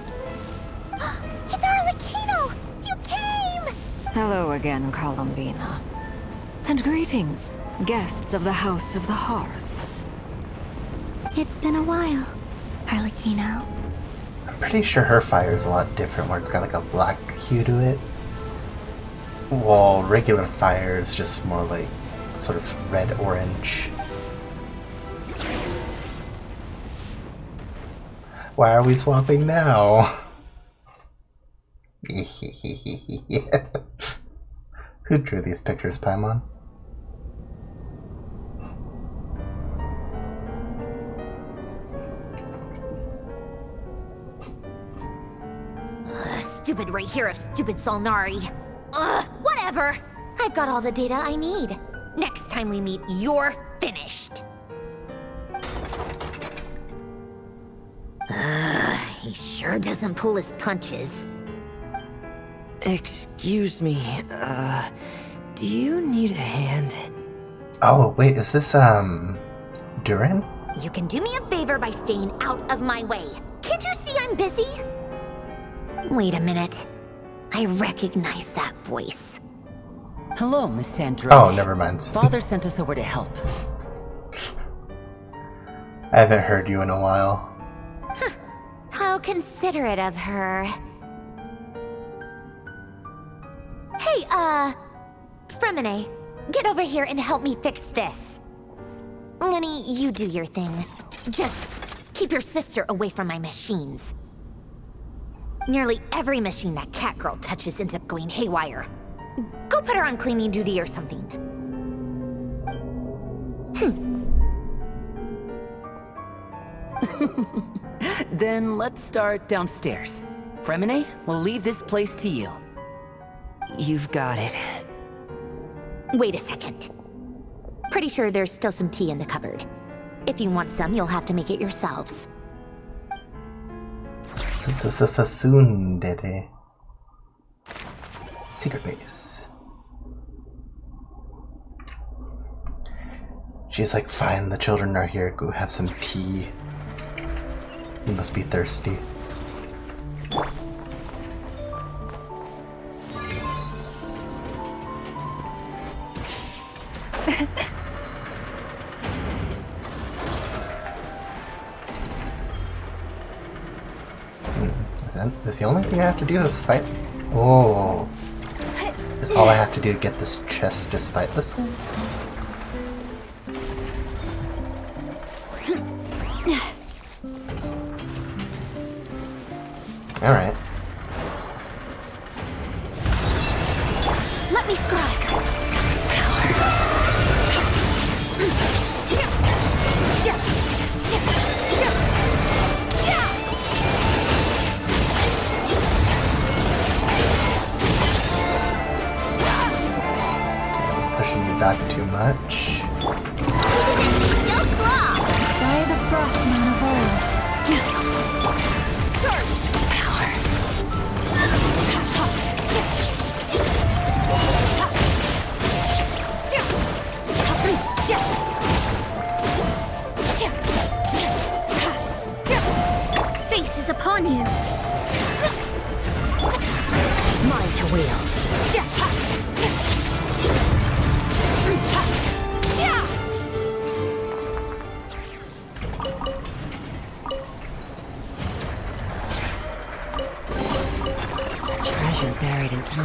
It's Arlecchino! You came! Hello again, Columbina. And greetings, guests of the House of the Hearth. It's been a while, Arlecchino. I'm pretty sure her fire is a lot different, where it's got like a black hue to it. While regular fire is just more like sort of red-orange. Why are we swapping now? Who drew these pictures, Paimon? Stupid right here of stupid Solnari. Ugh, whatever. I've got all the data I need. Next time we meet, you're finished. He sure doesn't pull his punches. Excuse me, do you need a hand? Oh, wait, is this, Durin? You can do me a favor by staying out of my way. Can't you see I'm busy? Wait a minute. I recognize that voice. Hello, Miss Sandra. Oh, never mind. Father sent us over to help. I haven't heard you in a while. Huh. How considerate of her. Hey, Fremine, get over here and help me fix this. Lenny, you do your thing. Just keep your sister away from my machines. Nearly every machine that cat girl touches ends up going haywire. Go put her on cleaning duty or something. Then let's start downstairs. Fremine, we'll leave this place to you. You've got it. Wait a second. Pretty sure there's still some tea in the cupboard. If you want some, you'll have to make it yourselves. Tsundere. Secret base. She's like, fine, the children are here, go have some tea. You must be thirsty. Is the only thing I have to do is fight? Oh. Is all I have to do to get this chest just fight this thing? Alright. Let me strike. Pushing you back too much. By the Frostmoon of old. Fate is upon you. Mine to wield.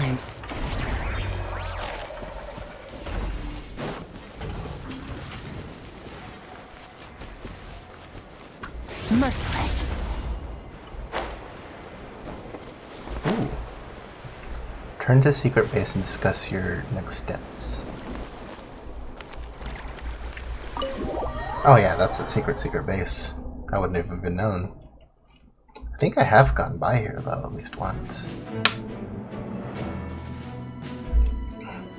fine. Merciless. Ooh. Return to secret base and discuss your next steps. Oh yeah, that's a secret base. I wouldn't have even known. I think I have gone by here though, at least once.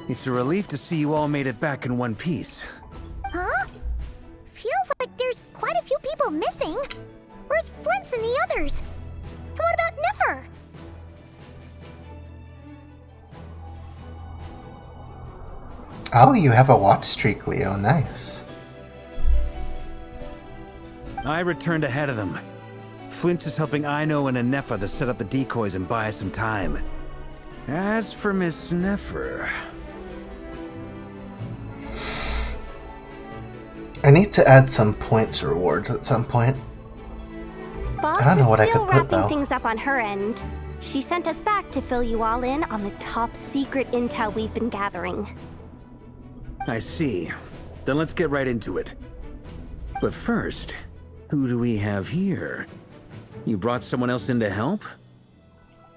It's a relief to see you all made it back in one piece. Huh? Feels like there's quite a few people missing. Where's Flint's and the others? And what about Nefer? Oh, you have a watch streak, Leo. Nice. I returned ahead of them. Flint is helping Ino and Nefer to set up the decoys and buy us some time. As for Miss Nefer... I need to add some points rewards at some point. Boss I don't know what I is still could put, wrapping though. things up on her end. She sent us back to fill you all in on the top secret intel we've been gathering. I see. Then let's get right into it. But first, who do we have here? You brought someone else in to help?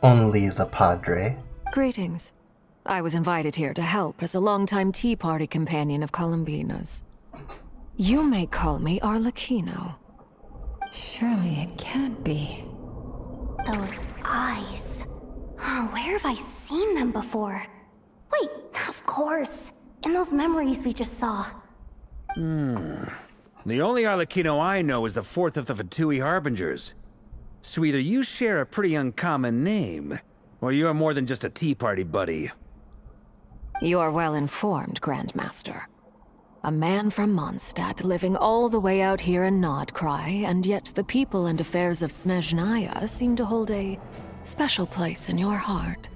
Only the Padre. Greetings. I was invited here to help as a longtime Tea Party companion of Columbina's. You may call me Arlecchino. Surely it can't be. Those eyes. Oh, where have I seen them before? Wait, of course. In those memories we just saw. The only Arlecchino I know is the fourth of the Fatui Harbingers. So either you share a pretty uncommon name, or you're more than just a Tea Party buddy. You're well informed, Grandmaster. A man from Mondstadt living all the way out here in Nodcry, and yet the people and affairs of Snezhnaya seem to hold a special place in your heart.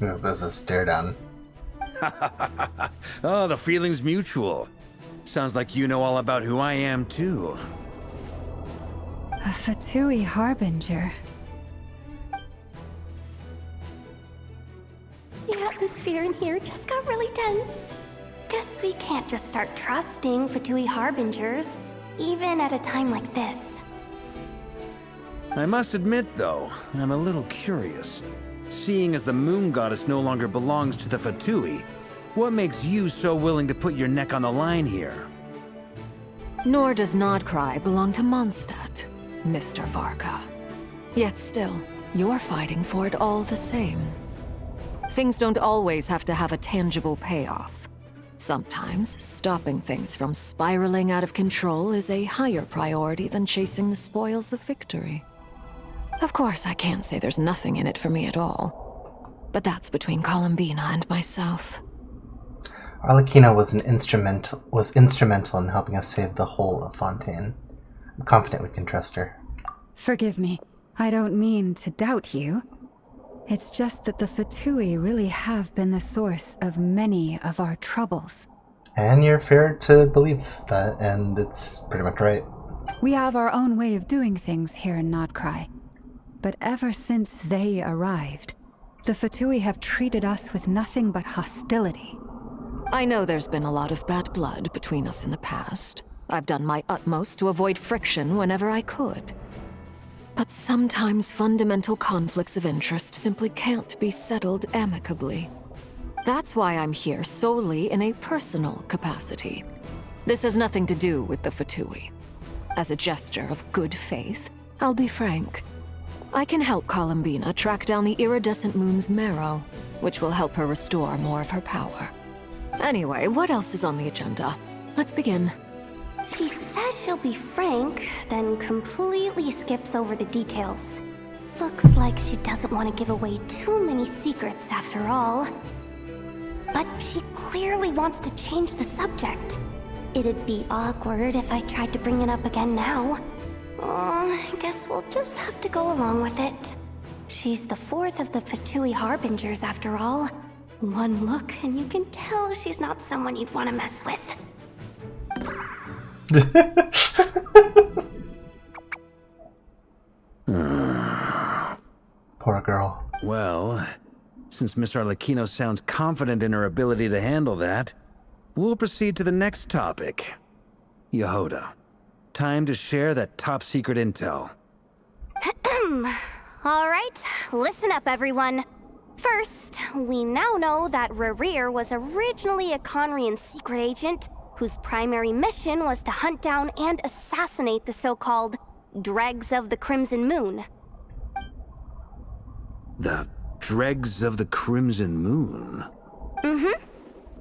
Ooh, there's a stare down. Oh, the feeling's mutual. Sounds like you know all about who I am, too. A Fatui Harbinger. The atmosphere in here just got really tense. Guess we can't just start trusting Fatui Harbingers, even at a time like this. I must admit, though, I'm a little curious. Seeing as the Moon Goddess no longer belongs to the Fatui, what makes you so willing to put your neck on the line here? Nor does Nodcry belong to Mondstadt, Mr. Varka. Yet still, you're fighting for it all the same. Things don't always have to have a tangible payoff. Sometimes, stopping things from spiraling out of control is a higher priority than chasing the spoils of victory. Of course, I can't say there's nothing in it for me at all. But that's between Columbina and myself. Arlecchino was instrumental in helping us save the whole of Fontaine. I'm confident we can trust her. Forgive me. I don't mean to doubt you. It's just that the Fatui really have been the source of many of our troubles. And you're fair to believe that, and it's pretty much right. We have our own way of doing things here in Nodcry. But ever since they arrived, the Fatui have treated us with nothing but hostility. I know there's been a lot of bad blood between us in the past. I've done my utmost to avoid friction whenever I could. But sometimes fundamental conflicts of interest simply can't be settled amicably. That's why I'm here solely in a personal capacity. This has nothing to do with the Fatui. As a gesture of good faith, I'll be frank. I can help Columbina track down the iridescent moon's marrow, which will help her restore more of her power. Anyway, what else is on the agenda? Let's begin. She says she'll be frank, then completely skips over the details. Looks like she doesn't want to give away too many secrets after all. But she clearly wants to change the subject. It'd be awkward if I tried to bring it up again now. I guess we'll just have to go along with it. She's the fourth of the Fatui Harbingers after all. One look and you can tell she's not someone you'd want to mess with. Poor girl. Well, Since Miss Arlecchino sounds confident in her ability to handle that, we'll proceed to the next topic. Yehoda, time to share that top-secret intel. All right, listen up, everyone. First, we now know that Rerir was originally a Conrian secret agent whose primary mission was to hunt down and assassinate the so-called Dregs of the Crimson Moon. The Dregs of the Crimson Moon? Mm-hmm.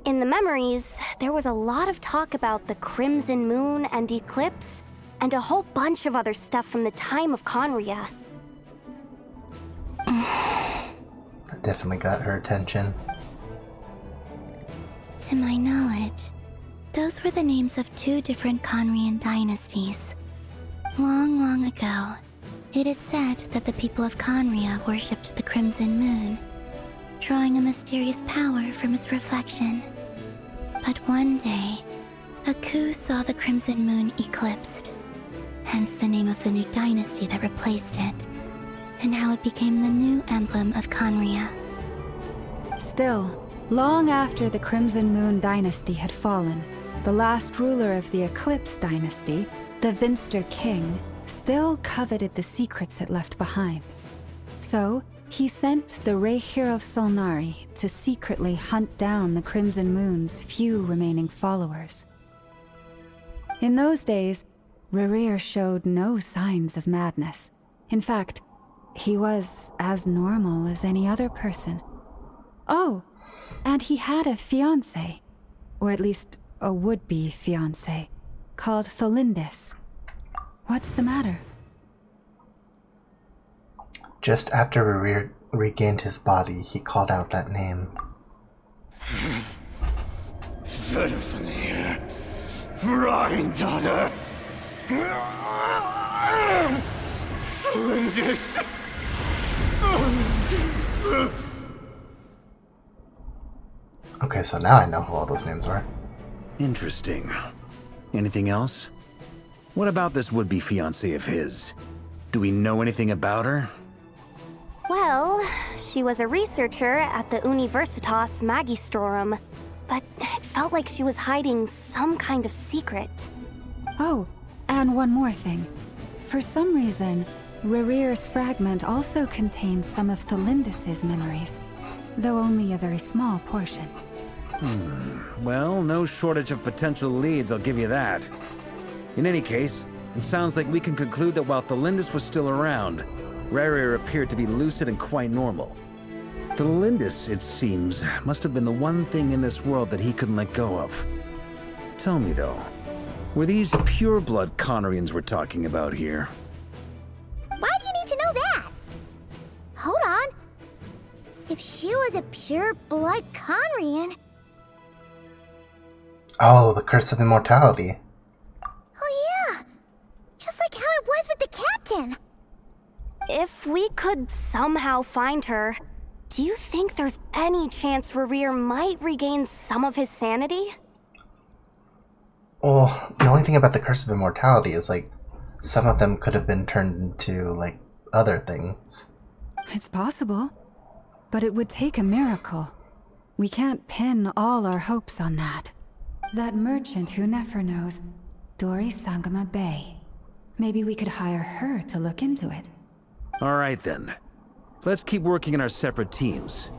In the memories, there was a lot of talk about the Crimson Moon and Eclipse, and a whole bunch of other stuff from the time of Conria. That definitely got her attention. To my knowledge, those were the names of 2 different Conrian dynasties. Long, long ago, it is said that the people of Conria worshipped the Crimson Moon, drawing a mysterious power from its reflection. But one day, a coup saw the Crimson Moon eclipsed, hence the name of the new dynasty that replaced it, and how it became the new emblem of Conria. Still, long after the Crimson Moon dynasty had fallen, the last ruler of the Eclipse dynasty, the Vinster King, still coveted the secrets it left behind. So, he sent the Rehir of Solnari to secretly hunt down the Crimson Moon's few remaining followers. In those days, Rerir showed no signs of madness. In fact, he was as normal as any other person. Oh, and he had a fiancé, or at least a would-be fiancé, called Tholindis. What's the matter? Just after Rerir regained his body, he called out that name. Verfnir, Rheindaughter, Flinders. Okay, so now I know who all those names are. Interesting. Anything else? What about this would-be fiancé of his? Do we know anything about her? Well, she was a researcher at the Universitas Magistrorum, but it felt like she was hiding some kind of secret. Oh, and one more thing. For some reason, Rerir's fragment also contains some of Tholindis' memories, though only a very small portion. Well, no shortage of potential leads, I'll give you that. In any case, it sounds like we can conclude that while Tholindis was still around, Rerir appeared to be lucid and quite normal. Tholindis, it seems, must have been the one thing in this world that he couldn't let go of. Tell me though, were these pure-blood Conrians we're talking about here? Why do you need to know that? Hold on. If she was a pure-blood Conrian... Oh, the Curse of Immortality. Oh yeah! Just like how it was with the captain! If we could somehow find her, do you think there's any chance Rerir might regain some of his sanity? Well, the only thing about the Curse of Immortality is, like, some of them could have been turned into, like, other things. It's possible, but it would take a miracle. We can't pin all our hopes on that. That merchant who Nefer knows, Dori Sangama Bay. Maybe we could hire her to look into it. All right then. Let's keep working in our separate teams.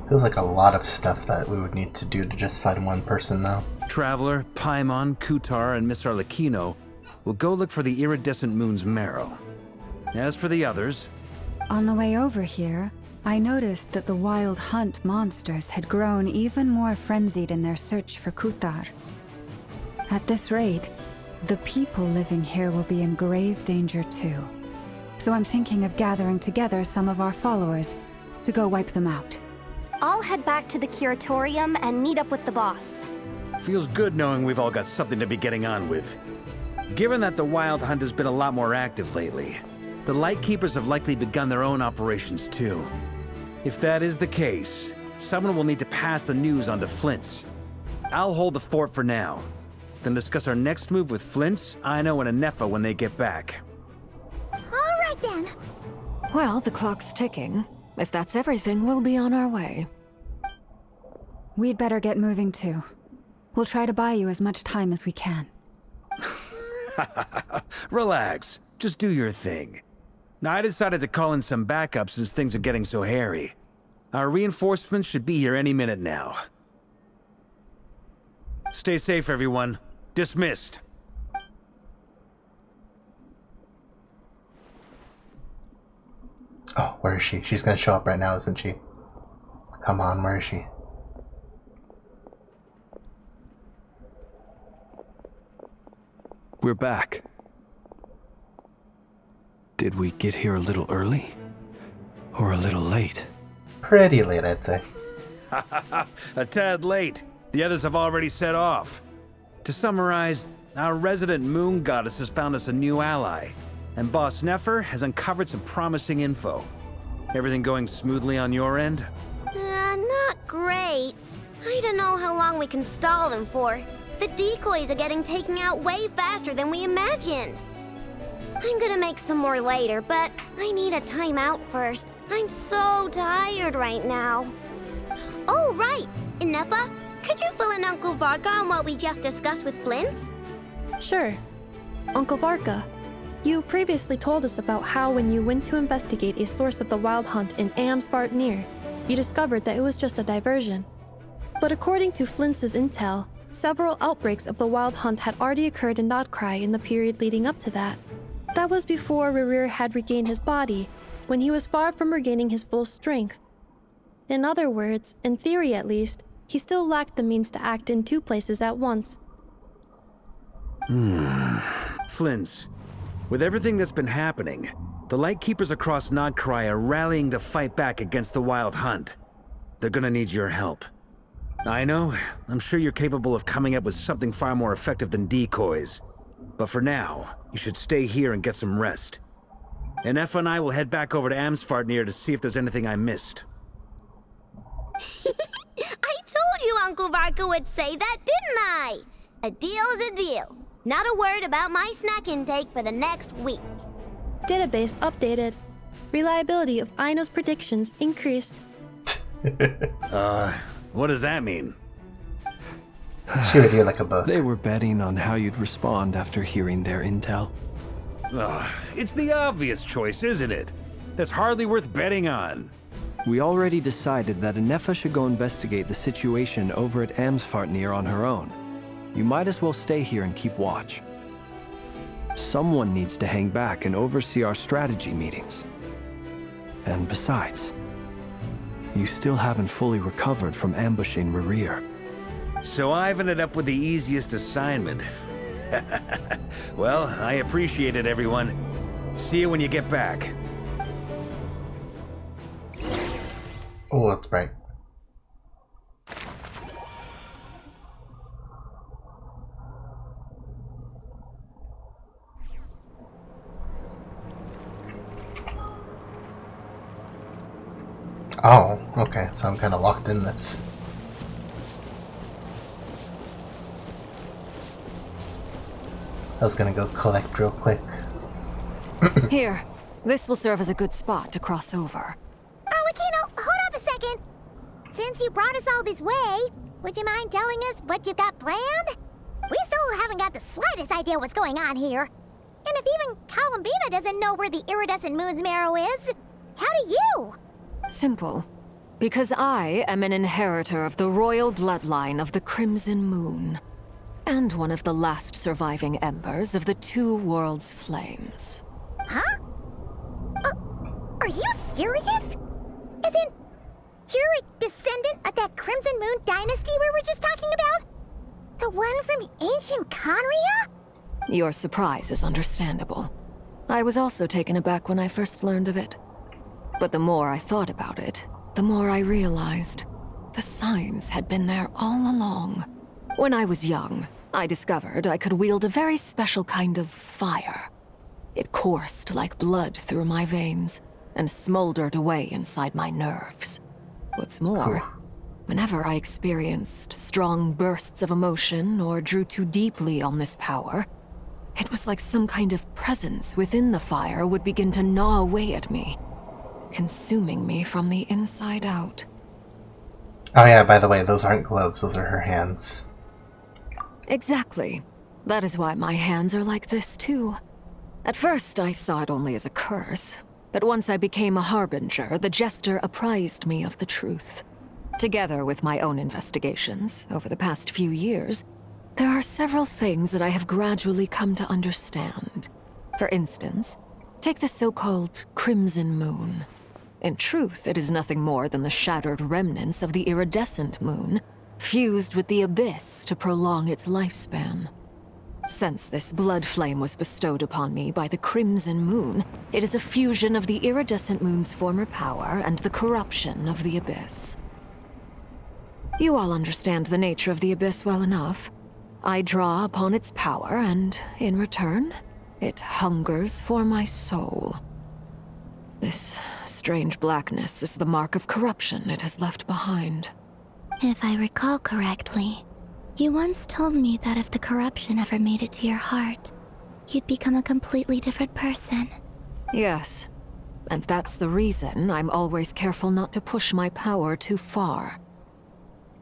Feels like a lot of stuff that we would need to do to just find one person, though. Traveler, Paimon, Kutar, and Miss Arlecchino will go look for the iridescent moon's marrow. As for the others... On the way over here, I noticed that the Wild Hunt monsters had grown even more frenzied in their search for Kutar. At this rate, the people living here will be in grave danger too. So I'm thinking of gathering together some of our followers to go wipe them out. I'll head back to the Curatorium and meet up with the boss. Feels good knowing we've all got something to be getting on with. Given that the Wild Hunt has been a lot more active lately, the Lightkeepers have likely begun their own operations too. If that is the case, someone will need to pass the news on to Flint's. I'll hold the fort for now, then discuss our next move with Flint's, Aino, and Anefa when they get back. Alright then. Well, the clock's ticking. If that's everything, we'll be on our way. We'd better get moving too. We'll try to buy you as much time as we can. Relax. Just do your thing. Now, I decided to call in some backup since things are getting so hairy. Our reinforcements should be here any minute now. Stay safe, everyone. Dismissed. Oh, where is she? She's gonna show up right now, isn't she? Come on, where is she? We're back. Did we get here a little early? Or a little late? Pretty late, I'd say. A tad late. The others have already set off. To summarize, our resident moon goddess has found us a new ally, and Boss Nefer has uncovered some promising info. Everything going smoothly on your end? Not great. I don't know how long we can stall them for. The decoys are getting taken out way faster than we imagined. I'm gonna make some more later, but I need a timeout first. I'm so tired right now. Oh, right! Nefa, could you fill in Uncle Varka on what we just discussed with Flint's? Sure. Uncle Varka, you previously told us about how when you went to investigate a source of the Wild Hunt in Amsvartnir, you discovered that it was just a diversion. But according to Flint's intel, several outbreaks of the Wild Hunt had already occurred in Nodcry in the period leading up to that. That was before Rerir had regained his body, when he was far from regaining his full strength. In other words, in theory at least, he still lacked the means to act in two places at once. Flint's, with everything that's been happening, the Lightkeepers across Nodcry are rallying to fight back against the Wild Hunt. They're gonna need your help. I know, I'm sure you're capable of coming up with something far more effective than decoys. But for now, you should stay here and get some rest. And Nefa and I will head back over to Amsvartnir to see if there's anything I missed. I told you Uncle Varka would say that, didn't I? A deal is a deal. Not a word about my snack intake for the next week. Database updated. Reliability of Aino's predictions increased. What does that mean? She would hear like a book. They were betting on how you'd respond after hearing their intel. It's the obvious choice, isn't it? That's hardly worth betting on. We already decided that Nefa should go investigate the situation over at Amsvartnir on her own. You might as well stay here and keep watch. Someone needs to hang back and oversee our strategy meetings. And besides, you still haven't fully recovered from ambushing Rerir. So I've ended up with the easiest assignment. Well, I appreciate it, everyone. See you when you get back. Oh, that's right. Oh, okay, so I'm kind of locked in this. I was gonna go collect real quick. Here, this will serve as a good spot to cross over. Arlecchino, hold up a second. Since you brought us all this way, would you mind telling us what you got planned? We still haven't got the slightest idea what's going on here. And if even Columbina doesn't know where the iridescent moon's marrow is, how do you? Simple. Because I am an inheritor of the royal bloodline of the Crimson Moon. And one of the last surviving embers of the Two Worlds' flames. Huh? Are you serious? As in, you're a descendant of that Crimson Moon dynasty we were just talking about? The one from ancient Conria? Your surprise is understandable. I was also taken aback when I first learned of it. But the more I thought about it, the more I realized the signs had been there all along. When I was young, I discovered I could wield a very special kind of fire. It coursed like blood through my veins and smoldered away inside my nerves. What's more, whenever I experienced strong bursts of emotion or drew too deeply on this power, it was like some kind of presence within the fire would begin to gnaw away at me. consuming me from the inside out. Oh yeah, by the way, those aren't gloves, those are her hands. Exactly. That is why my hands are like this too. At first, I saw it only as a curse, but once I became a harbinger, the jester apprised me of the truth. Together with my own investigations over the past few years, there are several things that I have gradually come to understand. For instance, take the so-called Crimson Moon. In truth, it is nothing more than the shattered remnants of the iridescent moon, fused with the abyss to prolong its lifespan. Since this blood flame was bestowed upon me by the Crimson Moon, it is a fusion of the iridescent moon's former power and the corruption of the abyss. You all understand the nature of the abyss well enough. I draw upon its power, and in return, it hungers for my soul. This strange blackness is the mark of corruption it has left behind. If I recall correctly, you once told me that if the corruption ever made it to your heart, you'd become a completely different person. Yes, and that's the reason I'm always careful not to push my power too far.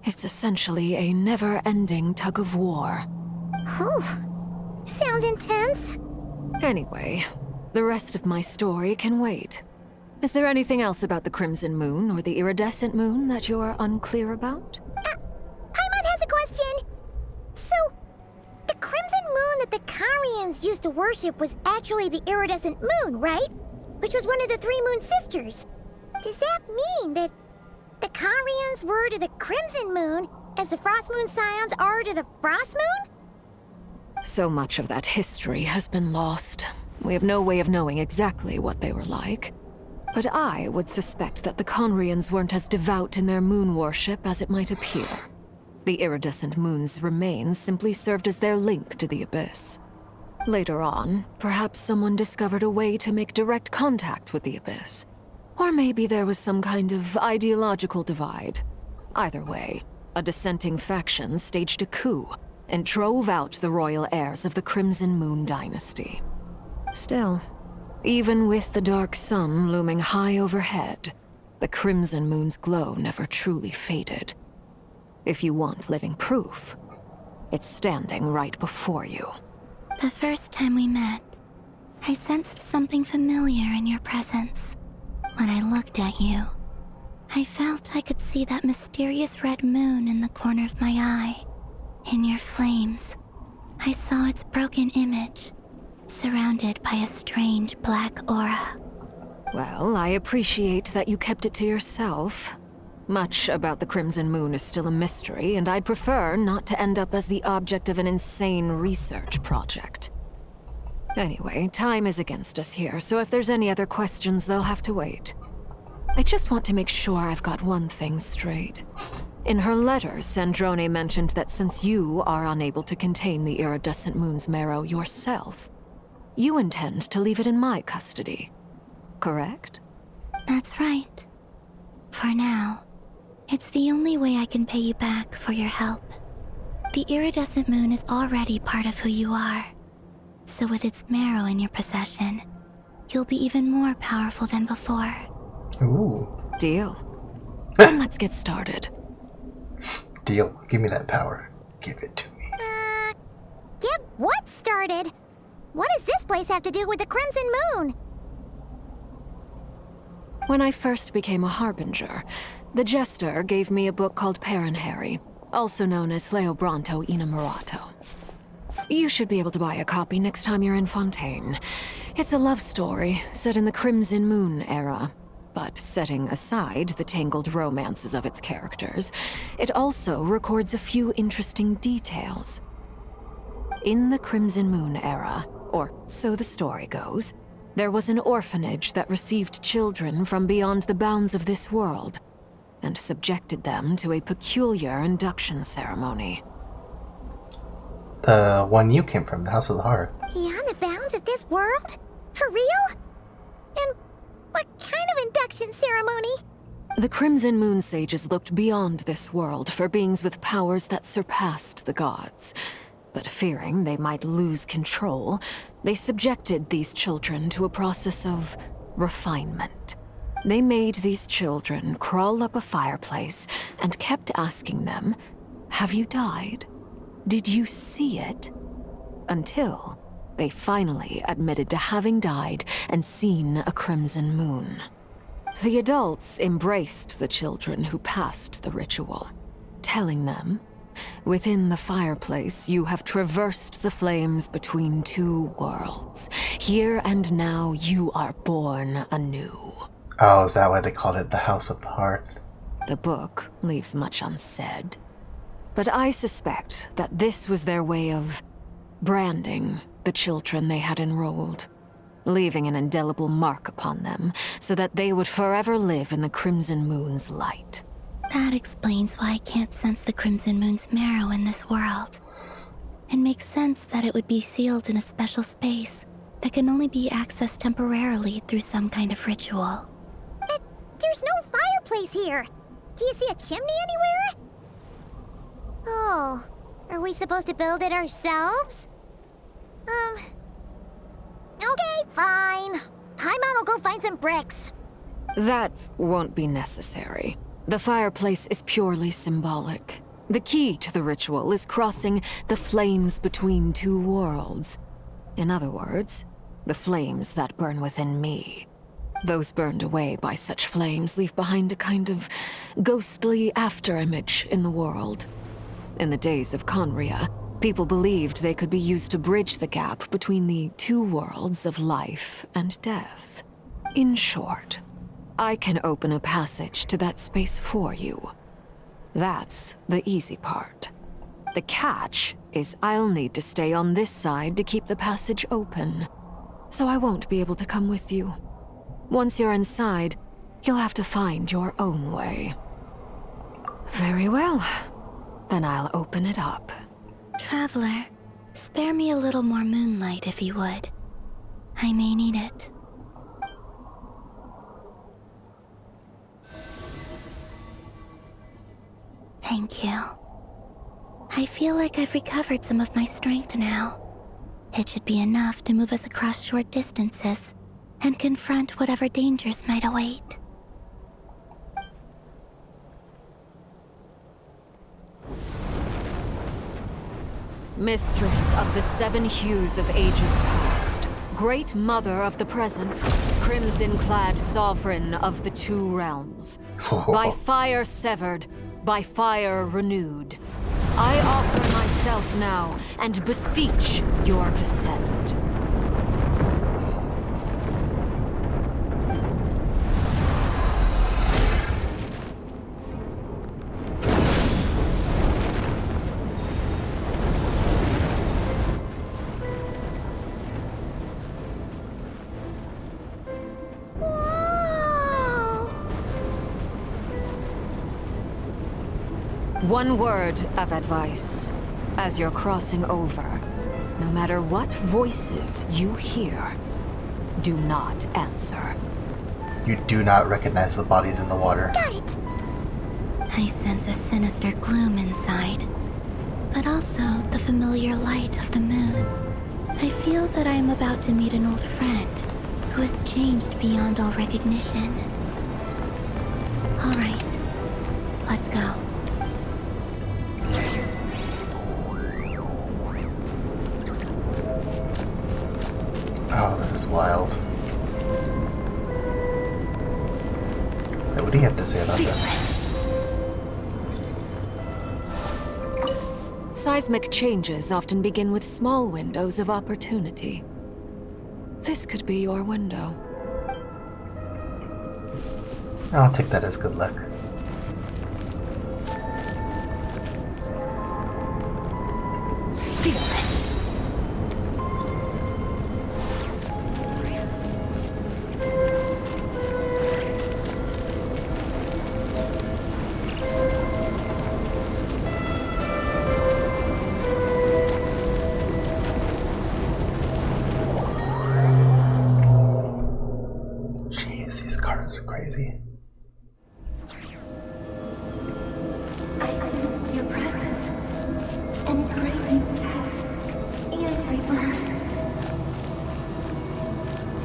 It's essentially a never-ending tug of war. Oh, sounds intense. Anyway, the rest of my story can wait. Is there anything else about the Crimson Moon or the Iridescent Moon that you're unclear about? Paimon has a question. So, the Crimson Moon that the Karians used to worship was actually the Iridescent Moon, right? Which was one of the three Moon sisters. Does that mean that the Karians were to the Crimson Moon as the Frost Moon Scions are to the Frost Moon? So much of that history has been lost. We have no way of knowing exactly what they were like. But I would suspect that the Conrians weren't as devout in their moon worship as it might appear. The iridescent moon's remains simply served as their link to the Abyss. Later on, perhaps someone discovered a way to make direct contact with the Abyss. Or maybe there was some kind of ideological divide. Either way, a dissenting faction staged a coup and drove out the royal heirs of the Crimson Moon dynasty. Still, even with the dark sun looming high overhead, the Crimson Moon's glow never truly faded. If you want living proof, it's standing right before you. The first time we met, I sensed something familiar in your presence. When I looked at you, I felt I could see that mysterious red moon in the corner of my eye. In your flames, I saw its broken image, surrounded by a strange black aura. Well, I appreciate that you kept it to yourself. Much about the Crimson Moon is still a mystery, and I'd prefer not to end up as the object of an insane research project. Anyway, time is against us here, so if there's any other questions, they'll have to wait. I just want to make sure I've got one thing straight. In her letter, Sandrone mentioned that since you are unable to contain the iridescent moon's marrow yourself, you intend to leave it in my custody, correct? That's right. For now, it's the only way I can pay you back for your help. The iridescent moon is already part of who you are. So with its marrow in your possession, you'll be even more powerful than before. Ooh. Deal. Then let's get started. Deal. Give me that power. Give it to me. Get what started? What does this place have to do with the Crimson Moon? When I first became a harbinger, the Jester gave me a book called Paranhari, also known as Leobranto Innamorato. You should be able to buy a copy next time you're in Fontaine. It's a love story set in the Crimson Moon era, but setting aside the tangled romances of its characters, it also records a few interesting details. In the Crimson Moon era, or so the story goes, there was an orphanage that received children from beyond the bounds of this world, and subjected them to a peculiar induction ceremony. The one you came from, the House of the Heart. Beyond the bounds of this world? For real? And what kind of induction ceremony? The Crimson Moon sages looked beyond this world for beings with powers that surpassed the gods. But fearing they might lose control, they subjected these children to a process of refinement. They made these children crawl up a fireplace and kept asking them, "Have you died? Did you see it?" Until they finally admitted to having died and seen a crimson moon. The adults embraced the children who passed the ritual, telling them, "Within the fireplace, you have traversed the flames between two worlds. Here and now, you are born anew." Oh, is that why they called it the House of the Hearth? The book leaves much unsaid, but I suspect that this was their way of branding the children they had enrolled, leaving an indelible mark upon them so that they would forever live in the Crimson Moon's light. That explains why I can't sense the Crimson Moon's marrow in this world. It makes sense that it would be sealed in a special space that can only be accessed temporarily through some kind of ritual. There's no fireplace here. Do you see a chimney anywhere? Oh, are we supposed to build it ourselves? Okay, fine. Paimon will go find some bricks. That won't be necessary. The fireplace is purely symbolic. The key to the ritual is crossing the flames between two worlds. In other words, the flames that burn within me. Those burned away by such flames leave behind a kind of ghostly afterimage in the world. In the days of Conria, people believed they could be used to bridge the gap between the two worlds of life and death. In short, I can open a passage to that space for you. That's the easy part. The catch is I'll need to stay on this side to keep the passage open, so I won't be able to come with you. Once you're inside, you'll have to find your own way. Very well. Then I'll open it up. Traveler, spare me a little more moonlight if you would. I may need it. Thank you. I feel like I've recovered some of my strength now. It should be enough to move us across short distances and confront whatever dangers might await. Mistress of the seven hues of ages past, great mother of the present, crimson-clad sovereign of the two realms. By fire severed, by fire renewed. I offer myself now and beseech your descent. One word of advice. As you're crossing over, no matter what voices you hear, do not answer. You do not recognize the bodies in the water. Got it! I sense a sinister gloom inside, but also the familiar light of the moon. I feel that I am about to meet an old friend who has changed beyond all recognition. All right, let's go. Oh, this is wild. Hey, what do you have to say about this? Seismic changes often begin with small windows of opportunity. This could be your window. I'll take that as good luck. Jeez, these cards are crazy. I sense your presence and bring you death and rebirth.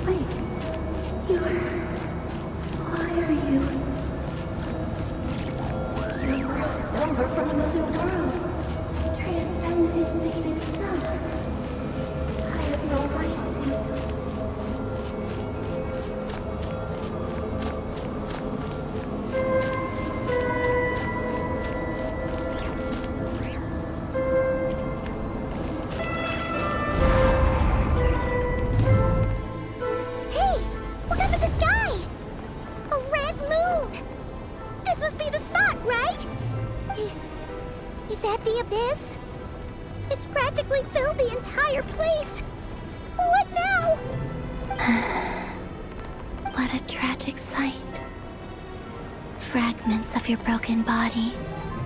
Wait, why over from another world, transcended fate itself. I have no right Hey! Look up at the sky! A red moon! This must be the spot, right? Is that the abyss? It's practically filled the entire place! What now? What a tragic sight. Fragments of your broken body,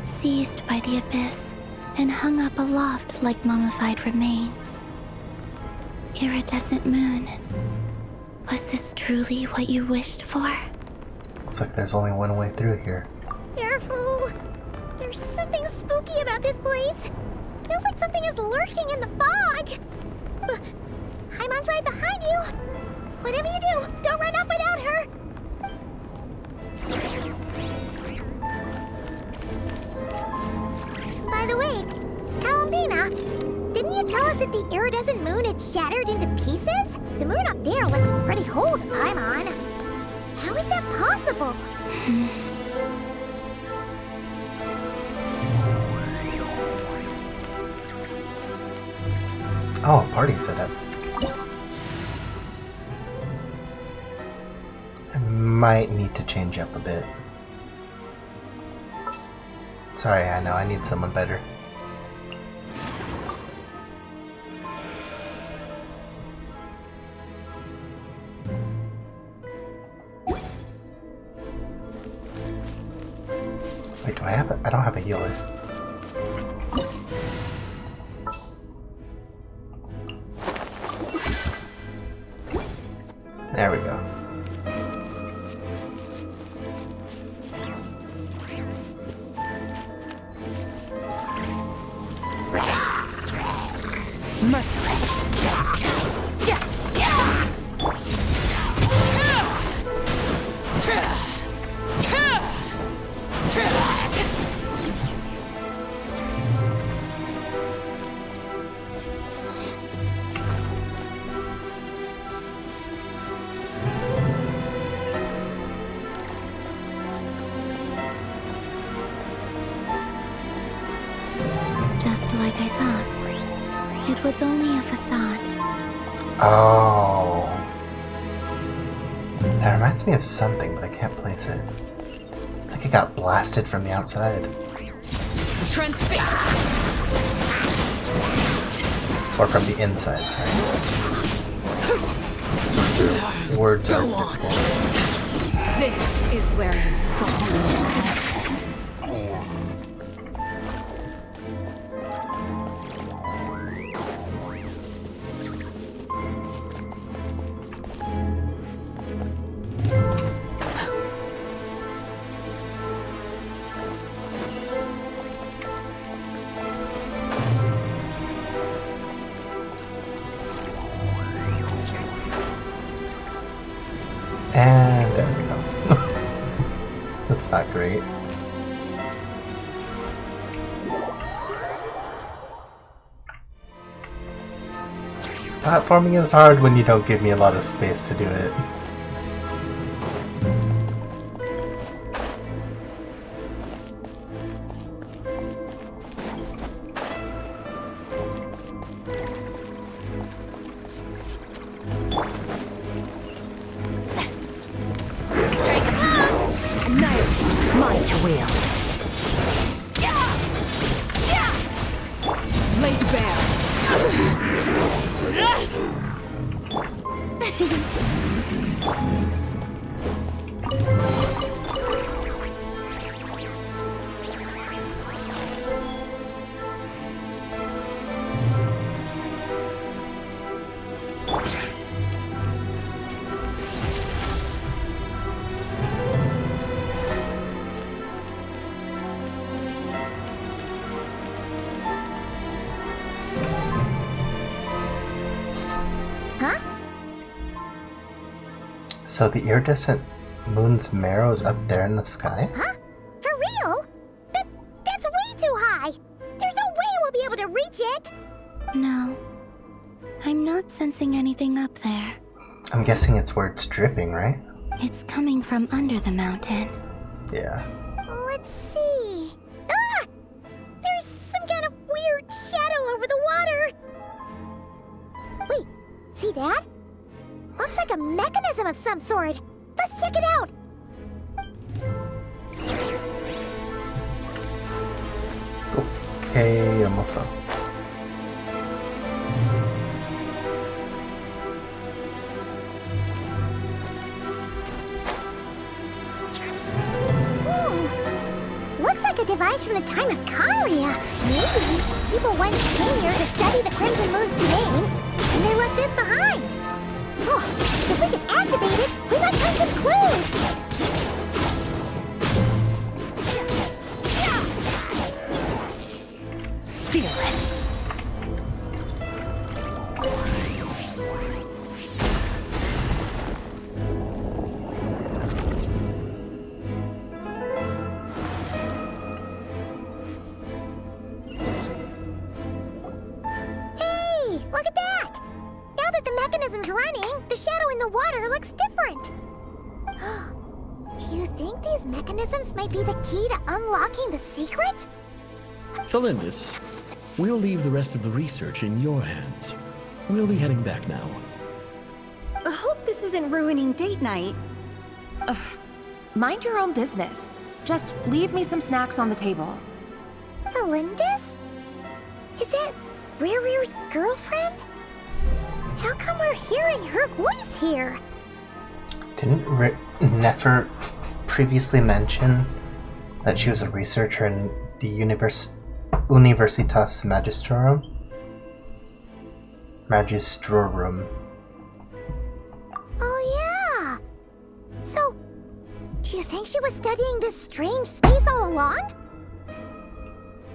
seized by the abyss, and hung up aloft like mummified remains. Iridescent moon. Was this truly what you wished for? Looks like there's only one way through here. Careful! There's something spooky about this place. Feels like something is lurking in the fog. Haimon's right behind you. Whatever you do, don't run off without her. By the way, Columbina, didn't you tell us that the iridescent moon had shattered into pieces? The moon up there looks pretty whole to Paimon. How is that possible? Oh, a party set up. I might need to change up a bit. Sorry, I know, I need someone better. Wait, do I have a... I don't have a healer. There we go. Just like I thought. It was only a facade. Oh. That reminds me of something, but I can't place it. It's like it got blasted from the outside. Transfixed. Or from the inside, sorry. Words are difficult. This is where you fall. And there we go. That's not great. Platforming is hard when you don't give me a lot of space to do it. Mine to wield. Laid bare. So the iridescent moon's marrow is up there in the sky? Huh? For real? That's nearby. There's no way we'll be able to reach it. No. I'm not sensing anything up there. I'm guessing it's where it's dripping, right? It's coming from under the mountain. Yeah. Let's see. Ah! There's some kind of weird shadow over the water. Wait, see that? Looks like a mechanism of some sort. Let's check it out. Okay, almost fell. Looks like a device from the time of Kalia. Maybe people once came here to study the Crimson Moon's domain, and they left this behind. Oh, if we can activate it, we might find some clues. Fearless. Hey, look at that! Now that the mechanism's running, the shadow in the water looks different. Do you think these mechanisms might be the key to unlocking the secret? Thelindis, we'll leave the rest of the research in your hands. We'll be heading back now. I hope this isn't ruining date night. Ugh. Mind your own business. Just leave me some snacks on the table. Thelindis? Is that Rere's girlfriend? How come we're hearing her voice here? Didn't Nefer previously mention that she was a researcher in the Universitas Magistrorum? Oh yeah! So, do you think she was studying this strange space all along?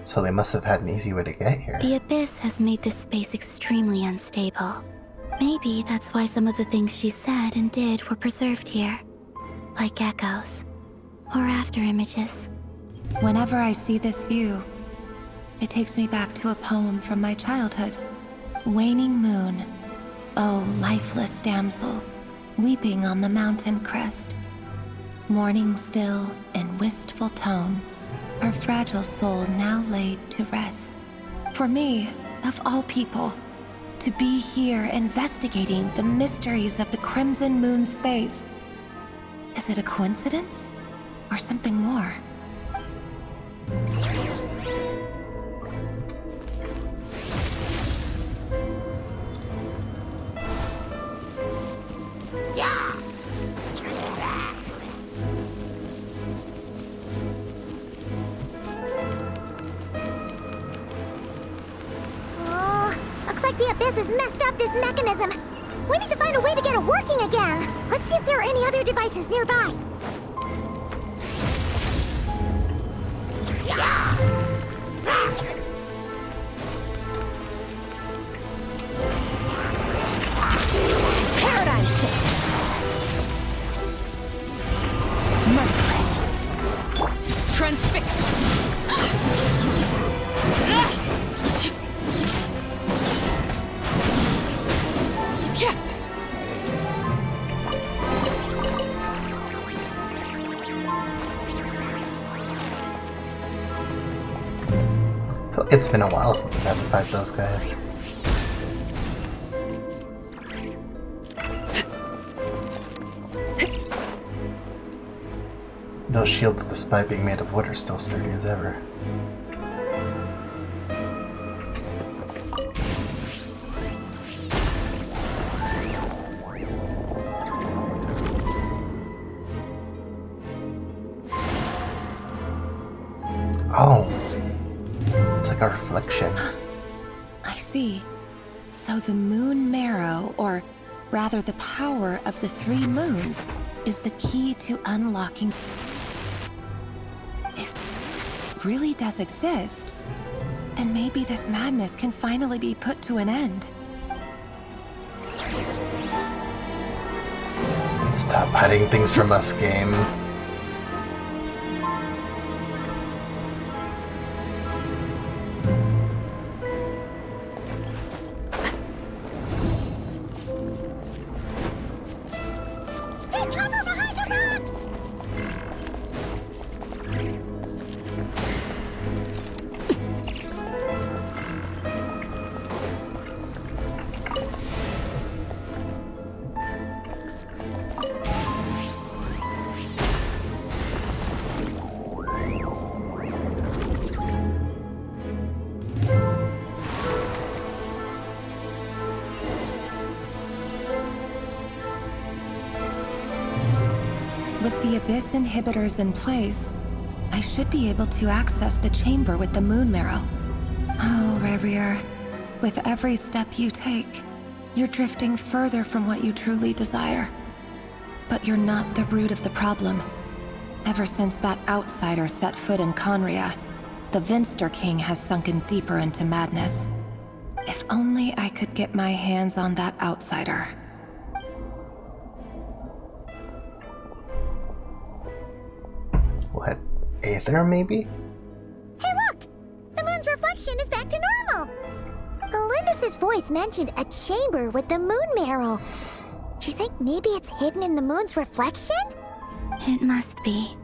So they must have had an easy way to get here. The Abyss has made this space extremely unstable. Maybe that's why some of the things she said and did were preserved here. Like echoes. Or after images. Whenever I see this view, it takes me back to a poem from my childhood. Waning moon, oh lifeless damsel, weeping on the mountain crest. Mourning still in wistful tone, her fragile soul now laid to rest. For me, of all people, to be here investigating the mysteries of the Crimson Moon space. Is it a coincidence? Or something more? Looks like the Abyss has messed up this mechanism. We need to find a way to get it working again. Let's see if there are any other devices nearby. Paradigm shift! Merciless. Transfixed! It's been a while since I've had to fight those guys. Those shields, despite being made of wood, are still sturdy as ever. Oh, it's like a reflection. I see. So the moon marrow, or rather the power of the 3 moons, is the key to unlocking. If it really does exist, then maybe this madness can finally be put to an end. Stop hiding things from us, game. Take cover behind the rocks! With the Abyss inhibitors in place, I should be able to access the chamber with the Moon Marrow. Oh, Rerir, with every step you take, you're drifting further from what you truly desire. But you're not the root of the problem. Ever since that outsider set foot in Conria, the Vinster King has sunken deeper into madness. If only I could get my hands on that outsider. What? Aether, maybe? Hey look! The moon's reflection is back to normal! Elindis' voice mentioned a chamber with the Moon Marrow. Do you think maybe it's hidden in the moon's reflection? It must be.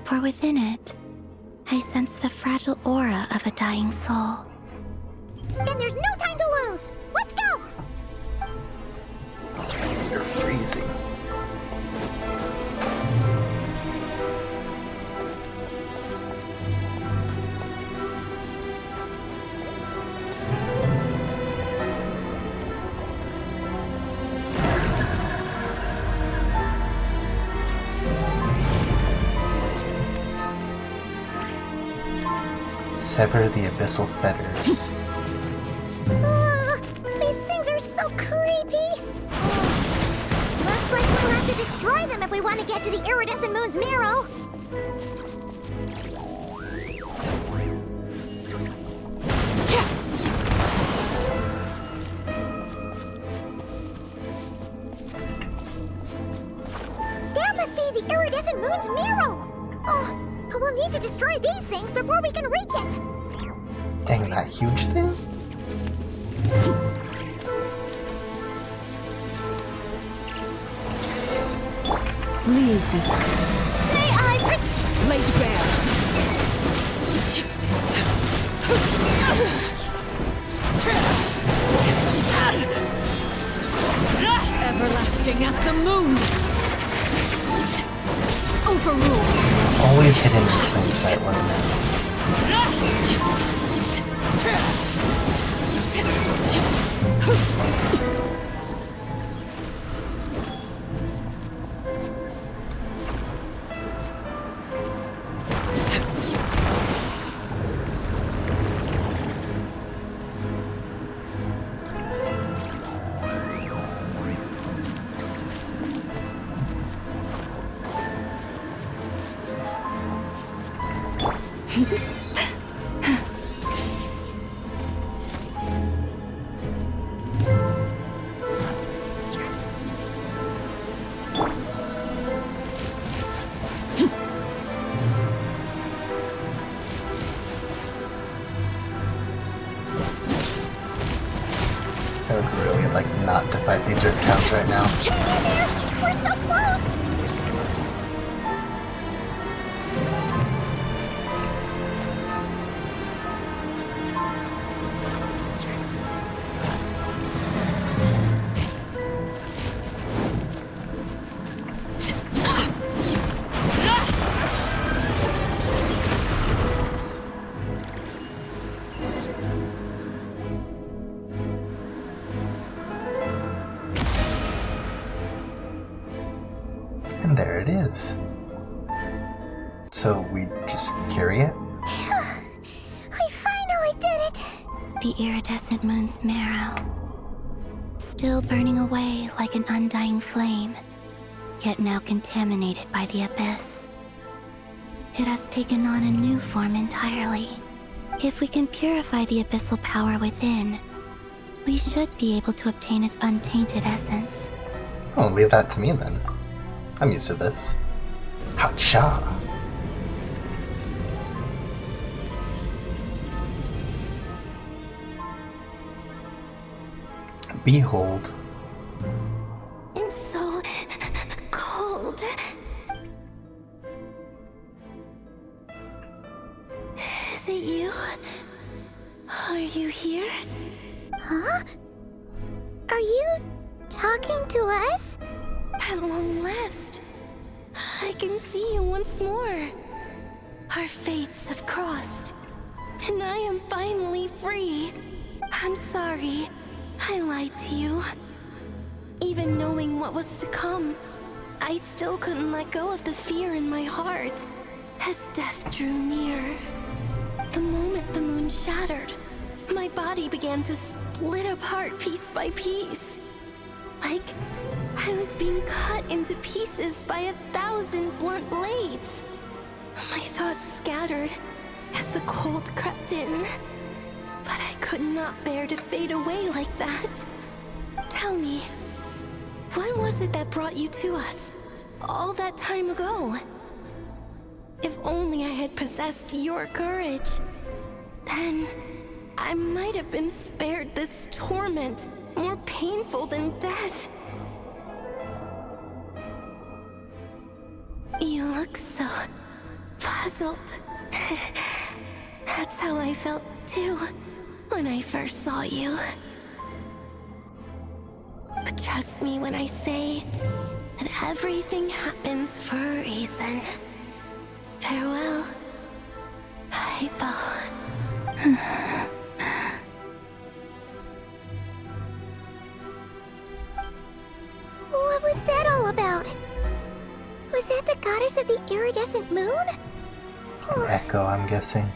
For within it, I sense the fragile aura of a dying soul. Then there's no time to lose! Let's go! You're freezing. Sever the abyssal fetters. These things are so creepy! Looks like we'll have to destroy them if we want to get to the iridescent moon's marrow! That must be the iridescent moon's marrow! Oh, we'll need to destroy these things before we can reach it! Dang, that huge thing? Leave this. May I laid bare. Everlasting as the moon. Overruled. It's always hidden in plain sight, wasn't it? I would really like not to fight these Earth Counts right now. We're so close! And there it is. So we just carry it? We finally did it! The iridescent moon's marrow. Still burning away like an undying flame, yet now contaminated by the abyss. It has taken on a new form entirely. If we can purify the abyssal power within, we should be able to obtain its untainted essence. Oh, leave that to me then. I'm used to this. Hacha! Behold. It's so cold. Is it you? Are you here? Huh? Are you talking to us? At long last, I can see you once more. Our fates have crossed, and I am finally free. I'm sorry, I lied to you. Even knowing what was to come, I still couldn't let go of the fear in my heart as death drew near. The moment the moon shattered, my body began to split apart piece by piece. Like I was being cut into pieces by 1,000 blunt blades. My thoughts scattered as the cold crept in. But I could not bear to fade away like that. Tell me, what was it that brought you to us all that time ago? If only I had possessed your courage, then I might have been spared this torment more painful than death. You look so puzzled. That's how I felt too when I first saw you. But trust me when I say that everything happens for a reason. Farewell, Hypo. What was that all about? Was that the goddess of the iridescent moon? An echo, I'm guessing.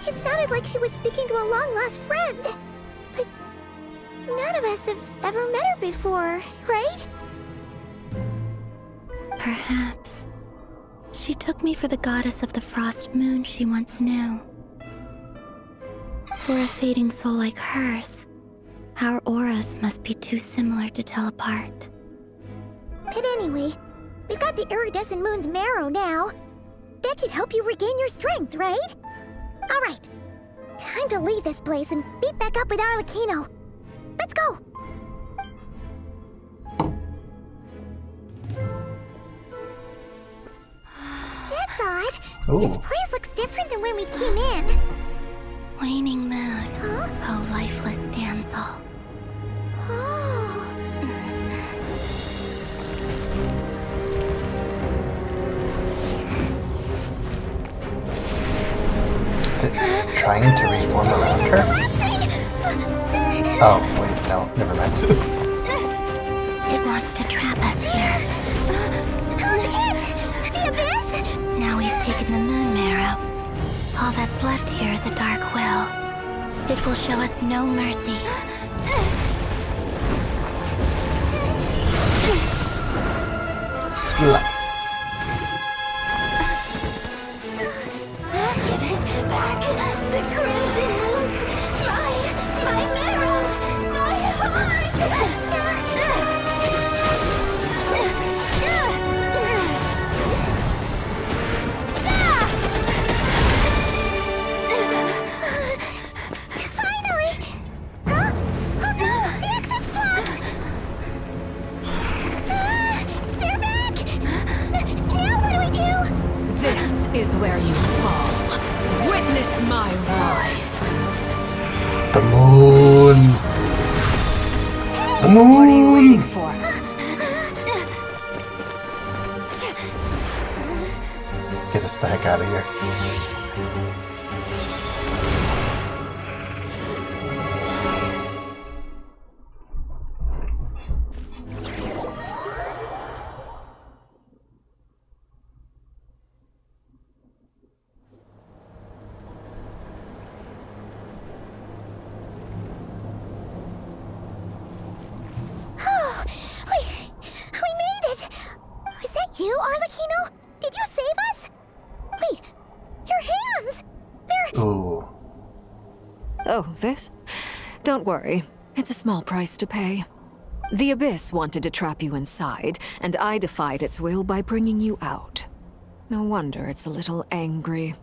It sounded like she was speaking to a long-lost friend. But none of us have ever met her before, right? Perhaps. She took me for the goddess of the frost moon she once knew. For a fading soul like hers, our auras must be too similar to tell apart. But anyway, we've got the iridescent moon's marrow now. That should help you regain your strength, right? Alright, time to leave this place and meet back up with Arlecchino. Let's go! That's odd. Ooh. This place looks different than when we came in. Waning moon, Huh? oh lifeless damsel. Oh. Is it trying to reform around her? Oh, wait, no, never mind. It wants to trap us here. Who's it? The Abyss? Now we've taken the moon marrow. All that's left here is a dark will. It will show us no mercy. Slice. Give it back! The crimson moons! My marrow! My heart! Finally! Huh? Oh no! The exit's blocked! They're back! Now what do we do? This is where you fall. Witness my rise. The moon! The moon! What are you waiting for? Get us the heck out of here. Oh, we made it! Was that you, Arlecchino? Did you save us? Wait, your hands! They're... Ooh. Oh, this? Don't worry. It's a small price to pay. The Abyss wanted to trap you inside, and I defied its will by bringing you out. No wonder it's a little angry.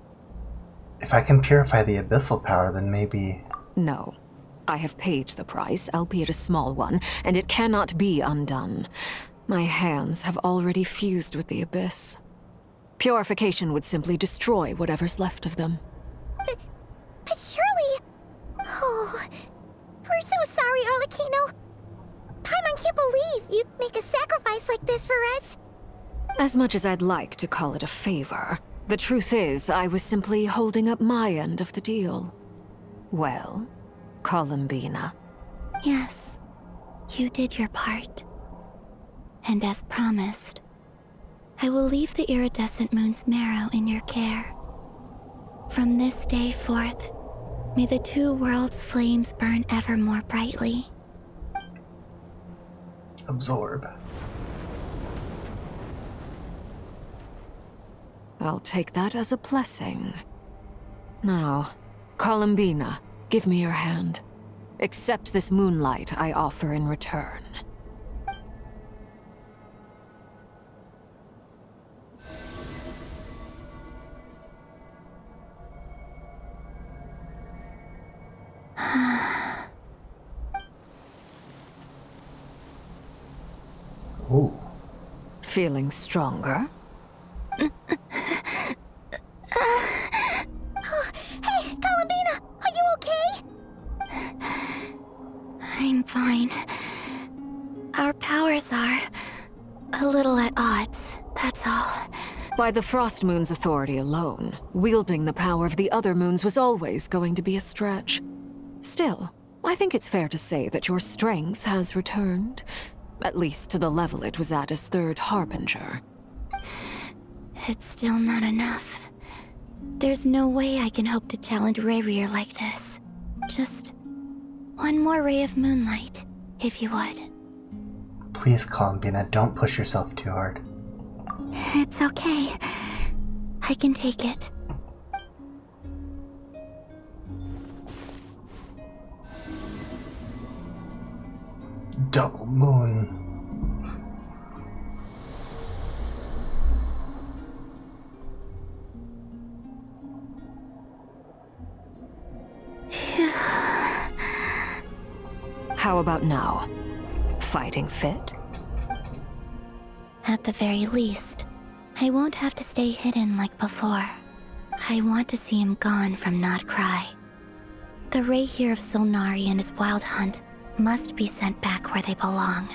If I can purify the abyssal power, then maybe... No. I have paid the price, albeit a small one, and it cannot be undone. My hands have already fused with the Abyss. Purification would simply destroy whatever's left of them. But surely... Oh... We're so sorry, Arlecchino. Paimon can't believe you'd make a sacrifice like this for us. As much as I'd like to call it a favor, the truth is I was simply holding up my end of the deal. Well, Columbina. Yes, you did your part. And as promised, I will leave the iridescent moon's marrow in your care. From this day forth, may the two worlds' flames burn ever more brightly. Absorb. I'll take that as a blessing. Now, Columbina, give me your hand. Accept this moonlight I offer in return. Ooh. Feeling stronger? Hey, Columbina, are you okay? I'm fine. Our powers are a little at odds, that's all. By the Frost Moon's authority alone, wielding the power of the other moons was always going to be a stretch. Still, I think it's fair to say that your strength has returned. At least to the level it was at as Third Harbinger. It's still not enough. There's no way I can hope to challenge Rayrear like this. Just one more ray of moonlight, if you would. Please, Columbina, don't push yourself too hard. It's okay. I can take it. Double moon. How about now? Fighting fit? At the very least, I won't have to stay hidden like before. I want to see him gone from Nodcry. The Rayhear of Solnari and his wild hunt must be sent back where they belong.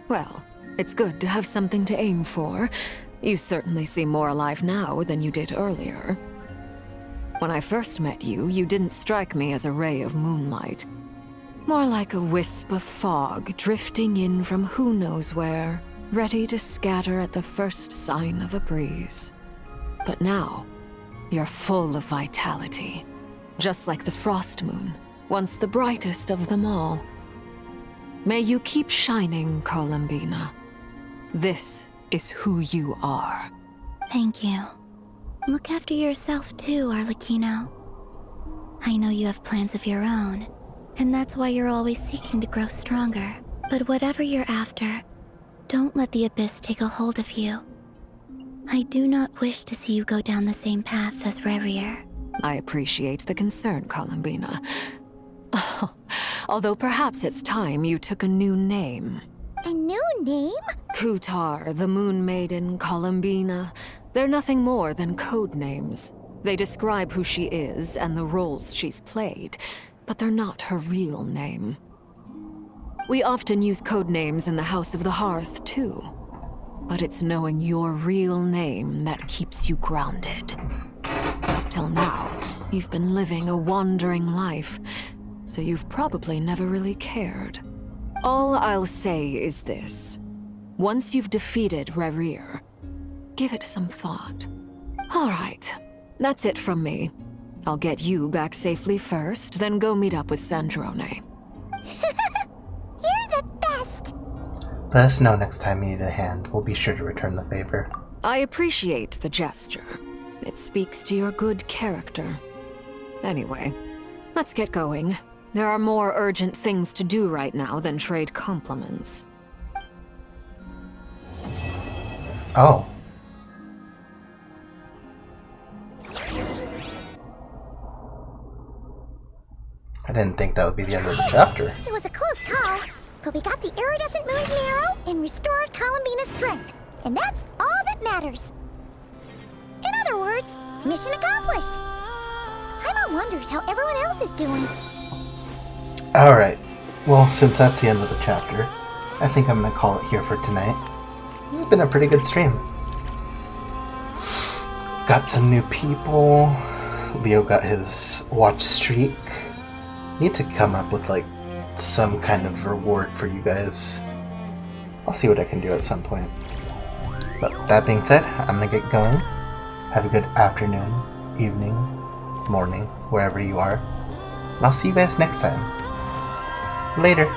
Well, it's good to have something to aim for. You certainly seem more alive now than you did earlier. When I first met you, you didn't strike me as a ray of moonlight. More like a wisp of fog drifting in from who knows where, ready to scatter at the first sign of a breeze. But now, you're full of vitality, just like the Frost Moon, once the brightest of them all. May you keep shining, Columbina. This is who you are. Thank you. Look after yourself too, Arlecchino. I know you have plans of your own, and that's why you're always seeking to grow stronger. But whatever you're after, don't let the Abyss take a hold of you. I do not wish to see you go down the same path as Rayrear. I appreciate the concern, Columbina. Although perhaps it's time you took a new name. A new name? Kutar, the Moon Maiden, Columbina. They're nothing more than code names. They describe who she is and the roles she's played, but they're not her real name. We often use code names in the House of the Hearth, too. But it's knowing your real name that keeps you grounded. Up till now, you've been living a wandering life, so you've probably never really cared. All I'll say is this. Once you've defeated Rayrear, give it some thought. All right, that's it from me. I'll get you back safely first, then go meet up with Sandrone. You're the best! Let us know next time you need a hand. We'll be sure to return the favor. I appreciate the gesture. It speaks to your good character. Anyway, let's get going. There are more urgent things to do right now than trade compliments. Oh. I didn't think that would be the end of the chapter. It was a close call, but we got the iridescent moon's marrow and restored Columbina's strength. And that's all that matters. In other words, mission accomplished. Paimon wonders how everyone else is doing. Alright, well, since that's the end of the chapter, I think I'm gonna call it here for tonight. This has been a pretty good stream. Got some new people. Leo got his watch streak. Need to come up with like some kind of reward for you guys. I'll see what I can do at some point. But that being said, I'm gonna get going. Have a good afternoon, evening, morning, wherever you are. And I'll see you guys next time. Later.